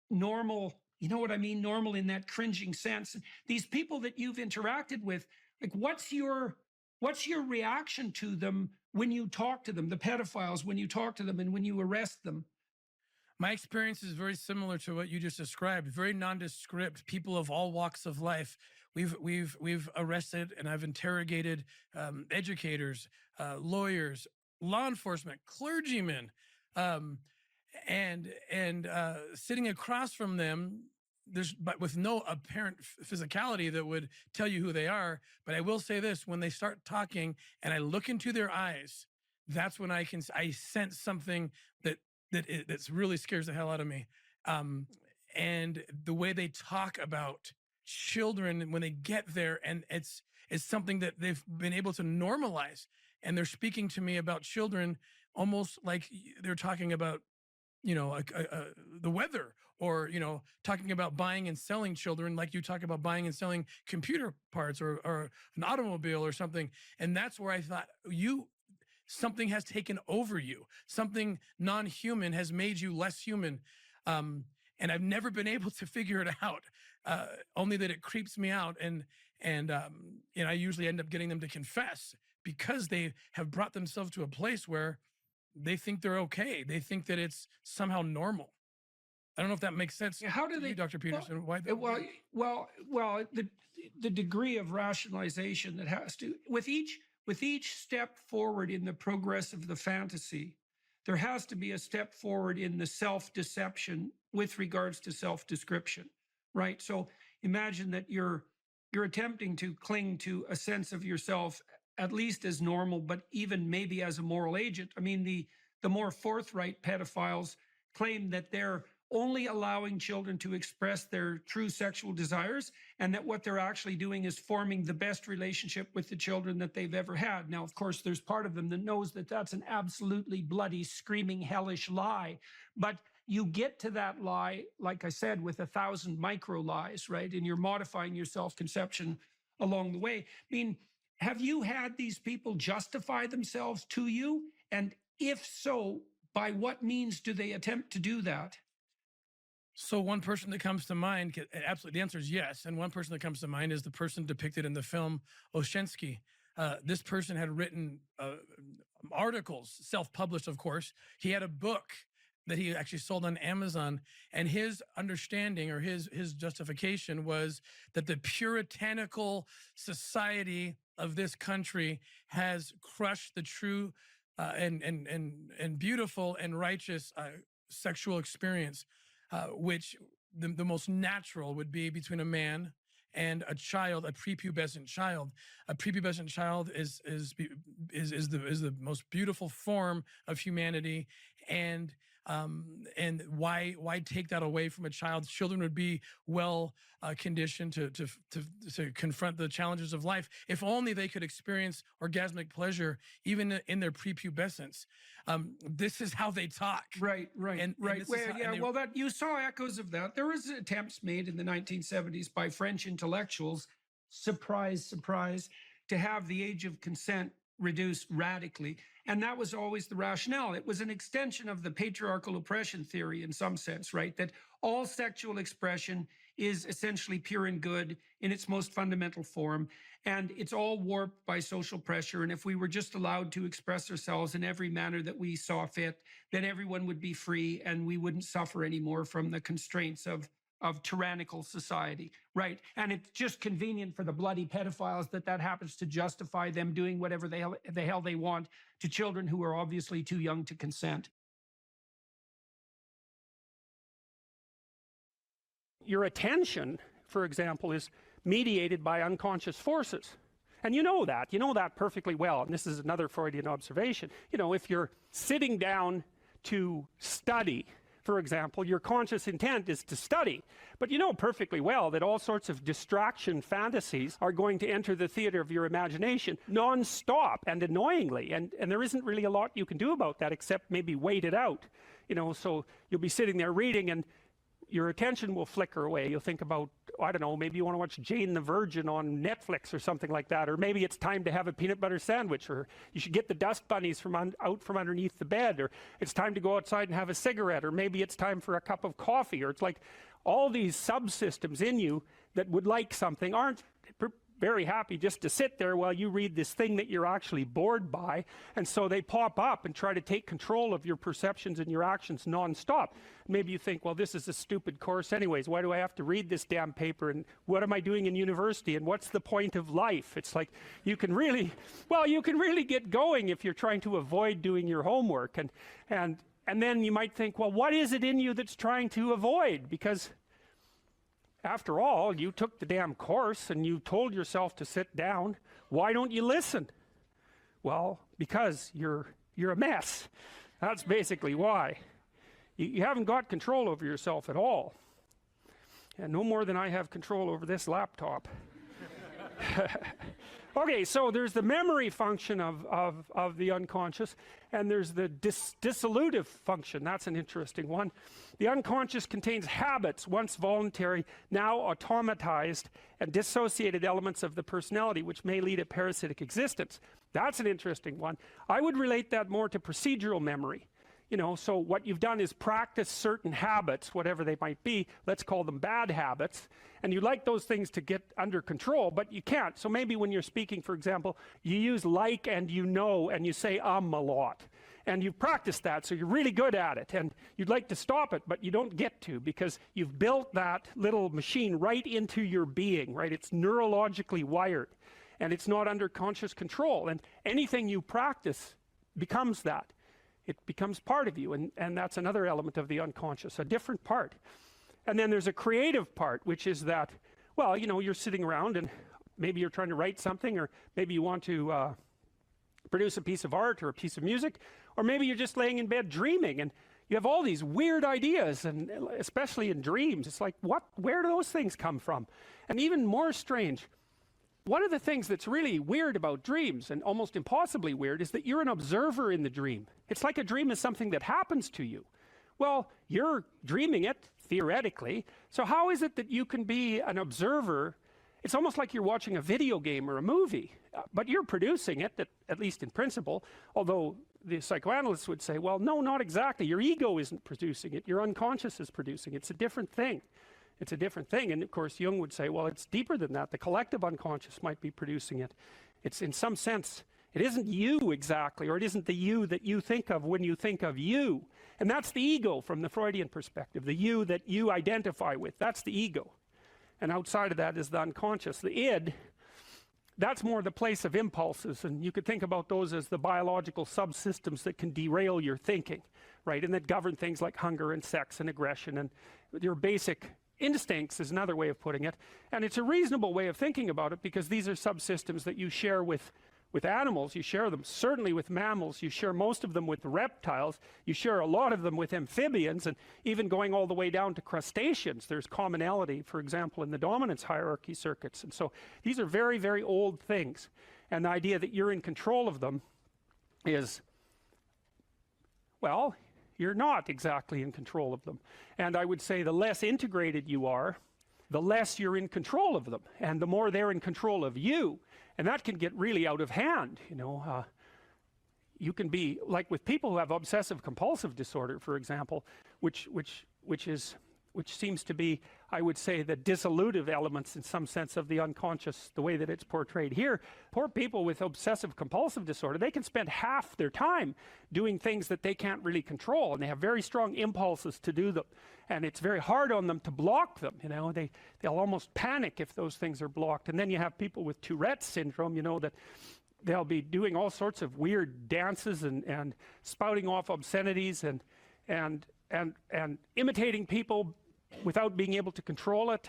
normal. You know what I mean? Normal in that cringing sense. These people that you've interacted with, like, what's your reaction to them when you talk to them, the pedophiles, when you talk to them and when you arrest them? My experience is very similar to what you just described. Very nondescript, people of all walks of life. We've arrested and I've interrogated educators, lawyers, law enforcement, clergymen, and sitting across from them, but with no apparent physicality that would tell you who they are. But I will say this: when they start talking and I look into their eyes, that's when I sense something that really scares the hell out of me. And the way they talk about children when they get there, and it's something that they've been able to normalize. And they're speaking to me about children almost like they're talking about, the weather or talking about buying and selling children like you talk about buying and selling computer parts or an automobile or something. And that's where I thought something has taken over you. Something non-human has made you less human. And I've never been able to figure it out. Only that it creeps me out, and I usually end up getting them to confess because they have brought themselves to a place where they think they're okay. They think that it's somehow normal. I don't know if that makes sense. How do they, Dr. Peterson? Well, the degree of rationalization that has to with each step forward in the progress of the fantasy, there has to be a step forward in the self-deception with regards to self-description, right? So imagine that you're attempting to cling to a sense of yourself at least as normal, but even maybe as a moral agent. I mean, the more forthright pedophiles claim that they're only allowing children to express their true sexual desires, and that what they're actually doing is forming the best relationship with the children that they've ever had. Now, of course, there's part of them that knows that that's an absolutely bloody, screaming, hellish lie. But you get to that lie, like I said, with 1,000 micro lies, right? And you're modifying your self-conception along the way. I mean, have you had these people justify themselves to you? And if so, by what means do they attempt to do that? So one person that comes to mind, absolutely, the answer is yes. And one person that comes to mind is the person depicted in the film Oshensky. This person had written articles, self-published, of course. He had a book that he actually sold on Amazon, and his understanding or his justification was that the puritanical society of this country has crushed the true and beautiful and righteous sexual experience, which the most natural would be between a man and a child, a prepubescent child. A prepubescent child is the most beautiful form of humanity, and why take that away from a child? Children would be well conditioned to confront the challenges of life if only they could experience orgasmic pleasure even in their prepubescence. This is how they talk. Right. And That you saw echoes of that. There was attempts made in the 1970s by French intellectuals, surprise, surprise, to have the age of consent reduced radically. And that was always the rationale. It was an extension of the patriarchal oppression theory in some sense, right? That all sexual expression is essentially pure and good in its most fundamental form. And it's all warped by social pressure. And if we were just allowed to express ourselves in every manner that we saw fit, then everyone would be free and we wouldn't suffer anymore from the constraints of tyrannical society, right? And it's just convenient for the bloody pedophiles that happens to justify them doing whatever the hell they want to children who are obviously too young to consent. Your attention, for example, is mediated by unconscious forces. And you know that perfectly well. And this is another Freudian observation. If you're sitting down to study, for example, your conscious intent is to study. But you know perfectly well that all sorts of distraction fantasies are going to enter the theater of your imagination non-stop and annoyingly. And there isn't really a lot you can do about that except maybe wait it out. So you'll be sitting there reading and your attention will flicker away. You'll think about, I don't know, maybe you want to watch Jane the Virgin on Netflix or something like that. Or maybe it's time to have a peanut butter sandwich. Or you should get the dust bunnies out from underneath the bed. Or it's time to go outside and have a cigarette. Or maybe it's time for a cup of coffee. Or it's like all these subsystems in you that would like something aren't very happy just to sit there while you read this thing that you're actually bored by. And so they pop up and try to take control of your perceptions and your actions nonstop. Maybe you think, well, this is a stupid course anyways. Why do I have to read this damn paper? And what am I doing in university? And what's the point of life? It's like you can really get going if you're trying to avoid doing your homework. And then you might think, well, what is it in you that's trying to avoid? Because after all, you took the damn course and you told yourself to sit down. Why don't you listen? Well, because you're a mess. That's basically why. You haven't got control over yourself at all. And no more than I have control over this laptop. Okay, so there's the memory function of the unconscious, and there's the dissolutive function. That's an interesting one. The unconscious contains habits, once voluntary, now automatized, and dissociated elements of the personality, which may lead a parasitic existence. That's an interesting one. I would relate that more to procedural memory. You know, so what you've done is practice certain habits, whatever they might be. Let's call them bad habits. And you like those things to get under control, but you can't. So maybe when you're speaking, for example, you use like and you know, and you say a lot. And you've practiced that, so you're really good at it. And you'd like to stop it, but you don't get to, because you've built that little machine right into your being, right? It's neurologically wired, and it's not under conscious control. And anything you practice becomes that. It becomes part of you, and that's another element of the unconscious, a different part. And then there's a creative part, which is that, well, you know, you're sitting around and maybe you're trying to write something, or maybe you want to produce a piece of art or a piece of music, or maybe you're just laying in bed dreaming, and you have all these weird ideas, and especially in dreams, it's like, where do those things come from? And even more strange, one of the things that's really weird about dreams, and almost impossibly weird, is that you're an observer in the dream. It's like a dream is something that happens to you. Well, you're dreaming it, theoretically, so how is it that you can be an observer? It's almost like you're watching a video game or a movie, but you're producing it, at least in principle, although the psychoanalysts would say, well, no, not exactly. Your ego isn't producing it, your unconscious is producing it. It's a different thing. It's a different thing. And of course, Jung would say, well, it's deeper than that. The collective unconscious might be producing it. It's, in some sense, it isn't you exactly, or it isn't the you that you think of when you think of you. And that's the ego from the Freudian perspective, the you that you identify with. That's the ego. And outside of that is the unconscious. The id, that's more the place of impulses. And you could think about those as the biological subsystems that can derail your thinking, right? And that govern things like hunger and sex and aggression and your basic instincts is another way of putting it. And it's a reasonable way of thinking about it, because these are subsystems that you share with animals. You share them certainly with mammals. You share most of them with reptiles. You share a lot of them with amphibians, and even going all the way down to crustaceans. There's commonality, for example, in the dominance hierarchy circuits. And so these are very, very old things. And the idea that you're in control of them is, well, you're not exactly in control of them. And I would say the less integrated you are, the less you're in control of them, and the more they're in control of you. And that can get really out of hand, you know. You can be, like with people who have obsessive compulsive disorder, for example, which seems to be, I would say, the dissolutive elements in some sense of the unconscious, the way that it's portrayed here. Poor people with obsessive compulsive disorder, they can spend half their time doing things that they can't really control, and they have very strong impulses to do them, and it's very hard on them to block them, you know. They'll almost panic if those things are blocked. And then you have people with Tourette's syndrome, you know, that they'll be doing all sorts of weird dances and spouting off obscenities and imitating people without being able to control it,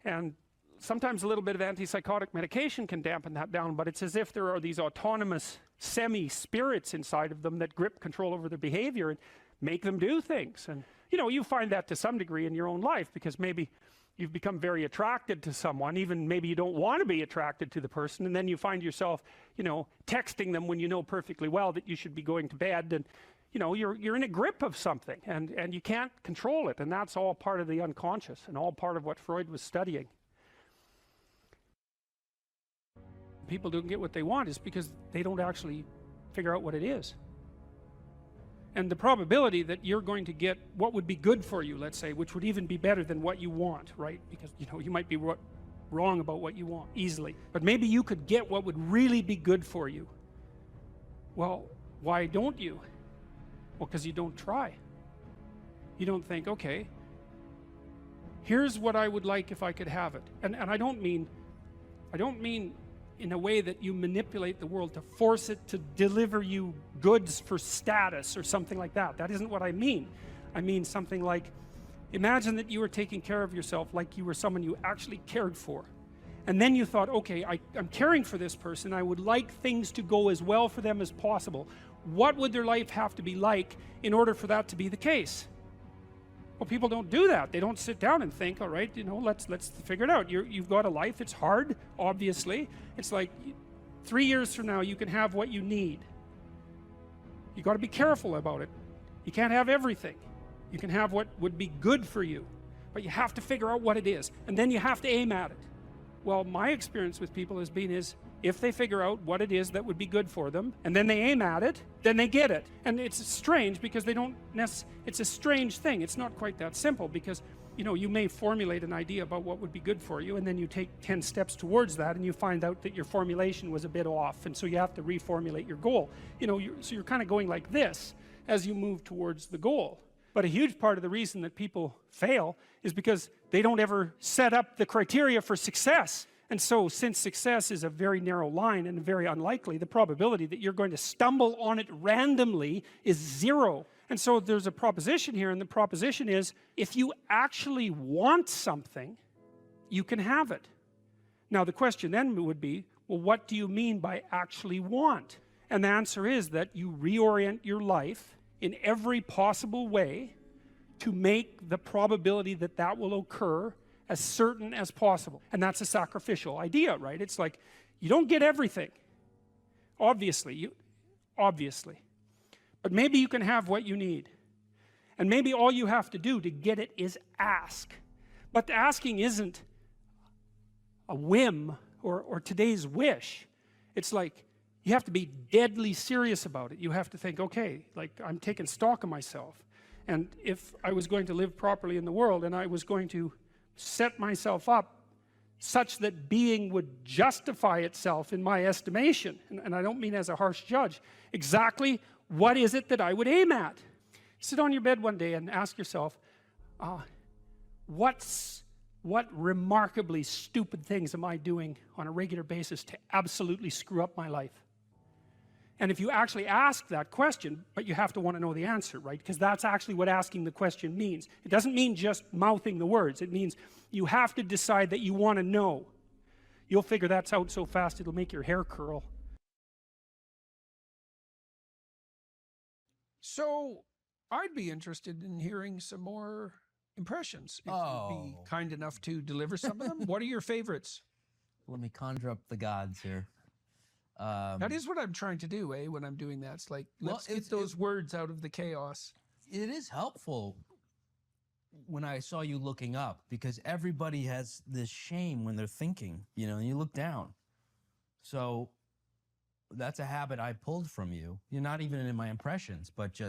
and sometimes a little bit of antipsychotic medication can dampen that down, but it's as if there are these autonomous semi-spirits inside of them that grip control over their behavior and make them do things. And you know, you find that to some degree in your own life, because maybe you've become very attracted to someone, even maybe you don't want to be attracted to the person, and then you find yourself, you know, texting them when you know perfectly well that you should be going to bed, and you know, you're in a grip of something, and you can't control it, and that's all part of the unconscious and all part of what Freud was studying. People don't get what they want is because they don't actually figure out what it is. And the probability that you're going to get what would be good for you, let's say, which would even be better than what you want, right? Because, you know, you might be wrong about what you want easily, but maybe you could get what would really be good for you. Well, why don't you? Well, because you don't try. You don't think, okay, here's what I would like if I could have it. And I don't mean in a way that you manipulate the world to force it to deliver you goods for status or something like that. That isn't what I mean. I mean something like, imagine that you were taking care of yourself like you were someone you actually cared for. And then you thought, okay, I'm caring for this person. I would like things to go as well for them as possible. What would their life have to be like in order for that to be the case? Well, people don't do that. They don't sit down and think, all right, you know, let's figure it out. You've got a life. It's hard, obviously. It's like 3 years from now, you can have what you need. You got to be careful about it. You can't have everything. You can have what would be good for you, but you have to figure out what it is, and then you have to aim at it. Well, my experience with people has been if they figure out what it is that would be good for them, and then they aim at it, then they get it. And it's strange because they don't it's a strange thing. It's not quite that simple because, you know, you may formulate an idea about what would be good for you, and then you take 10 steps towards that, and you find out that your formulation was a bit off, and so you have to reformulate your goal. You know, so you're kind of going like this as you move towards the goal. But a huge part of the reason that people fail is because they don't ever set up the criteria for success. And so, since success is a very narrow line and very unlikely, the probability that you're going to stumble on it randomly is 0. And so there's a proposition here, and the proposition is, if you actually want something, you can have it. Now the question then would be, well, what do you mean by actually want? And the answer is that you reorient your life in every possible way to make the probability that that will occur as certain as possible. And that's a sacrificial idea, right? It's like, you don't get everything, obviously, but maybe you can have what you need. And maybe all you have to do to get it is ask. But the asking isn't a whim or today's wish. It's like, you have to be deadly serious about it. You have to think, okay, like, I'm taking stock of myself. And if I was going to live properly in the world, and I was going to set myself up such that being would justify itself in my estimation, and I don't mean as a harsh judge, exactly what is it that I would aim at? Sit on your bed one day and ask yourself, what remarkably stupid things am I doing on a regular basis to absolutely screw up my life? And if you actually ask that question, but you have to want to know the answer, right? Because that's actually what asking the question means. It doesn't mean just mouthing the words. It means you have to decide that you want to know. You'll figure that out so fast it'll make your hair curl. So I'd be interested in hearing some more impressions, if you'd be kind enough to deliver some of them. What are your favorites? Let me conjure up the gods here. That is what I'm trying to do, when I'm doing that. It's like, let's get those words out of the chaos. It is helpful when I saw you looking up, because everybody has this shame when they're thinking, you know, and you look down. So that's a habit I pulled from you. You're not even in my impressions, but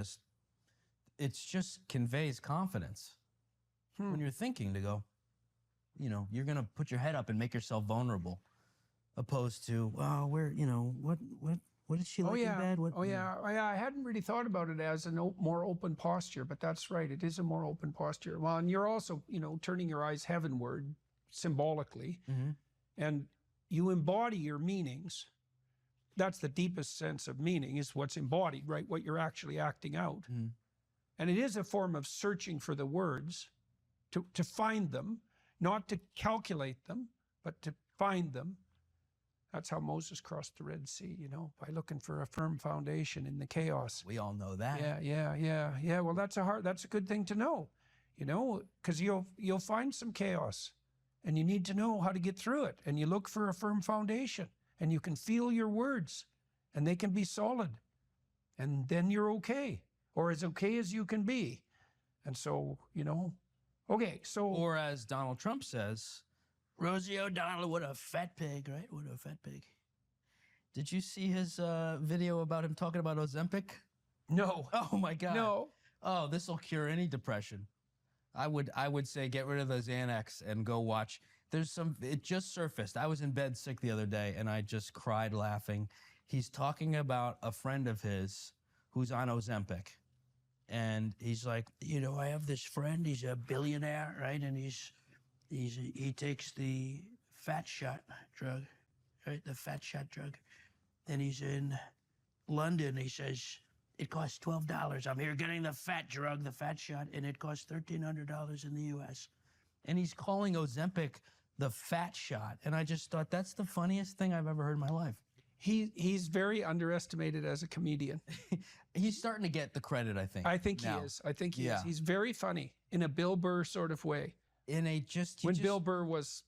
it just conveys confidence. When you're thinking, to go, you know, you're going to put your head up and make yourself vulnerable. Opposed to, well, what did she like in bed? I hadn't really thought about it as a more open posture, but that's right. It is a more open posture. Well, and you're also, you know, turning your eyes heavenward symbolically, and you embody your meanings. That's the deepest sense of meaning, is what's embodied, right? What you're actually acting out. And it is a form of searching for the words, to find them, not to calculate them, but to find them. That's how Moses crossed the Red Sea, you know, by looking for a firm foundation in the chaos. We all know that. Yeah. Well, that's a good thing to know, you know, because you'll find some chaos, and you need to know how to get through it. And you look for a firm foundation, and you can feel your words, and they can be solid, and then you're okay, or as okay as you can be. And so, you know, okay, so. Or as Donald Trump says, Rosie O'Donnell, what a fat pig, right? What a fat pig. Did you see his video about him talking about Ozempic? No. Oh my God. No. Oh, this will cure any depression. I would say get rid of the Xanax and go watch. It just surfaced. I was in bed sick the other day and I just cried laughing. He's talking about a friend of his who's on Ozempic. And he's like, you know, I have this friend, he's a billionaire, right? And he takes the fat shot drug, right? The fat shot drug. And he's in London. He says, it costs $12. I'm here getting the fat drug, the fat shot, and it costs $1,300 in the US. And he's calling Ozempic the fat shot. And I just thought, that's the funniest thing I've ever heard in my life. He's very underestimated as a comedian. He's starting to get the credit, I think. I think now. he is. I think he is. He's very funny in a Bill Burr sort of way. In a when Bill Burr was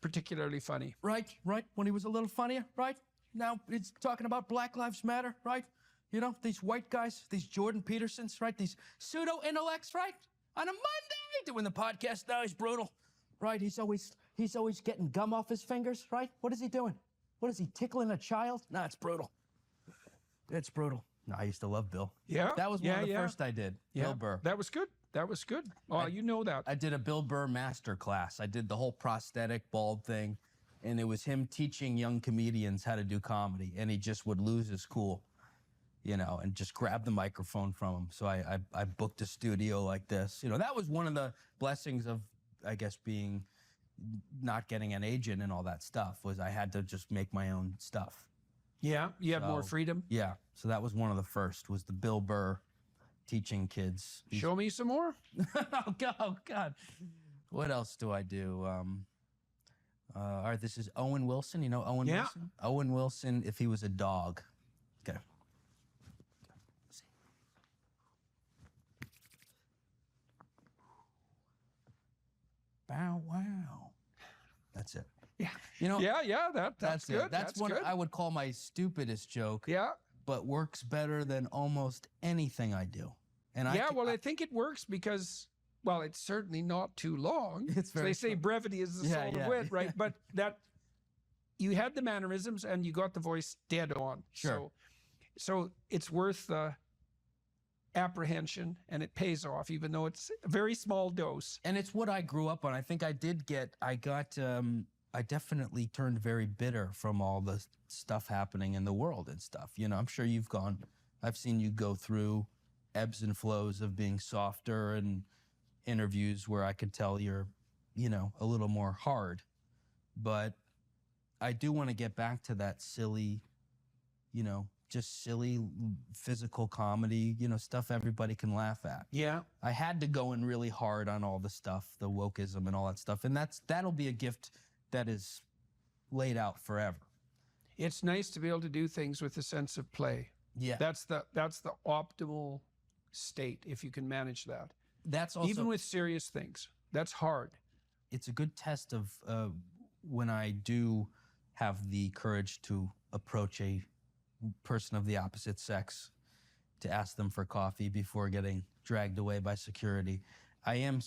particularly funny. Right. When he was a little funnier, right? Now it's talking about Black Lives Matter, right? You know, these white guys, these Jordan Petersons, right? These pseudo-intellects, right? On a Monday doing the podcast. Now he's brutal, right? He's always getting gum off his fingers, right? What is he doing? What is he, tickling a child? No, it's brutal. It's brutal. No, I used to love Bill. Yeah. That was one of the first I did. Yeah. Bill Burr. That was good. That was good. Oh, you know that. I did a Bill Burr master class. I did the whole prosthetic bald thing, and it was him teaching young comedians how to do comedy, and he just would lose his cool, you know, and just grab the microphone from him. So I booked a studio like this. You know, that was one of the blessings of, I guess, not getting an agent and all that stuff, was I had to just make my own stuff. Yeah, you had more freedom. Yeah, so that was one of the first, was the Bill Burr teaching kids. Show me some more. Oh God. What else do I do? All right, this is Owen Wilson. You know Owen Wilson? Owen Wilson, if he was a dog. Okay. Bow wow. That's it. Yeah. You know. Yeah. That's good. It. That's one good. I would call my stupidest joke. Yeah. But works better than almost anything I do. And I think it works because, well, it's certainly not too long. It's very. So they say brevity is the soul of wit, right? But that you had the mannerisms and you got the voice dead on. Sure. So it's worth the apprehension, and it pays off, even though it's a very small dose. And it's what I grew up on. I think I definitely turned very bitter from all the stuff happening in the world and stuff. You know, I'm sure I've seen you go through ebbs and flows of being softer, and interviews where I could tell you're, you know, a little more hard. But I do want to get back to that silly, you know, just silly physical comedy, you know, stuff everybody can laugh at. Yeah. I had to go in really hard on all the stuff, the wokeism and all that stuff. And that'll be a gift that is laid out forever. It's nice to be able to do things with a sense of play. Yeah. That's the optimal state, if you can manage that. That's also, even with serious things. That's hard. It's a good test of when I do have the courage to approach a person of the opposite sex, to ask them for coffee before getting dragged away by security. I am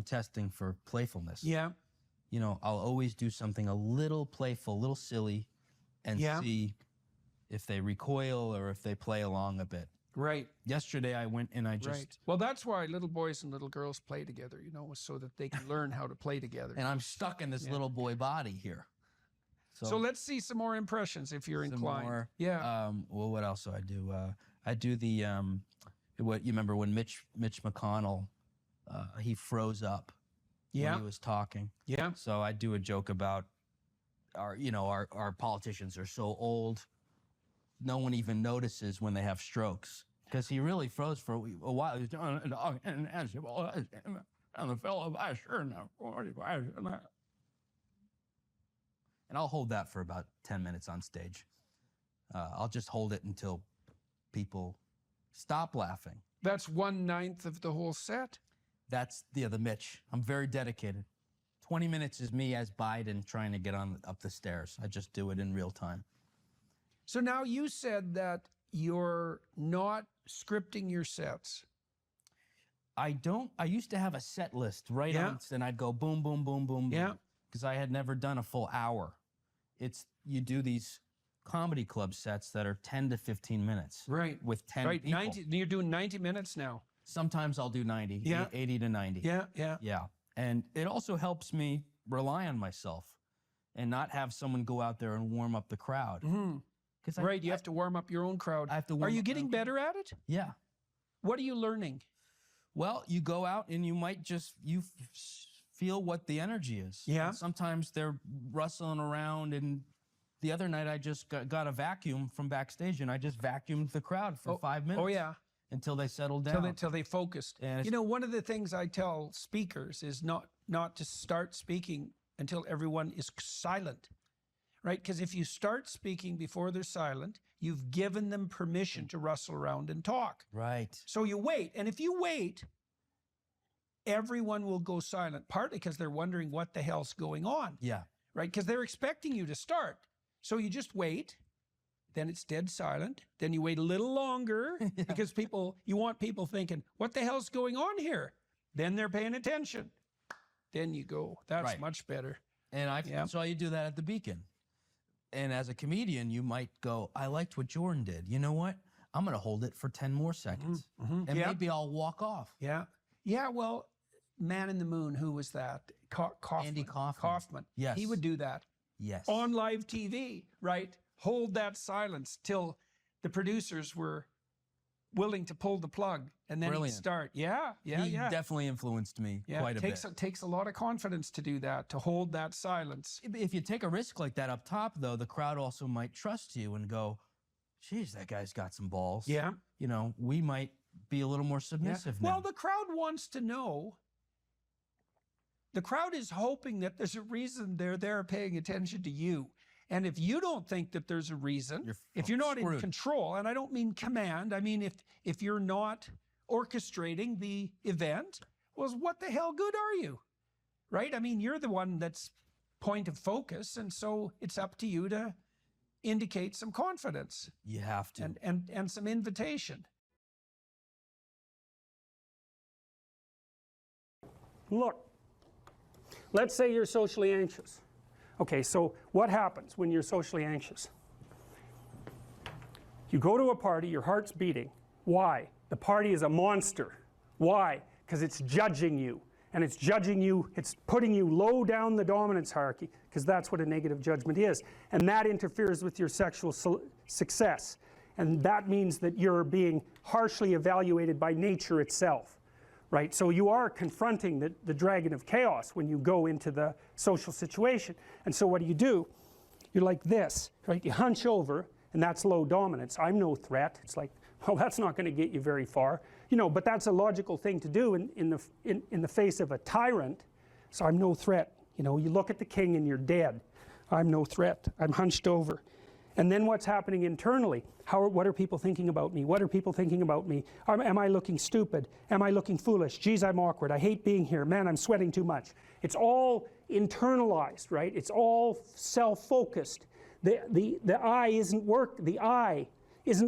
testing for playfulness. Yeah. You know, I'll always do something a little playful, a little silly, and see if they recoil or if they play along a bit. Right. Yesterday I went and I just... Right. Well, that's why little boys and little girls play together, you know, so that they can learn how to play together. And I'm stuck in this little boy body here. So let's see some more impressions if you're inclined. More, yeah. Well, what else do? I do the, what you remember when Mitch McConnell, he froze up when he was talking. Yeah. So I do a joke about our politicians are so old, no one even notices when they have strokes, because he really froze for a while. He was and the fellow and I'll hold that for about 10 minutes on stage. I'll just hold it until people stop laughing. That's 1/9 of the whole set. That's the Mitch. I'm very dedicated. 20 minutes is me as Biden trying to get up the stairs. I just do it in real time. So now you said that you're not scripting your sets. I used to have a set list right on, and I'd go boom, boom, boom, boom, boom, because I had never done a full hour. You do these comedy club sets that are 10 to 15 minutes. Right. With 10 people. 90, you're doing 90 minutes now. Sometimes I'll do 90, 80 to 90. Yeah. And it also helps me rely on myself and not have someone go out there and warm up the crowd. Mm-hmm. You have to warm up your own crowd. I have to Are you getting better at it? Yeah. What are you learning? Well, you go out and you might just, feel what the energy is. Yeah. And sometimes they're rustling around, and the other night I just got a vacuum from backstage, and I just vacuumed the crowd for 5 minutes. Oh, yeah. Until they settled down. Until they focused. And you know, one of the things I tell speakers is not to start speaking until everyone is silent. right? Because if you start speaking before they're silent, you've given them permission to rustle around and talk. Right. So you wait. And if you wait, everyone will go silent, partly because they're wondering what the hell's going on. Yeah. Right? Because they're expecting you to start. So you just wait. Then it's dead silent. Then you wait a little longer because you want people thinking, what the hell's going on here? Then they're paying attention. Then you go. That's much better. And I saw you do that at the Beacon. And as a comedian, you might go, I liked what Jordan did. You know what? I'm going to hold it for 10 more seconds. And maybe I'll walk off. Yeah. Yeah, well, Man in the Moon, who was that? Kaufman. Andy Kaufman. Kaufman. Yes. He would do that. Yes. On live TV, right? Hold that silence till the producers were willing to pull the plug, and then he'd start. Yeah. He definitely influenced me quite a bit. It takes a lot of confidence to do that, to hold that silence. If you take a risk like that up top, though, the crowd also might trust you and go, geez, that guy's got some balls. Yeah. You know, we might be a little more submissive now. Well, the crowd wants to know. The crowd is hoping that there's a reason they're there paying attention to you. And if you don't think that there's a reason, if you're not in control, and I don't mean command, I mean if you're not orchestrating the event, well, what the hell good are you? Right? I mean, you're the one that's point of focus, and so it's up to you to indicate some confidence. You have to. And some invitation. Look, let's say you're socially anxious. Okay, so what happens when you're socially anxious? You go to a party, your heart's beating. Why? The party is a monster. Why? Because it's judging you. And it's judging you, it's putting you low down the dominance hierarchy, because that's what a negative judgment is. And that interferes with your sexual success. And that means that you're being harshly evaluated by nature itself. Right? So you are confronting the dragon of chaos when you go into the social situation. And so what do? You're like this, right? You hunch over, and that's low dominance. I'm no threat. It's like, well, that's not going to get you very far. You know, but that's a logical thing to do in the face of a tyrant. So I'm no threat. You know, you look at the king and you're dead. I'm no threat. I'm hunched over. And then what's happening internally? What are people thinking about me? What are people thinking about me? Am I looking stupid? Am I looking foolish? Geez, I'm awkward. I hate being here. Man, I'm sweating too much. It's all internalized, right? It's all self-focused. The eye isn't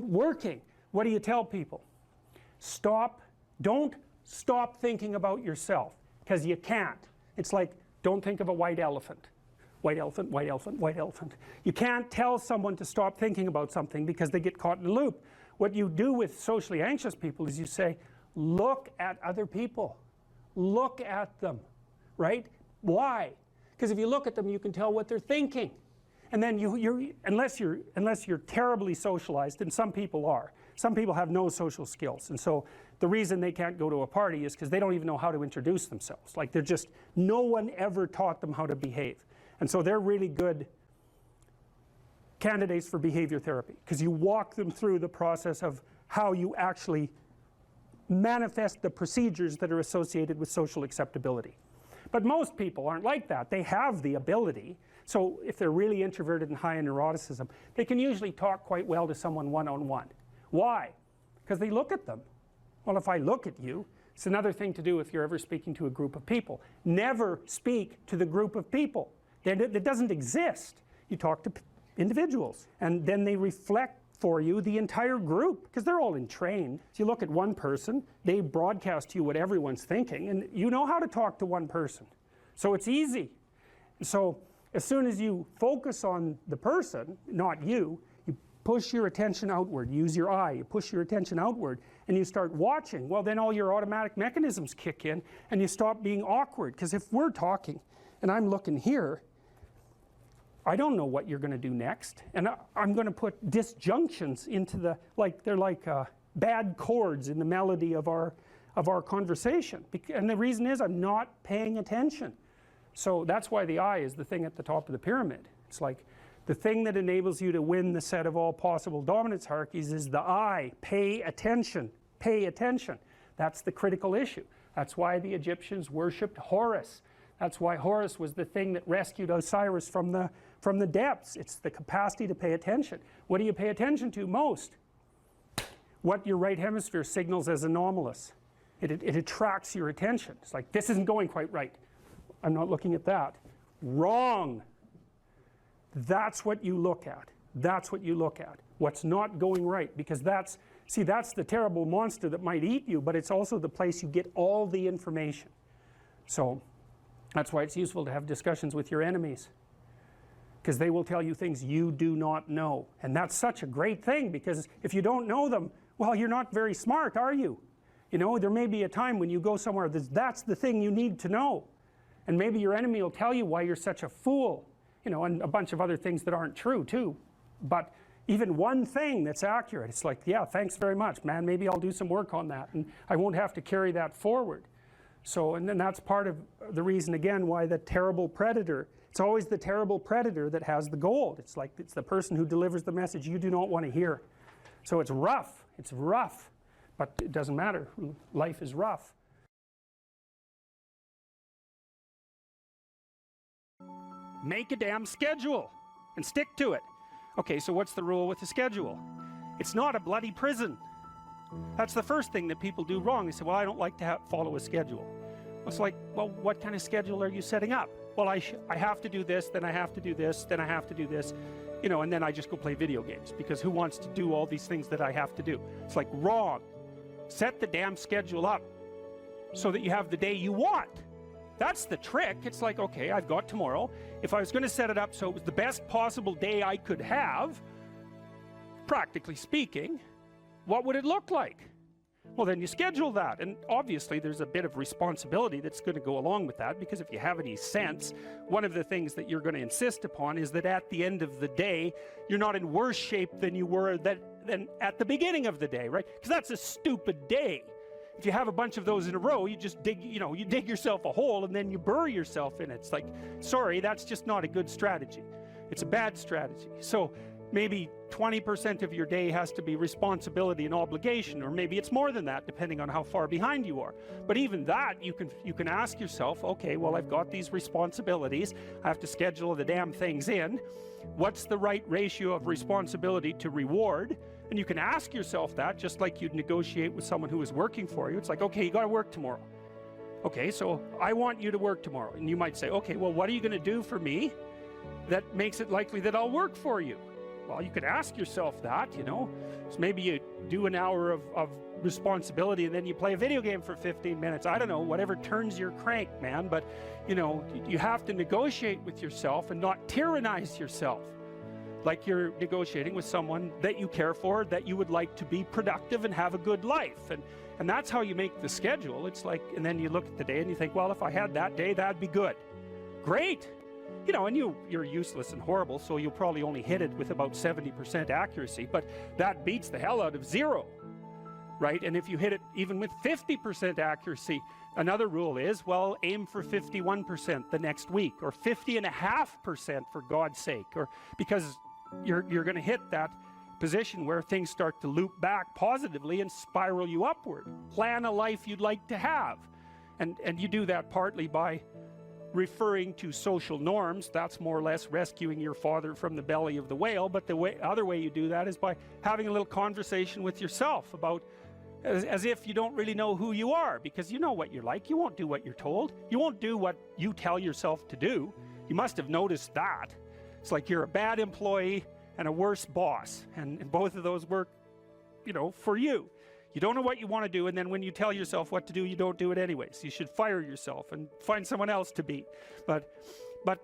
working. What do you tell people? Don't stop thinking about yourself, because you can't. It's like, don't think of a white elephant. White elephant, white elephant, white elephant. You can't tell someone to stop thinking about something because they get caught in a loop. What you do with socially anxious people is you say, look at other people. Look at them, right? Why? Because if you look at them, you can tell what they're thinking. And then unless you're terribly socialized, and some people are. Some people have no social skills. And so the reason they can't go to a party is because they don't even know how to introduce themselves. Like no one ever taught them how to behave. And so they're really good candidates for behavior therapy, because you walk them through the process of how you actually manifest the procedures that are associated with social acceptability. But most people aren't like that. They have the ability. So if they're really introverted and high in neuroticism, they can usually talk quite well to someone one-on-one. Why? Because they look at them. Well, if I look at you, it's another thing to do if you're ever speaking to a group of people. Never speak to the group of people. It doesn't exist. You talk to individuals, and then they reflect for you the entire group, because they're all entrained. So you look at one person, they broadcast to you what everyone's thinking, and you know how to talk to one person. So it's easy. So as soon as you focus on the person, not you, you push your attention outward, use your eye, you push your attention outward, and you start watching. Well, then all your automatic mechanisms kick in, and you stop being awkward. Because if we're talking, and I'm looking here, I don't know what you're going to do next, and I'm going to put disjunctions into they're like bad chords in the melody of our conversation. And the reason is I'm not paying attention. So that's why the eye is the thing at the top of the pyramid. It's like the thing that enables you to win the set of all possible dominance hierarchies is the eye. Pay attention. Pay attention. That's the critical issue. That's why the Egyptians worshipped Horus. That's why Horus was the thing that rescued Osiris from the depths. It's the capacity to pay attention. What do you pay attention to most? What your right hemisphere signals as anomalous. It attracts your attention. It's like, this isn't going quite right. I'm not looking at that. Wrong. That's what you look at. That's what you look at. What's not going right. Because that's, see, that's the terrible monster that might eat you, but it's also the place you get all the information. So that's why it's useful to have discussions with your enemies, because they will tell you things you do not know. And that's such a great thing, because if you don't know them, well, you're not very smart, are you? You know, there may be a time when you go somewhere that's the thing you need to know. And maybe your enemy will tell you why you're such a fool, you know, and a bunch of other things that aren't true too. But even one thing that's accurate, it's like, yeah, thanks very much, man, maybe I'll do some work on that and I won't have to carry that forward. So, and then that's part of the reason, again, why the terrible predator, it's always the terrible predator that has the gold. It's like, it's the person who delivers the message you do not want to hear. So it's rough, but it doesn't matter. Life is rough. Make a damn schedule and stick to it. Okay, so what's the rule with the schedule? It's not a bloody prison. That's the first thing that people do wrong. They say, well, I don't like to follow a schedule. It's like, well, what kind of schedule are you setting up? Well, I have to do this, then I have to do this, then I have to do this, you know, and then I just go play video games, because who wants to do all these things that I have to do? It's like, wrong. Set the damn schedule up so that you have the day you want. That's the trick. It's like, okay, I've got tomorrow. If I was going to set it up so it was the best possible day I could have, practically speaking, what would it look like? Well, then you schedule that, and obviously there's a bit of responsibility that's going to go along with that, because if you have any sense, one of the things that you're going to insist upon is that at the end of the day, you're not in worse shape than you were than at the beginning of the day, right? Because that's a stupid day. If you have a bunch of those in a row, you just dig, you know, you dig yourself a hole and then you bury yourself in it. It's like, sorry, that's just not a good strategy. It's a bad strategy. So maybe 20% of your day has to be responsibility and obligation, or maybe it's more than that, depending on how far behind you are. But even that, you can ask yourself, okay, well, I've got these responsibilities. I have to schedule the damn things in. What's the right ratio of responsibility to reward? And you can ask yourself that, just like you'd negotiate with someone who is working for you. It's like, okay, you got to work tomorrow. Okay, so I want you to work tomorrow. And you might say, okay, well, what are you going to do for me that makes it likely that I'll work for you? Well, you could ask yourself that, you know. So maybe you do an hour of responsibility and then you play a video game for 15 minutes. I don't know, whatever turns your crank, man. But, you know, you have to negotiate with yourself and not tyrannize yourself. Like you're negotiating with someone that you care for, that you would like to be productive and have a good life. And that's how you make the schedule. It's like, and then you look at the day and you think, well, if I had that day, that'd be good. Great. You know, and you're useless and horrible, so you'll probably only hit it with about 70% accuracy, but that beats the hell out of 0, right? And if you hit it even with 50% accuracy, another rule is, well, aim for 51% the next week, or 50.5% for God's sake, or because you're going to hit that position where things start to loop back positively and spiral you upward. Plan a life you'd like to have, and you do that partly by referring to social norms. That's more or less rescuing your father from the belly of the whale. But the other way you do that is by having a little conversation with yourself about, as if you don't really know who you are, because you know what you're like. You won't do what you're told. You won't do what you tell yourself to do. You must have noticed that. It's like you're a bad employee and a worse boss, and both of those work, you know, for you. You don't know what you want to do, and then when you tell yourself what to do, you don't do it anyways. You should fire yourself and find someone else to beat. But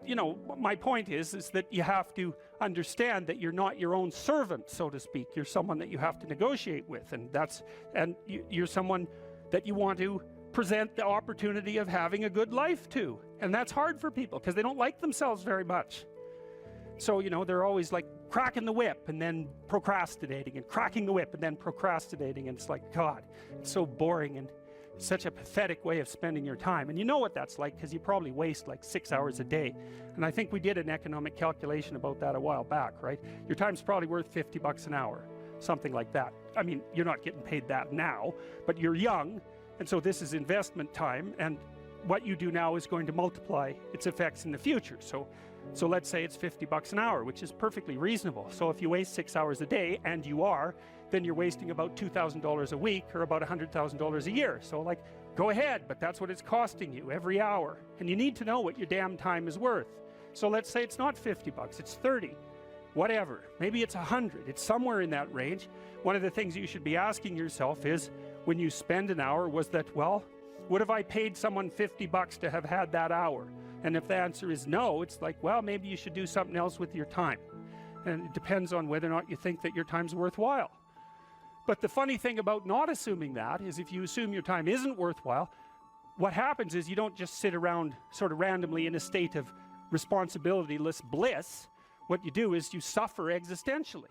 you know, my point is that you have to understand that you're not your own servant, so to speak. You're someone that you have to negotiate with, and you're someone that you want to present the opportunity of having a good life to. And that's hard for people because they don't like themselves very much. So, you know, they're always like cracking the whip and then procrastinating, and cracking the whip and then procrastinating. And it's like, God, it's so boring and such a pathetic way of spending your time. And you know what that's like, because you probably waste like 6 hours a day. And I think we did an economic calculation about that a while back, right? Your time's probably worth $50 an hour, something like that. I mean, you're not getting paid that now, but you're young, and so this is investment time. And what you do now is going to multiply its effects in the future. So let's say it's $50 an hour, which is perfectly reasonable. So if you waste 6 hours a day, and you are, then you're wasting about $2,000 a week, or about $100,000 a year. So like, go ahead, but that's what it's costing you every hour. And you need to know what your damn time is worth. So let's say it's not $50, it's 30, whatever. Maybe it's 100, it's somewhere in that range. One of the things you should be asking yourself is, when you spend an hour, was that, well, would have I paid someone $50 to have had that hour? And if the answer is no, it's like, well, maybe you should do something else with your time. And it depends on whether or not you think that your time's worthwhile. But the funny thing about not assuming that is, if you assume your time isn't worthwhile, what happens is you don't just sit around sort of randomly in a state of responsibilityless bliss. What you do is you suffer existentially.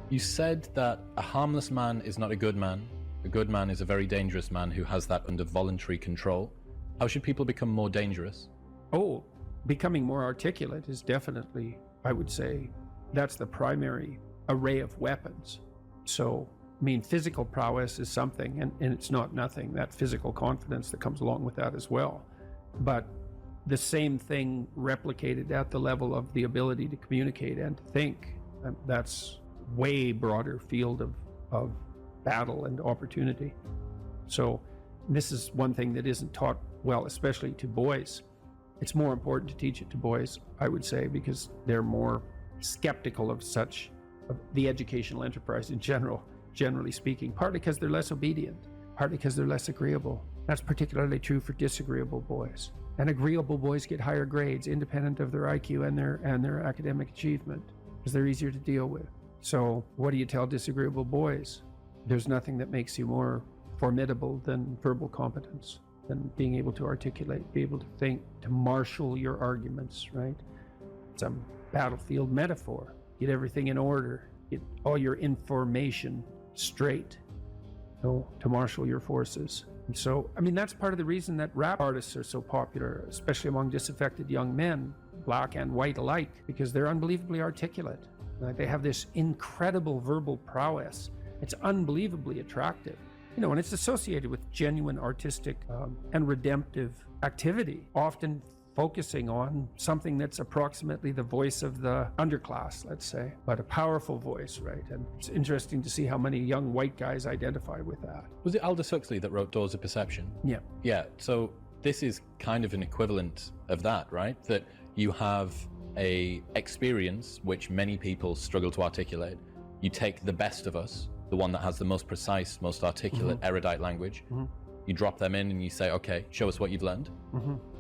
You said that a harmless man is not a good man. A good man is a very dangerous man who has that under voluntary control. How should people become more dangerous? Oh, becoming more articulate is definitely, I would say, that's the primary array of weapons. So, I mean, physical prowess is something, and it's not nothing, that physical confidence that comes along with that as well. But the same thing replicated at the level of the ability to communicate and to think, that's way broader field of battle and opportunity. So this is one thing that isn't taught well, especially to boys. It's more important to teach it to boys, I would say, because they're more skeptical of the educational enterprise in general, generally speaking, partly because they're less obedient, partly because they're less agreeable. That's particularly true for disagreeable boys. And agreeable boys get higher grades independent of their IQ and their academic achievement, because they're easier to deal with. So what do you tell disagreeable boys? There's nothing that makes you more formidable than verbal competence, than being able to articulate, be able to think, to marshal your arguments, right? It's a battlefield metaphor. Get everything in order, get all your information straight, to marshal your forces. And so, I mean, that's part of the reason that rap artists are so popular, especially among disaffected young men, black and white alike, because they're unbelievably articulate. Like, they have this incredible verbal prowess. It's unbelievably attractive. And it's associated with genuine artistic and redemptive activity, often focusing on something that's approximately the voice of the underclass, let's say, but a powerful voice, right? And it's interesting to see how many young white guys identify with that. Was it Aldous Huxley that wrote Doors of Perception? Yeah. Yeah, so this is kind of an equivalent of that, right? That you have a experience which many people struggle to articulate. You take the best of us, the one that has the most precise, most articulate, erudite language. You drop them in and you say, okay, show us what you've learned.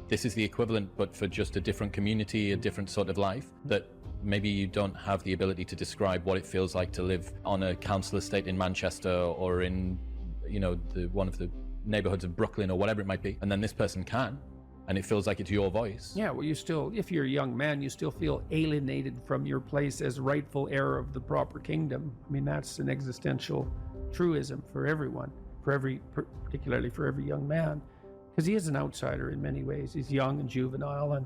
This is the equivalent, but for just a different community, a different sort of life, that maybe you don't have the ability to describe what it feels like to live on a council estate in Manchester or in, one of the neighborhoods of Brooklyn or whatever it might be. And then this person can, and it feels like it's your voice. Yeah, well, you still, if you're a young man, you still feel alienated from your place as rightful heir of the proper kingdom. I mean, that's an existential truism for everyone, particularly for every young man, because he is an outsider in many ways. He's young and juvenile and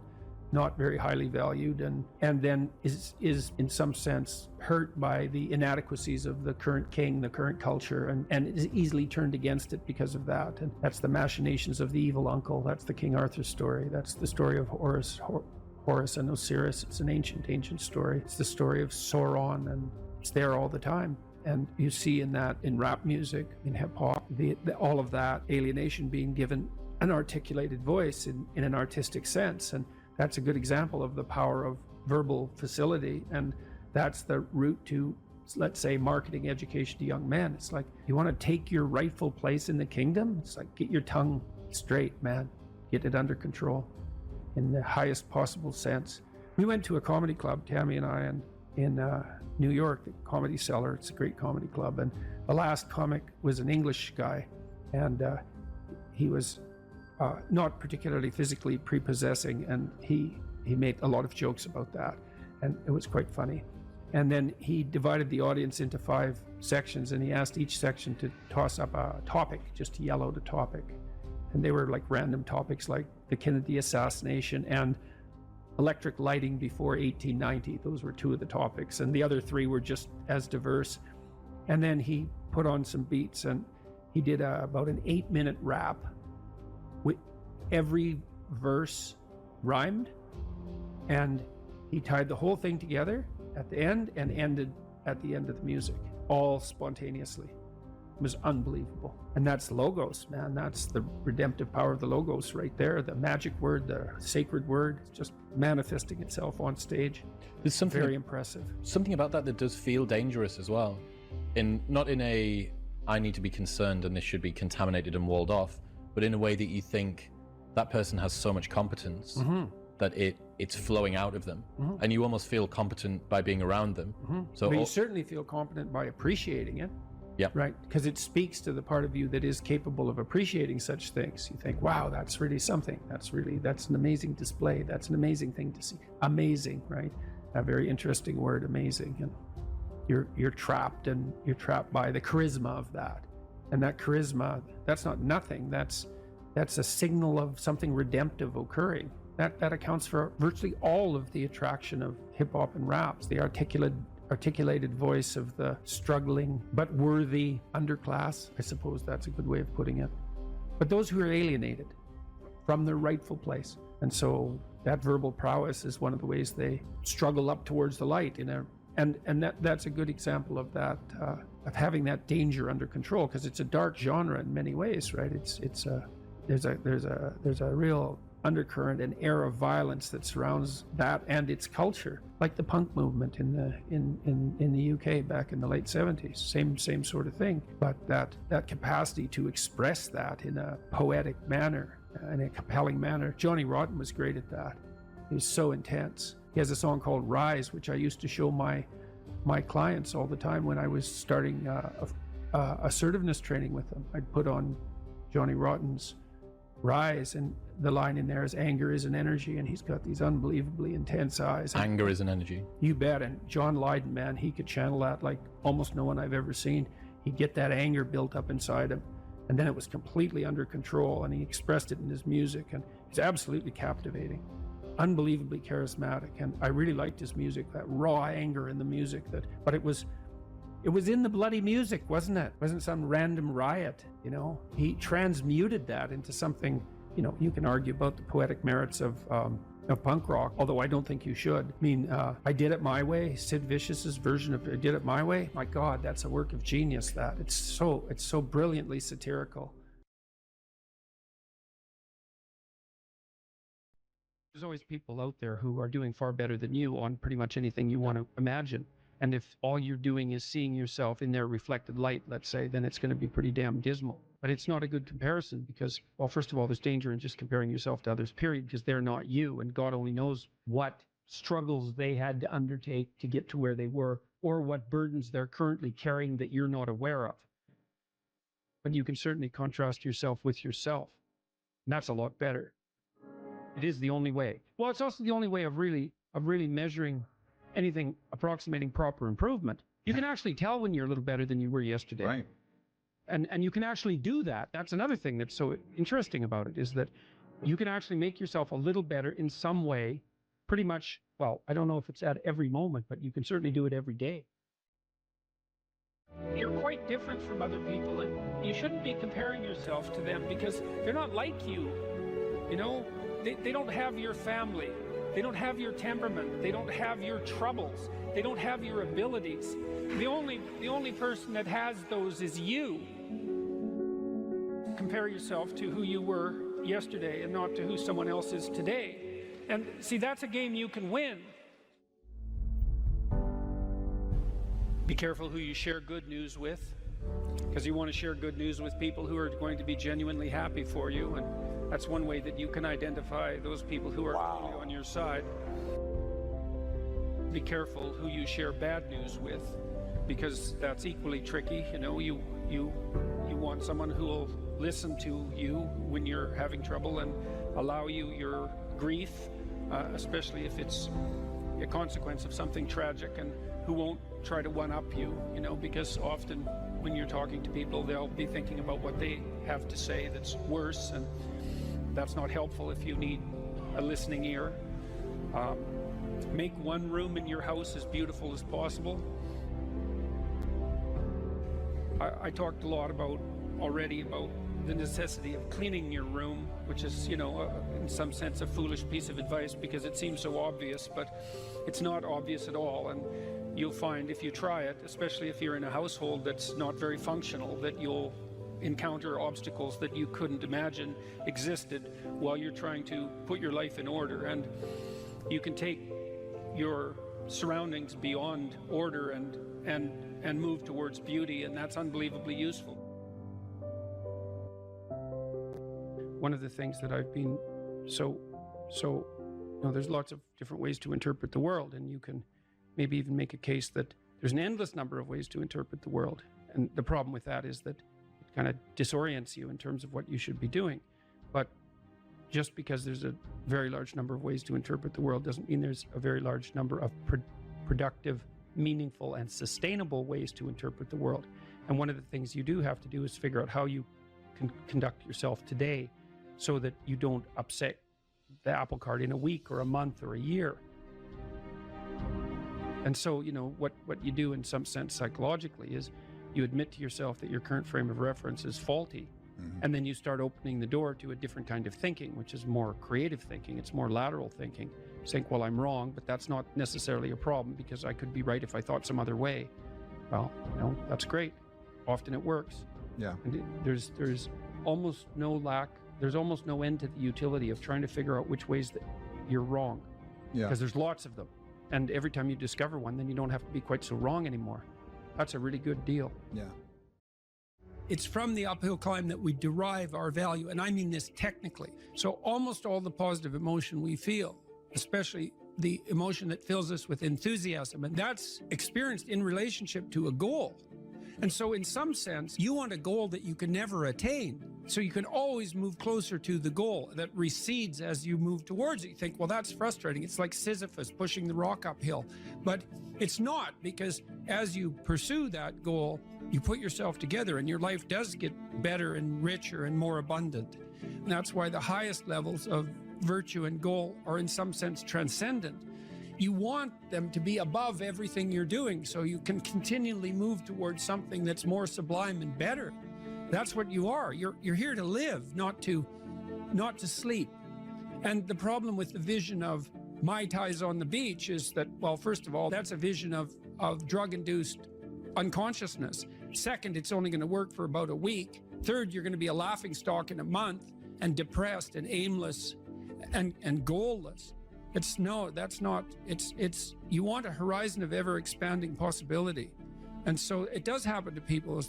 not very highly valued, and then is in some sense hurt by the inadequacies of the current king, the current culture, and is easily turned against it because of that. And that's the machinations of the evil uncle. That's the King Arthur story. That's the story of Horus and Osiris. It's an ancient story. It's the story of Sauron, and it's there all the time. And you see in rap music, in hip hop, all of that alienation being given an articulated voice in an artistic sense. And that's a good example of the power of verbal facility. And that's the route to, let's say, marketing education to young men. It's like, you want to take your rightful place in the kingdom? It's like, get your tongue straight, man. Get it under control in the highest possible sense. We went to a comedy club, Tammy and I, in New York, the Comedy Cellar. It's a great comedy club. And the last comic was an English guy. And he was not particularly physically prepossessing, and he made a lot of jokes about that, and it was quite funny. And then he divided the audience into 5 sections, and he asked each section to toss up a topic, just to yell out a topic. And they were like random topics, like the Kennedy assassination and electric lighting before 1890. Those were 2 of the topics, and the other 3 were just as diverse. And then he put on some beats, and he did about an 8-minute rap with every verse rhymed, and he tied the whole thing together at the end and ended at the end of the music, all spontaneously. It was unbelievable. And that's logos, man. That's the redemptive power of the logos right there. The magic word, the sacred word, just manifesting itself on stage. There's something very impressive. Something about that does feel dangerous as well. Not in a, I need to be concerned and this should be contaminated and walled off, but in a way that you think that person has so much competence that it's flowing out of them, and you almost feel competent by being around them. So but you certainly feel competent by appreciating it. Yeah. Right. Because it speaks to the part of you that is capable of appreciating such things. You think, wow, that's really something. That's an amazing display. That's an amazing thing to see. Amazing, right? A very interesting word, amazing. And you're trapped, and you're trapped by the charisma of that. And that charisma, that's not nothing. That's a signal of something redemptive occurring. That accounts for virtually all of the attraction of hip hop and raps. The articulated voice of the struggling but worthy underclass. I suppose that's a good way of putting it. But those who are alienated from their rightful place. And so that verbal prowess is one of the ways they struggle up towards the light. And that's a good example of that, of having that danger under control, because it's a dark genre in many ways, right? There's a real undercurrent and air of violence that surrounds that and its culture, like the punk movement in the UK back in the late 70s. Same sort of thing, but that capacity to express that in a poetic manner, in a compelling manner. Johnny Rotten was great at that. He was so intense. He has a song called Rise, which I used to show my clients all the time when I was starting assertiveness training with them. I'd put on Johnny Rotten's Rise, and the line in there is anger is an energy, and he's got these unbelievably intense eyes. Anger is an energy. You bet. And John Lydon, man, he could channel that like almost no one I've ever seen. He'd get that anger built up inside him, and then it was completely under control, and he expressed it in his music, and he's absolutely captivating, unbelievably charismatic. And I really liked his music, that raw anger in the music. But it was in the bloody music, wasn't it? It wasn't some random riot, you know? He transmuted that into something, you know. You can argue about the poetic merits of punk rock, although I don't think you should. I mean, I Did It My Way, Sid Vicious's version of I Did It My Way. My God, that's a work of genius, that. It's so brilliantly satirical. There's always people out there who are doing far better than you on pretty much anything you want to imagine. And if all you're doing is seeing yourself in their reflected light, let's say, then it's going to be pretty damn dismal. But it's not a good comparison because, well, first of all, there's danger in just comparing yourself to others, period, because they're not you. And God only knows what struggles they had to undertake to get to where they were, or what burdens they're currently carrying that you're not aware of. But you can certainly contrast yourself with yourself. And that's a lot better. It is the only way. Well, it's also the only way of really measuring anything approximating proper improvement. You can actually tell when you're a little better than you were yesterday. Right. And you can actually do that. That's another thing that's so interesting about it, is that you can actually make yourself a little better in some way, pretty much, well, I don't know if it's at every moment, but you can certainly do it every day. You're quite different from other people, and you shouldn't be comparing yourself to them because they're not like you. You know, they don't have your family. They don't have your temperament. They don't have your troubles. They don't have your abilities. The only person that has those is you. Compare yourself to who you were yesterday and not to who someone else is today. And see, that's a game you can win. Be careful who you share good news with, because you want to share good news with people who are going to be genuinely happy for you. And that's one way that you can identify those people who are really on your side. Be careful who you share bad news with, because that's equally tricky. You know, you want someone who will listen to you when you're having trouble and allow you your grief, especially if it's a consequence of something tragic, and who won't try to one-up you, you know, because often when you're talking to people, they'll be thinking about what they have to say that's worse, and that's not helpful if you need a listening ear. Make one room in your house as beautiful as possible. I talked a lot already about the necessity of cleaning your room, which is, in some sense a foolish piece of advice because it seems so obvious, but it's not obvious at all. And you'll find if you try it, especially if you're in a household that's not very functional, that you'll encounter obstacles that you couldn't imagine existed while you're trying to put your life in order. And you can take your surroundings beyond order and move towards beauty, and that's unbelievably useful. One of the things that I've been there's lots of different ways to interpret the world, and you can maybe even make a case that there's an endless number of ways to interpret the world. And the problem with that is that it kind of disorients you in terms of what you should be doing. But just because there's a very large number of ways to interpret the world doesn't mean there's a very large number of productive, meaningful, and sustainable ways to interpret the world. And one of the things you do have to do is figure out how you can conduct yourself today so that you don't upset the apple cart in a week or a month or a year. And so, what you do in some sense psychologically is you admit to yourself that your current frame of reference is faulty. Mm-hmm. And then you start opening the door to a different kind of thinking, which is more creative thinking. It's more lateral thinking. You think, well, I'm wrong, but that's not necessarily a problem because I could be right if I thought some other way. Well, that's great. Often it works. Yeah. And there's almost no end to the utility of trying to figure out which ways that you're wrong. Yeah. Because there's lots of them. And every time you discover one, then you don't have to be quite so wrong anymore. That's a really good deal. Yeah. It's from the uphill climb that we derive our value, and I mean this technically. So almost all the positive emotion we feel, especially the emotion that fills us with enthusiasm, and that's experienced in relationship to a goal. And so in some sense, you want a goal that you can never attain. So you can always move closer to the goal that recedes as you move towards it. You think, well, that's frustrating. It's like Sisyphus pushing the rock uphill. But it's not, because as you pursue that goal, you put yourself together and your life does get better and richer and more abundant. And that's why the highest levels of virtue and goal are in some sense transcendent. You want them to be above everything you're doing so you can continually move towards something that's more sublime and better. That's what you are. You're here to live, not to sleep. And the problem with the vision of Mai Tais on the beach is that, well, first of all, that's a vision of drug-induced unconsciousness. Second, it's only going to work for about a week. Third, you're going to be a laughingstock in a month and depressed and aimless and goalless. You want a horizon of ever expanding possibility. And so it does happen to people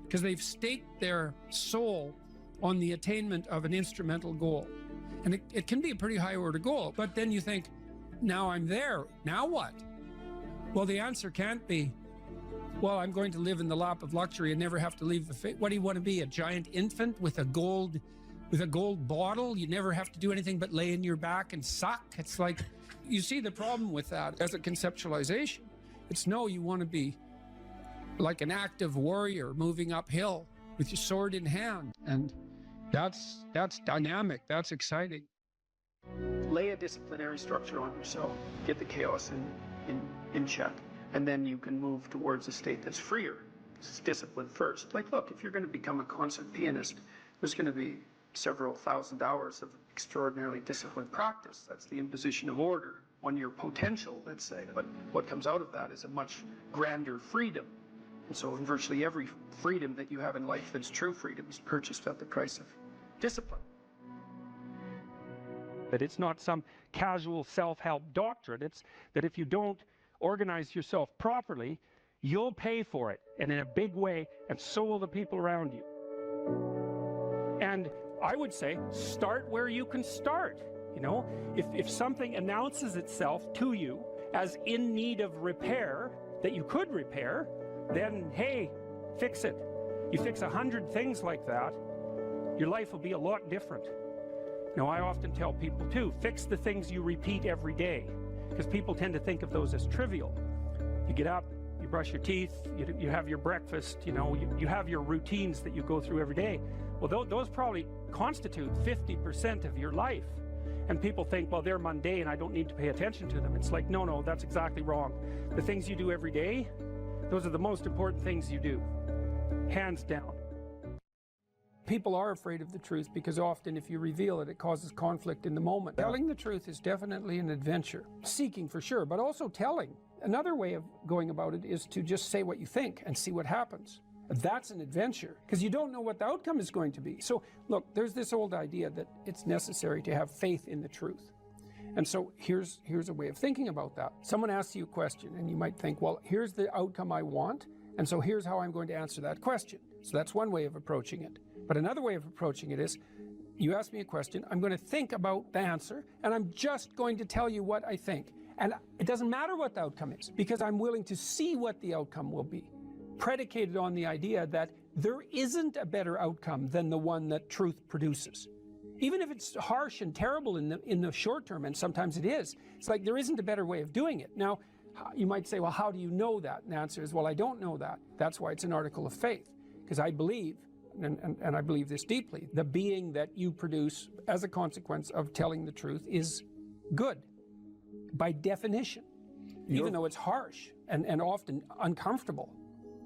because they've staked their soul on the attainment of an instrumental goal. And it can be a pretty high order goal, but then you think, now I'm there, now what? Well, the answer can't be, well, I'm going to live in the lap of luxury and never have to leave what do you want to be, a giant infant with a gold bottle? You never have to do anything but lay in your back and suck. It's like, you see the problem with that as a conceptualization. It's no, you want to be like an active warrior moving uphill with your sword in hand. And that's dynamic, that's exciting. Lay a disciplinary structure on yourself, get the chaos in check, and then you can move towards a state that's freer. It's discipline first. Like, look, if you're going to become a concert pianist, there's going to be several thousand hours of extraordinarily disciplined practice. That's the imposition of order on your potential, let's say. But what comes out of that is a much grander freedom. And so in virtually every freedom that you have in life that's true freedom is purchased at the price of discipline. That it's not some casual self-help doctrine. It's that if you don't organize yourself properly, you'll pay for it, and in a big way, and so will the people around you. And I would say, start where you can start. If something announces itself to you as in need of repair, that you could repair, then, hey, fix it. You fix 100 things like that, your life will be a lot different. I often tell people too, fix the things you repeat every day, because people tend to think of those as trivial. You get up, you brush your teeth, you have your breakfast, you have your routines that you go through every day. Well, those probably constitute 50% of your life. And people think, well, they're mundane, I don't need to pay attention to them. It's like, no, that's exactly wrong. The things you do every day, those are the most important things you do. hands down. People are afraid of the truth because often if you reveal it, it causes conflict in the moment. Telling the truth is definitely an adventure. Seeking for sure, but also telling. Another way of going about it is to just say what you think and see what happens. That's an adventure because you don't know what the outcome is going to be. So look, there's this old idea that it's necessary to have faith in the truth. And so here's a way of thinking about that. Someone asks you a question and you might think, well, here's the outcome I want, and so here's how I'm going to answer that question. So that's one way of approaching it. But another way of approaching it is, you ask me a question, I'm going to think about the answer, and I'm just going to tell you what I think. And it doesn't matter what the outcome is, because I'm willing to see what the outcome will be, predicated on the idea that there isn't a better outcome than the one that truth produces. Even if it's harsh and terrible in the short term, and sometimes it is, it's like there isn't a better way of doing it. Now, you might say, well, how do you know that? And the answer is, well, I don't know that. That's why it's an article of faith, because I believe, and I believe this deeply, the being that you produce as a consequence of telling the truth is good, by definition, even though it's harsh and often uncomfortable,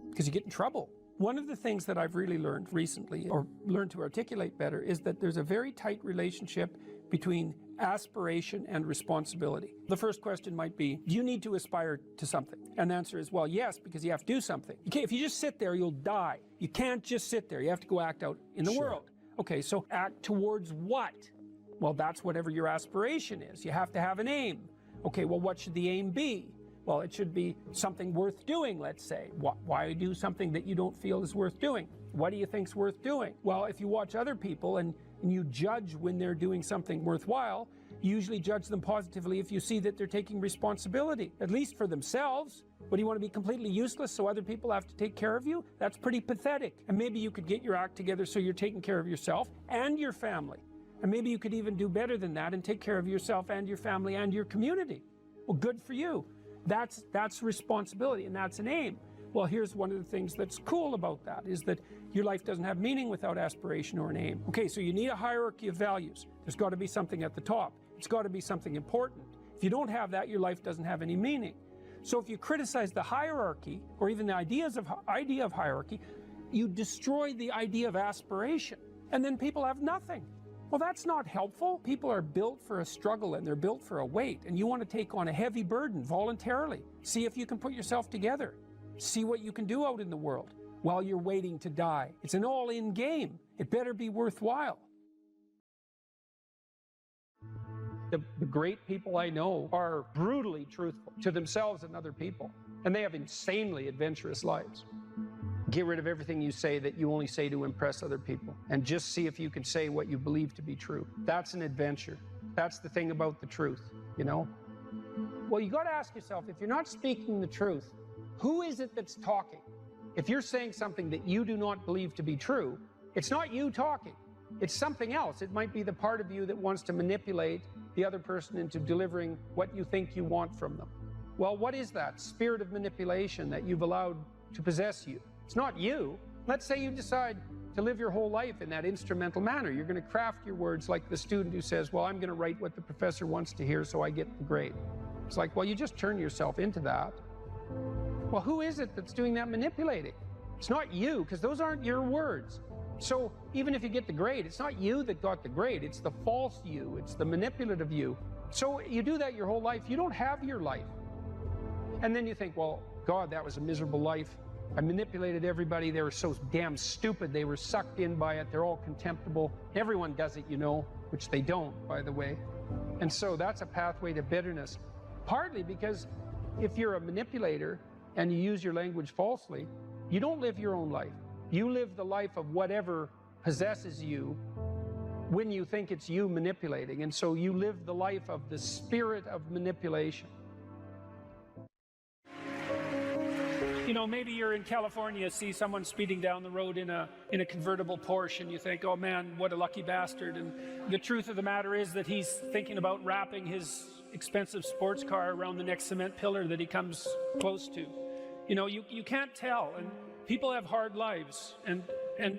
because you get in trouble. One of the things that I've really learned recently, or learned to articulate better, is that there's a very tight relationship between aspiration and responsibility. The first question might be, do you need to aspire to something? And the answer is, well, yes, because you have to do something. If you just sit there, you'll die. You can't just sit there. You have to go act out in the world. Okay, so act towards what? Well, that's whatever your aspiration is. You have to have an aim. Okay, well, what should the aim be? Well, it should be something worth doing, let's say. Why do something that you don't feel is worth doing? What do you think's worth doing? Well, if you watch other people and you judge when they're doing something worthwhile, you usually judge them positively if you see that they're taking responsibility, at least for themselves. What, do you want to be completely useless so other people have to take care of you? That's pretty pathetic. And maybe you could get your act together so you're taking care of yourself and your family. And maybe you could even do better than that and take care of yourself and your family and your community. Well, good for you. That's responsibility, and that's an aim. Well, here's one of the things that's cool about that, is that your life doesn't have meaning without aspiration or an aim. Okay, so you need a hierarchy of values. There's got to be something at the top. It's got to be something important. If you don't have that, your life doesn't have any meaning. So if you criticize the hierarchy, or even the idea of hierarchy, you destroy the idea of aspiration, and then people have nothing. Well, that's not helpful. People are built for a struggle and they're built for a weight, and you want to take on a heavy burden voluntarily. See if you can put yourself together. See what you can do out in the world while you're waiting to die. It's an all-in game. It better be worthwhile. The great people I know are brutally truthful to themselves and other people, and they have insanely adventurous lives. Get rid of everything you say that you only say to impress other people, and just see if you can say what you believe to be true. That's an adventure. That's the thing about the truth, you know? Well, you got to ask yourself, if you're not speaking the truth, who is it that's talking? If you're saying something that you do not believe to be true, it's not you talking. It's something else. It might be the part of you that wants to manipulate the other person into delivering what you think you want from them. Well, what is that spirit of manipulation that you've allowed to possess you? It's not you. Let's say you decide to live your whole life in that instrumental manner. You're going to craft your words like the student who says, well, I'm going to write what the professor wants to hear so I get the grade. It's like, well, you just turn yourself into that. Well, who is it that's doing that manipulating? It's not you, because those aren't your words. So even if you get the grade, it's not you that got the grade. It's the false you. It's the manipulative you. So you do that your whole life. You don't have your life. And then you think, well, God, that was a miserable life. I manipulated everybody. They were so damn stupid. They were sucked in by it. They're all contemptible. Everyone does it, you know, which they don't, by the way. And so that's a pathway to bitterness. Partly because if you're a manipulator and you use your language falsely, you don't live your own life. You live the life of whatever possesses you when you think it's you manipulating. And so you live the life of the spirit of manipulation. You know, maybe you're in California, see someone speeding down the road in a convertible Porsche, and you think, oh man, what a lucky bastard. And the truth of the matter is that he's thinking about wrapping his expensive sports car around the next cement pillar that he comes close to. You know, you can't tell. And people have hard lives, and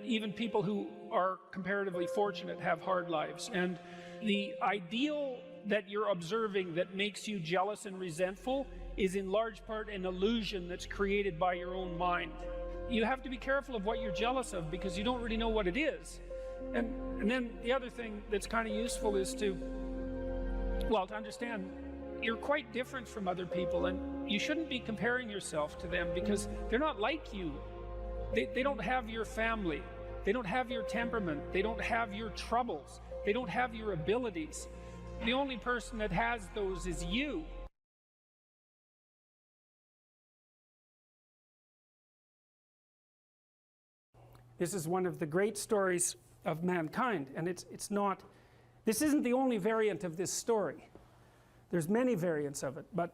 even people who are comparatively fortunate have hard lives. And the ideal that you're observing that makes you jealous and resentful is in large part an illusion that's created by your own mind. you have to be careful of what you're jealous of because you don't really know what it is. And then the other thing that's kind of useful is to understand you're quite different from other people, and you shouldn't be comparing yourself to them because they're not like you. They don't have your family. They don't have your temperament. They don't have your troubles. They don't have your abilities. The only person that has those is you. This is one of the great stories of mankind, and this isn't the only variant of this story. There's many variants of it, but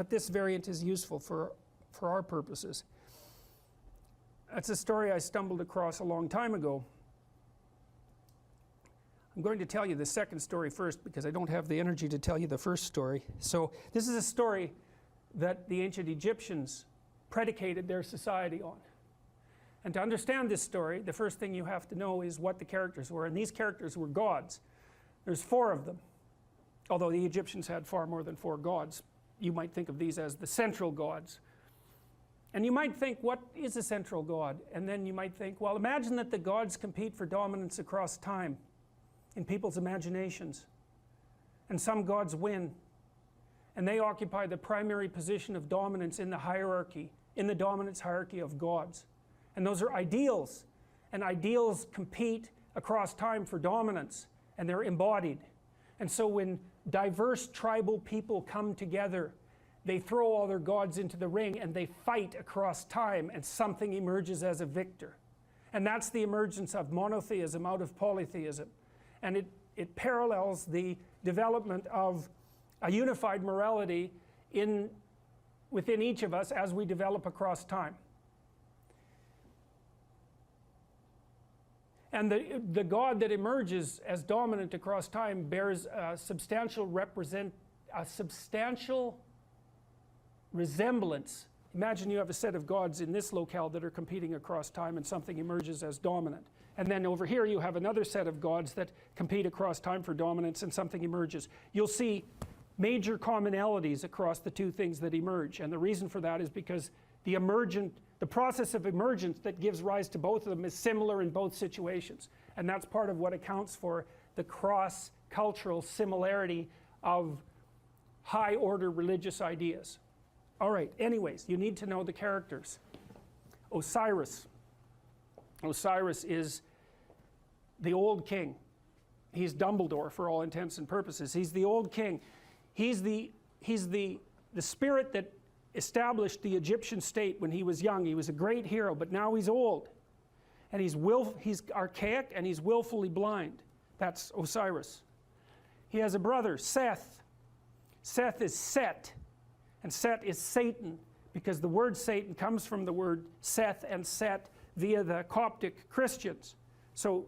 this variant is useful for our purposes. It's a story I stumbled across a long time ago. I'm going to tell you the second story first because I don't have the energy to tell you the first story. So this is a story that the ancient Egyptians predicated their society on. And to understand this story, the first thing you have to know is what the characters were, and these characters were gods. There's 4 of them, although the Egyptians had far more than 4 gods. You might think of these as the central gods. And you might think, what is a central god? And then you might think, well, imagine that the gods compete for dominance across time in people's imaginations, and some gods win, and they occupy the primary position of dominance in the hierarchy, in the dominance hierarchy of gods. And those are ideals, and ideals compete across time for dominance, and they're embodied. And so when diverse tribal people come together, they throw all their gods into the ring and they fight across time, and something emerges as a victor. And that's the emergence of monotheism out of polytheism. And it parallels the development of a unified morality within each of us as we develop across time. And the god that emerges as dominant across time bears a substantial resemblance. Imagine you have a set of gods in this locale that are competing across time, and something emerges as dominant. And then over here you have another set of gods that compete across time for dominance, and something emerges. You'll see major commonalities across the 2 things that emerge, and the reason for that is because the process of emergence that gives rise to both of them is similar in both situations, and that's part of what accounts for the cross-cultural similarity of high-order religious ideas. All right, anyways, you need to know the characters. Osiris. Osiris is the old king. He's Dumbledore for all intents and purposes. He's the old king. He's the spirit that established the Egyptian state when he was young. He was a great hero, but now he's old. And he's archaic, and he's willfully blind. That's Osiris. He has a brother, Seth. Seth is Set, and Set is Satan, because the word Satan comes from the word Seth and Set via the Coptic Christians. So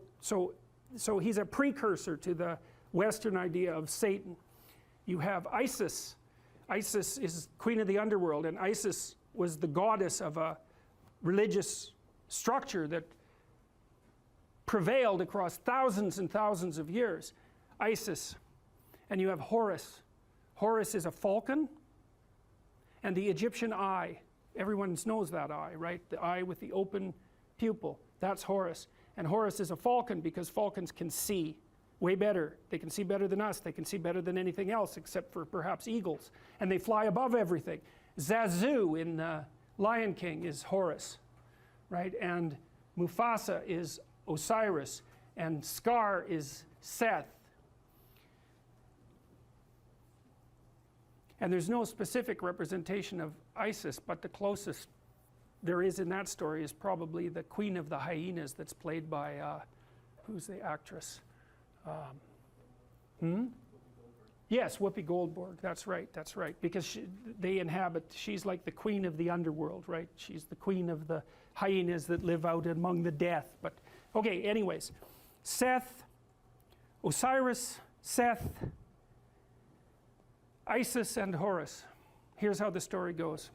he's a precursor to the Western idea of Satan. You have Isis. Isis is queen of the underworld, and Isis was the goddess of a religious structure that prevailed across thousands and thousands of years. Isis. And you have Horus. Horus is a falcon, and the Egyptian eye. Everyone knows that eye, right? The eye with the open pupil. That's Horus. And Horus is a falcon because falcons can see way better. They can see better than us. They can see better than anything else except for perhaps eagles. And they fly above everything. Zazu in Lion King is Horus, right? And Mufasa is Osiris. And Scar is Seth. And there's no specific representation of Isis, but the closest there is in that story is probably the Queen of the Hyenas that's played by, who's the actress? Yes, Whoopi Goldberg, that's right, because she's like the queen of the underworld, right? She's the queen of the hyenas that live out among the death. But, okay, anyways, Seth, Osiris, Seth, Isis, and Horus. Here's how the story goes.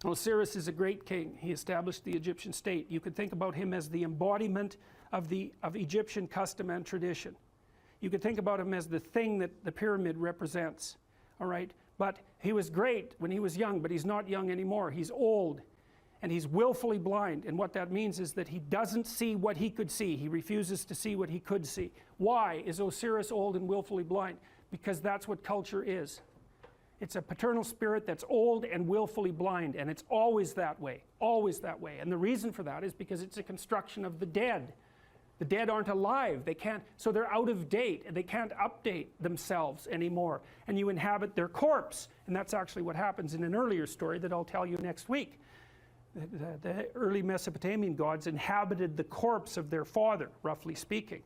Osiris is a great king. He established the Egyptian state. You could think about him as the embodiment of Egyptian custom and tradition. You could think about him as the thing that the pyramid represents, all right? But he was great when he was young, but he's not young anymore. He's old, and he's willfully blind. And what that means is that he doesn't see what he could see. He refuses to see what he could see. Why is Osiris old and willfully blind? Because that's what culture is. It's a paternal spirit that's old and willfully blind, and it's always that way, always that way. And the reason for that is because it's a construction of the dead. The dead aren't alive. They can't, so they're out of date, and they can't update themselves anymore. And you inhabit their corpse, and that's actually what happens in an earlier story that I'll tell you next week. The early Mesopotamian gods inhabited the corpse of their father, roughly speaking.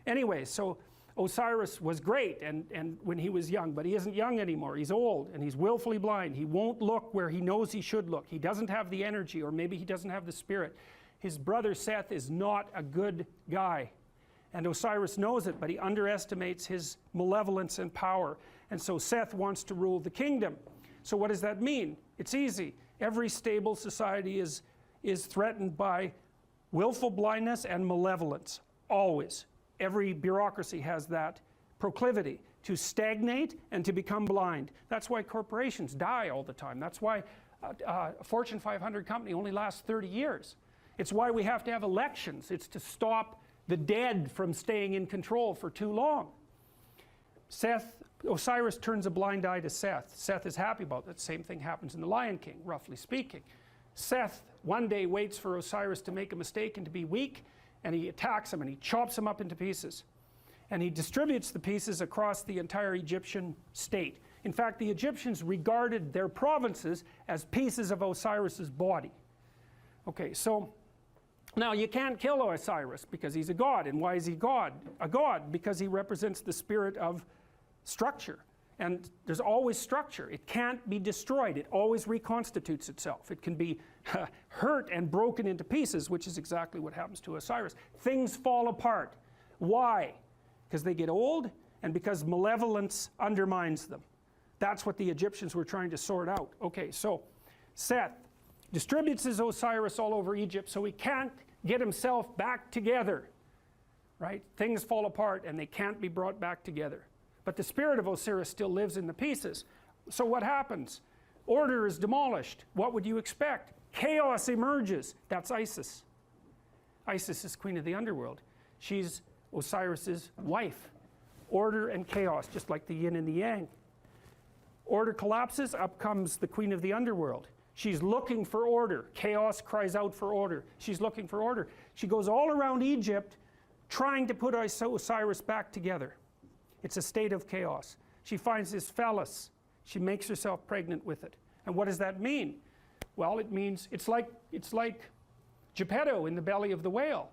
Anyway, so Osiris was great and when he was young, but he isn't young anymore. He's old and he's willfully blind. He won't look where he knows he should look. He doesn't have the energy, or maybe he doesn't have the spirit. His brother Seth is not a good guy, and Osiris knows it, but he underestimates his malevolence and power. And so Seth wants to rule the kingdom. So what does that mean? It's easy. Every stable society is threatened by willful blindness and malevolence, always. Every bureaucracy has that proclivity to stagnate and to become blind. That's why corporations die all the time. That's why a Fortune 500 company only lasts 30 years. It's why we have to have elections. It's to stop the dead from staying in control for too long. Osiris turns a blind eye to Seth. Seth is happy about that. Same thing happens in the Lion King, roughly speaking. Seth one day waits for Osiris to make a mistake and to be weak, and he attacks him and he chops him up into pieces. And he distributes the pieces across the entire Egyptian state. In fact, the Egyptians regarded their provinces as pieces of Osiris's body. Okay, so now you can't kill Osiris because he's a god. And why is he God? A god because he represents the spirit of structure. And there's always structure. It can't be destroyed. It always reconstitutes itself. It can be hurt and broken into pieces, which is exactly what happens to Osiris. Things fall apart. Why? Because they get old and because malevolence undermines them. That's what the Egyptians were trying to sort out. Okay, so Seth distributes his Osiris all over Egypt, so he can't get himself back together. Right? Things fall apart and they can't be brought back together. But the spirit of Osiris still lives in the pieces. So what happens? Order is demolished. What would you expect? Chaos emerges. That's Isis. Isis is queen of the underworld. She's Osiris's wife. Order and chaos, just like the yin and the yang. Order collapses, up comes the queen of the underworld. She's looking for order. Chaos cries out for order. She's looking for order. She goes all around Egypt trying to put Osiris back together. It's a state of chaos. She finds this phallus. She makes herself pregnant with it. And what does that mean? Well, it means it's like Geppetto in the belly of the whale.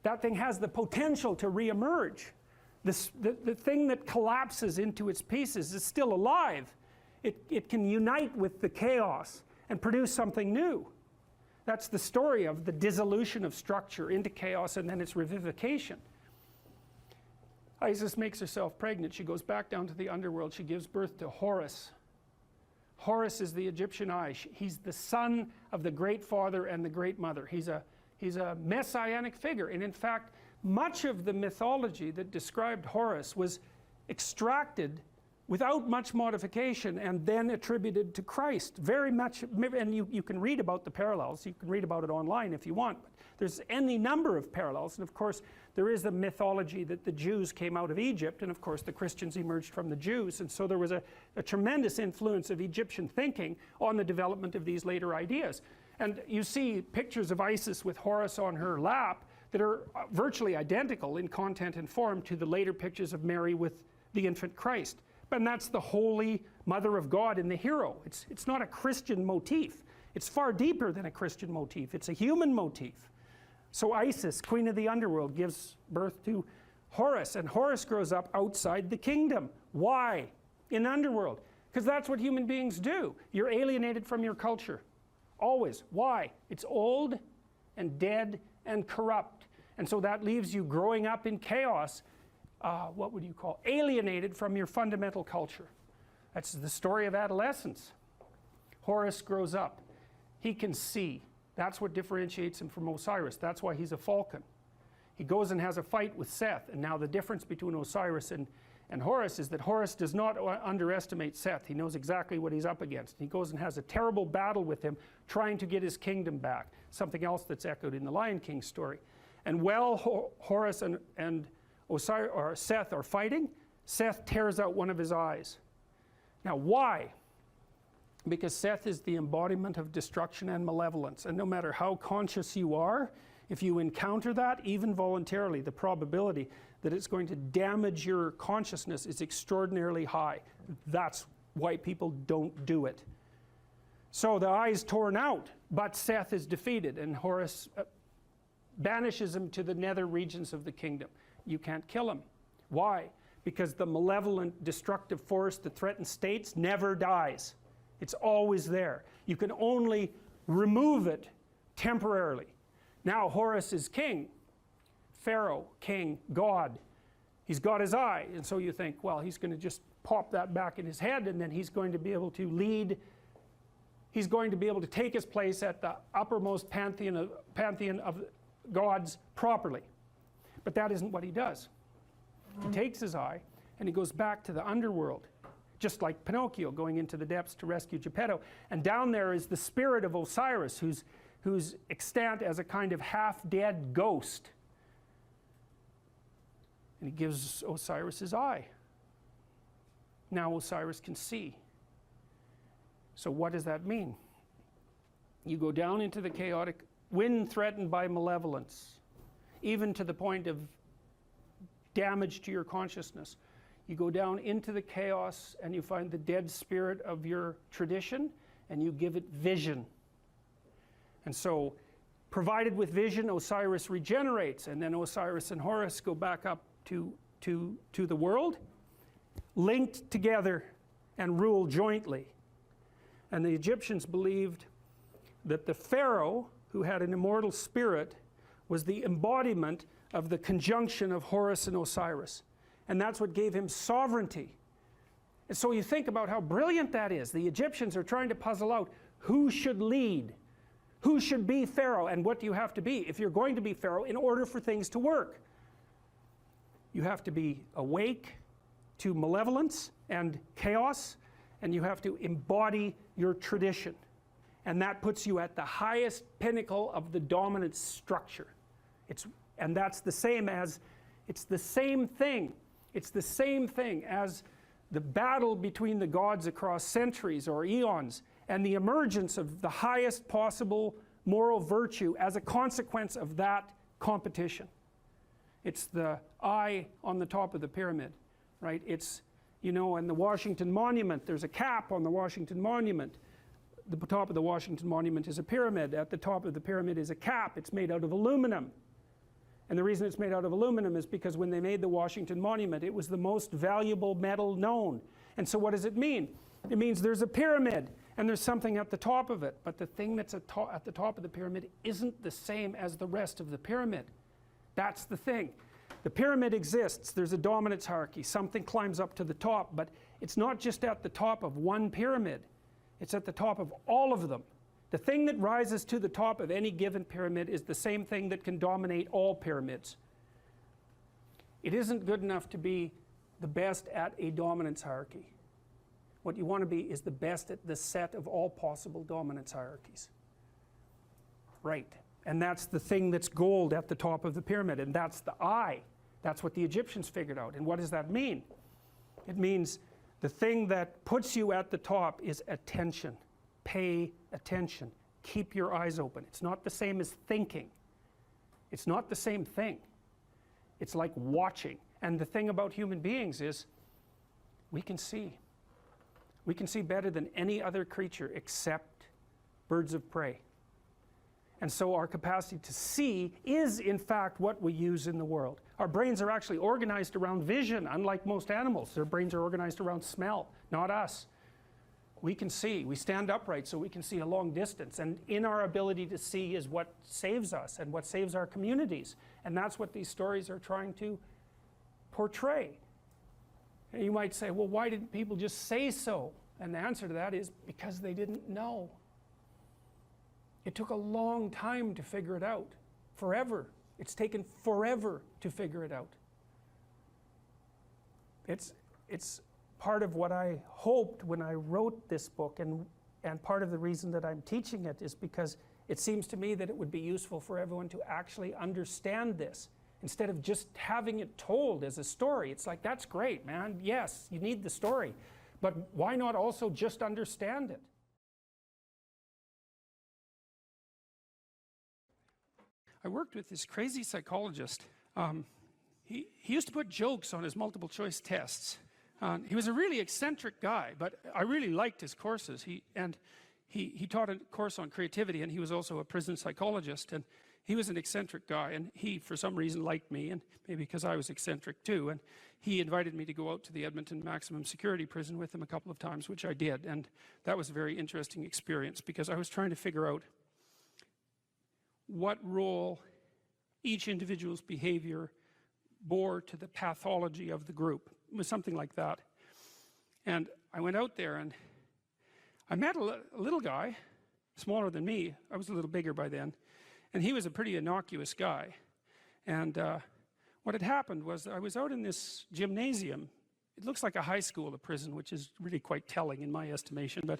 That thing has the potential to reemerge. The thing that collapses into its pieces is still alive. It can unite with the chaos and produce something new. That's the story of the dissolution of structure into chaos and then its revivification. Isis makes herself pregnant. She goes back down to the underworld. She gives birth to Horus. Horus is the Egyptian eye. He's the son of the great father and the great mother. He's a messianic figure. And in fact, much of the mythology that described Horus was extracted without much modification and then attributed to Christ. Very much, and you can read about the parallels. You can read about it online if you want. But there's any number of parallels. And of course, there is the mythology that the Jews came out of Egypt, and of course the Christians emerged from the Jews. And so there was a tremendous influence of Egyptian thinking on the development of these later ideas. And you see pictures of Isis with Horus on her lap that are virtually identical in content and form to the later pictures of Mary with the infant Christ. And that's the holy mother of God in the hero. It's not a Christian motif. It's far deeper than a Christian motif. It's a human motif. So Isis, queen of the underworld, gives birth to Horus, and Horus grows up outside the kingdom. Why? In the underworld. Because that's what human beings do. You're alienated from your culture. Always. Why? It's old and dead and corrupt. And so that leaves you growing up in chaos. What would you call? Alienated from your fundamental culture. That's the story of adolescence. Horus grows up. He can see. That's what differentiates him from Osiris. That's why he's a falcon. He goes and has a fight with Seth. And now the difference between Osiris and Horus is that Horus does not underestimate Seth. He knows exactly what he's up against. He goes and has a terrible battle with him, trying to get his kingdom back. Something else that's echoed in the Lion King story. And while Horus and Osiris, or Seth are fighting, Seth tears out one of his eyes. Now why? Because Seth is the embodiment of destruction and malevolence, and no matter how conscious you are, if you encounter that, even voluntarily, the probability that it's going to damage your consciousness is extraordinarily high. That's why people don't do it. So the eye is torn out, but Seth is defeated, and Horus banishes him to the nether regions of the kingdom. You can't kill him. Why? Because the malevolent, destructive force that threatens states never dies. It's always there. You can only remove it temporarily. Now Horus is king, Pharaoh, king, God. He's got his eye, and so you think, well, he's going to just pop that back in his head, and then he's going to be able to lead. He's going to be able to take his place at the uppermost pantheon of gods properly. But that isn't what he does. He takes his eye and he goes back to the underworld, just like Pinocchio going into the depths to rescue Geppetto. And down there is the spirit of Osiris, who's extant as a kind of half-dead ghost. And he gives Osiris his eye. Now Osiris can see. So what does that mean? You go down into the chaotic, when threatened by malevolence, even to the point of damage to your consciousness. You go down into the chaos and you find the dead spirit of your tradition and you give it vision. And so, provided with vision, Osiris regenerates, and then Osiris and Horus go back up to the world, linked together and rule jointly. And the Egyptians believed that the Pharaoh, who had an immortal spirit, was the embodiment of the conjunction of Horus and Osiris. And that's what gave him sovereignty. And so you think about how brilliant that is. The Egyptians are trying to puzzle out who should lead, who should be Pharaoh, and what do you have to be if you're going to be Pharaoh in order for things to work. You have to be awake to malevolence and chaos, and you have to embody your tradition. And that puts you at the highest pinnacle of the dominant structure. And that's the same as, it's the same thing. It's the same thing as the battle between the gods across centuries or eons and the emergence of the highest possible moral virtue as a consequence of that competition. It's the eye on the top of the pyramid, right? It's, you know, in the Washington Monument, there's a cap on the Washington Monument. The top of the Washington Monument is a pyramid. At the top of the pyramid is a cap. It's made out of aluminum. And the reason it's made out of aluminum is because when they made the Washington Monument, it was the most valuable metal known. And so what does it mean? It means there's a pyramid and there's something at the top of it. But the thing that's at the top of the pyramid isn't the same as the rest of the pyramid. That's the thing. The pyramid exists. There's a dominance hierarchy. Something climbs up to the top, but it's not just at the top of one pyramid. It's at the top of all of them. The thing that rises to the top of any given pyramid is the same thing that can dominate all pyramids. It isn't good enough to be the best at a dominance hierarchy. What you want to be is the best at the set of all possible dominance hierarchies. Right. And that's the thing that's gold at the top of the pyramid, and that's the eye. That's what the Egyptians figured out. And what does that mean? It means the thing that puts you at the top is attention. Pay attention. Keep your eyes open. It's not the same as thinking. It's not the same thing. It's like watching. And the thing about human beings is we can see. We can see better than any other creature except birds of prey. And so our capacity to see is in fact what we use in the world. Our brains are actually organized around vision, unlike most animals. Their brains are organized around smell, not us. We can see. We stand upright so we can see a long distance. And in our ability to see is what saves us and what saves our communities. And that's what these stories are trying to portray. And you might say, well, why didn't people just say so? And the answer to that is because they didn't know. It took a long time to figure it out. Forever. It's taken forever to figure it out. it's part of what I hoped when I wrote this book, and part of the reason that I'm teaching it is because it seems to me that it would be useful for everyone to actually understand this instead of just having it told as a story. It's like, that's great, man, yes, you need the story, but why not also just understand it? I worked with this crazy psychologist. He used to put jokes on his multiple choice tests. He was a really eccentric guy, but I really liked his courses. He taught a course on creativity, and he was also a prison psychologist, and he was an eccentric guy, and he for some reason liked me, and maybe because I was eccentric too, and he invited me to go out to the Edmonton maximum security prison with him a couple of times, which I did, and that was a very interesting experience because I was trying to figure out what role each individual's behavior bore to the pathology of the group. It was something like that. And I went out there and I met a little guy, smaller than me. I was a little bigger by then. And he was a pretty innocuous guy. And what had happened was I was out in this gymnasium. It looks like a high school, a prison, which is really quite telling in my estimation.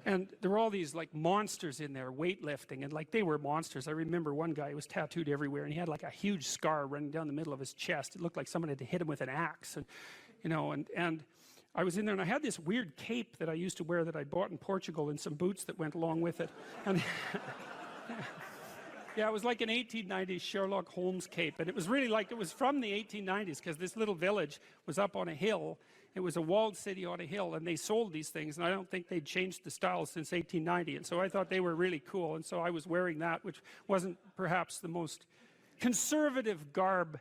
And there were all these like monsters in there, weightlifting, and like they were monsters. I remember one guy who was tattooed everywhere, and he had like a huge scar running down the middle of his chest. It looked like someone had hit him with an axe, and you know. And I was in there, and I had this weird cape that I used to wear that I bought in Portugal, and some boots that went along with it. And yeah, it was like an 1890s Sherlock Holmes cape, and it was really like it was from the 1890s because this little village was up on a hill. It was a walled city on a hill, and they sold these things, and I don't think they'd changed the style since 1890, and so I thought they were really cool, and so I was wearing that, which wasn't perhaps the most conservative garb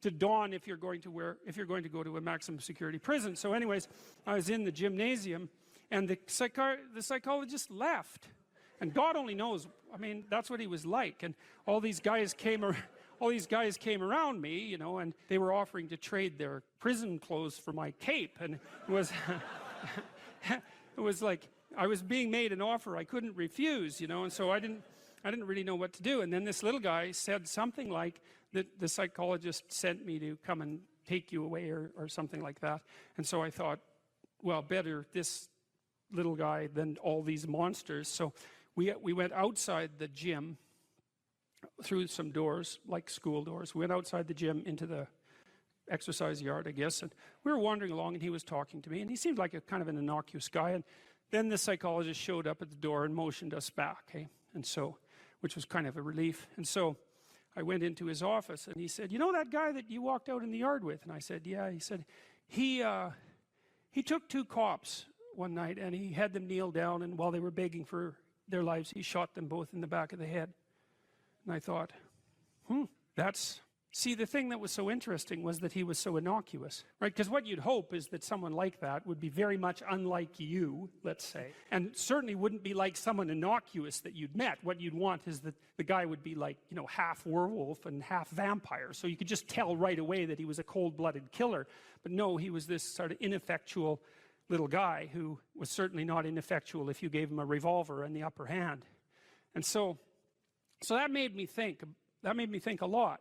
to don if you're going to go to a maximum security prison. So anyways, I was in the gymnasium, and the psychologist left, and God only knows, I mean, that's what he was like, and all these guys came around me, you know, and they were offering to trade their prison clothes for my cape, and it was it was like I was being made an offer I couldn't refuse, you know, and so I didn't really know what to do. And then this little guy said something like that the psychologist sent me to come and take you away or something like that. And so I thought, well, better this little guy than all these monsters. So we went outside the gym through some doors, like school doors. We went outside the gym into the exercise yard, I guess, and we were wandering along, and he was talking to me, and he seemed like a kind of an innocuous guy. And then the psychologist showed up at the door and motioned us back, and so, which was kind of a relief. And so I went into his office, and he said, you know that guy that you walked out in the yard with? And I said, yeah. He said, he took two cops one night, and he had them kneel down, and while they were begging for their lives, he shot them both in the back of the head. And I thought, see, the thing that was so interesting was that he was so innocuous, right? Because what you'd hope is that someone like that would be very much unlike you, let's say, and certainly wouldn't be like someone innocuous that you'd met. What you'd want is that the guy would be like, you know, half werewolf and half vampire, so you could just tell right away that he was a cold-blooded killer. But no, he was this sort of ineffectual little guy who was certainly not ineffectual if you gave him a revolver and the upper hand. And so that made me think a lot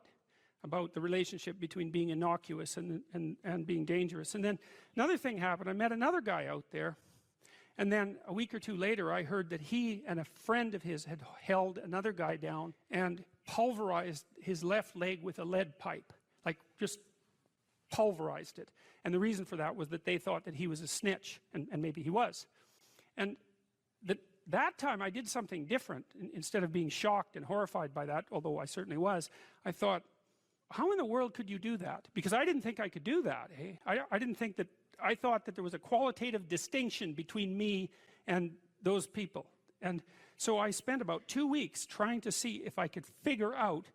about the relationship between being innocuous and being dangerous. And then another thing happened. I met another guy out there, and then a week or two later I heard that he and a friend of his had held another guy down and pulverized his left leg with a lead pipe, like just pulverized it. And the reason for that was that they thought that he was a snitch, and maybe he was. And that time I did something different. Instead of being shocked and horrified by that, although I certainly was, I thought, how in the world could you do that? Because I didn't think I could do that. I thought that there was a qualitative distinction between me and those people. And so I spent about 2 weeks trying to see if I could figure out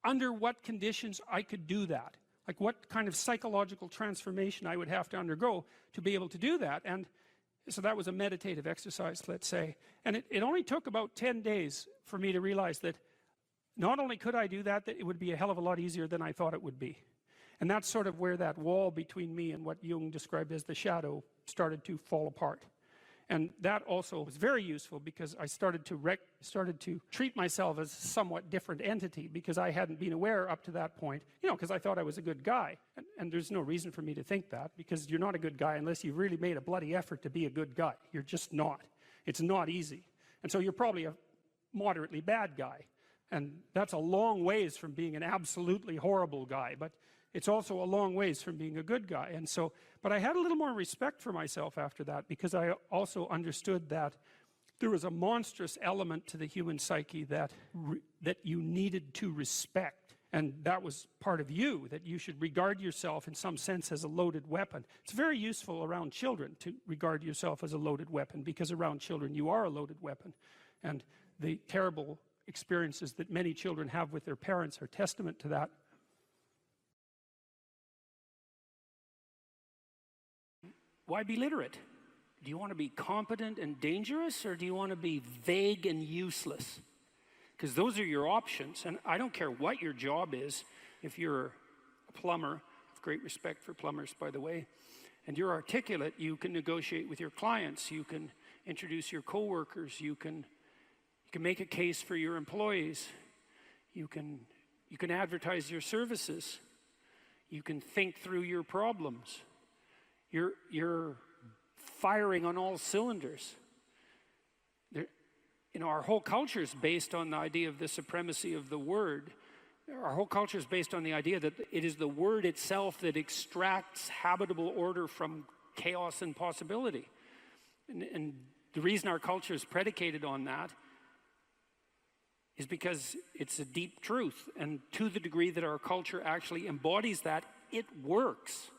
under what conditions I could do that. Like what kind of psychological transformation I would have to undergo to be able to do that. And so that was a meditative exercise, let's say. And it only took about 10 days for me to realize that not only could I do that, that it would be a hell of a lot easier than I thought it would be. And that's sort of where that wall between me and what Jung described as the shadow started to fall apart. And that also was very useful because I started to treat myself as a somewhat different entity because I hadn't been aware up to that point, you know, because I thought I was a good guy. And there's no reason for me to think that, because you're not a good guy unless you've really made a bloody effort to be a good guy. You're just not. It's not easy. And so you're probably a moderately bad guy. And that's a long ways from being an absolutely horrible guy, but it's also a long ways from being a good guy. And so, but I had a little more respect for myself after that, because I also understood that there was a monstrous element to the human psyche that you needed to respect. And that was part of you, that you should regard yourself in some sense as a loaded weapon. It's very useful around children to regard yourself as a loaded weapon, because around children you are a loaded weapon. And the terrible experiences that many children have with their parents are testament to that. Why be literate? Do you want to be competent and dangerous, or do you want to be vague and useless? Because those are your options. And I don't care what your job is. If you're a plumber, I have great respect for plumbers, by the way, and you're articulate, you can negotiate with your clients, you can introduce your coworkers, you can make a case for your employees, you can advertise your services, you can think through your problems. You're firing on all cylinders. You know, our whole culture is based on the idea of the supremacy of the word. Our whole culture is based on the idea that it is the word itself that extracts habitable order from chaos and possibility. And the reason our culture is predicated on that is because it's a deep truth. And to the degree that our culture actually embodies that, it works.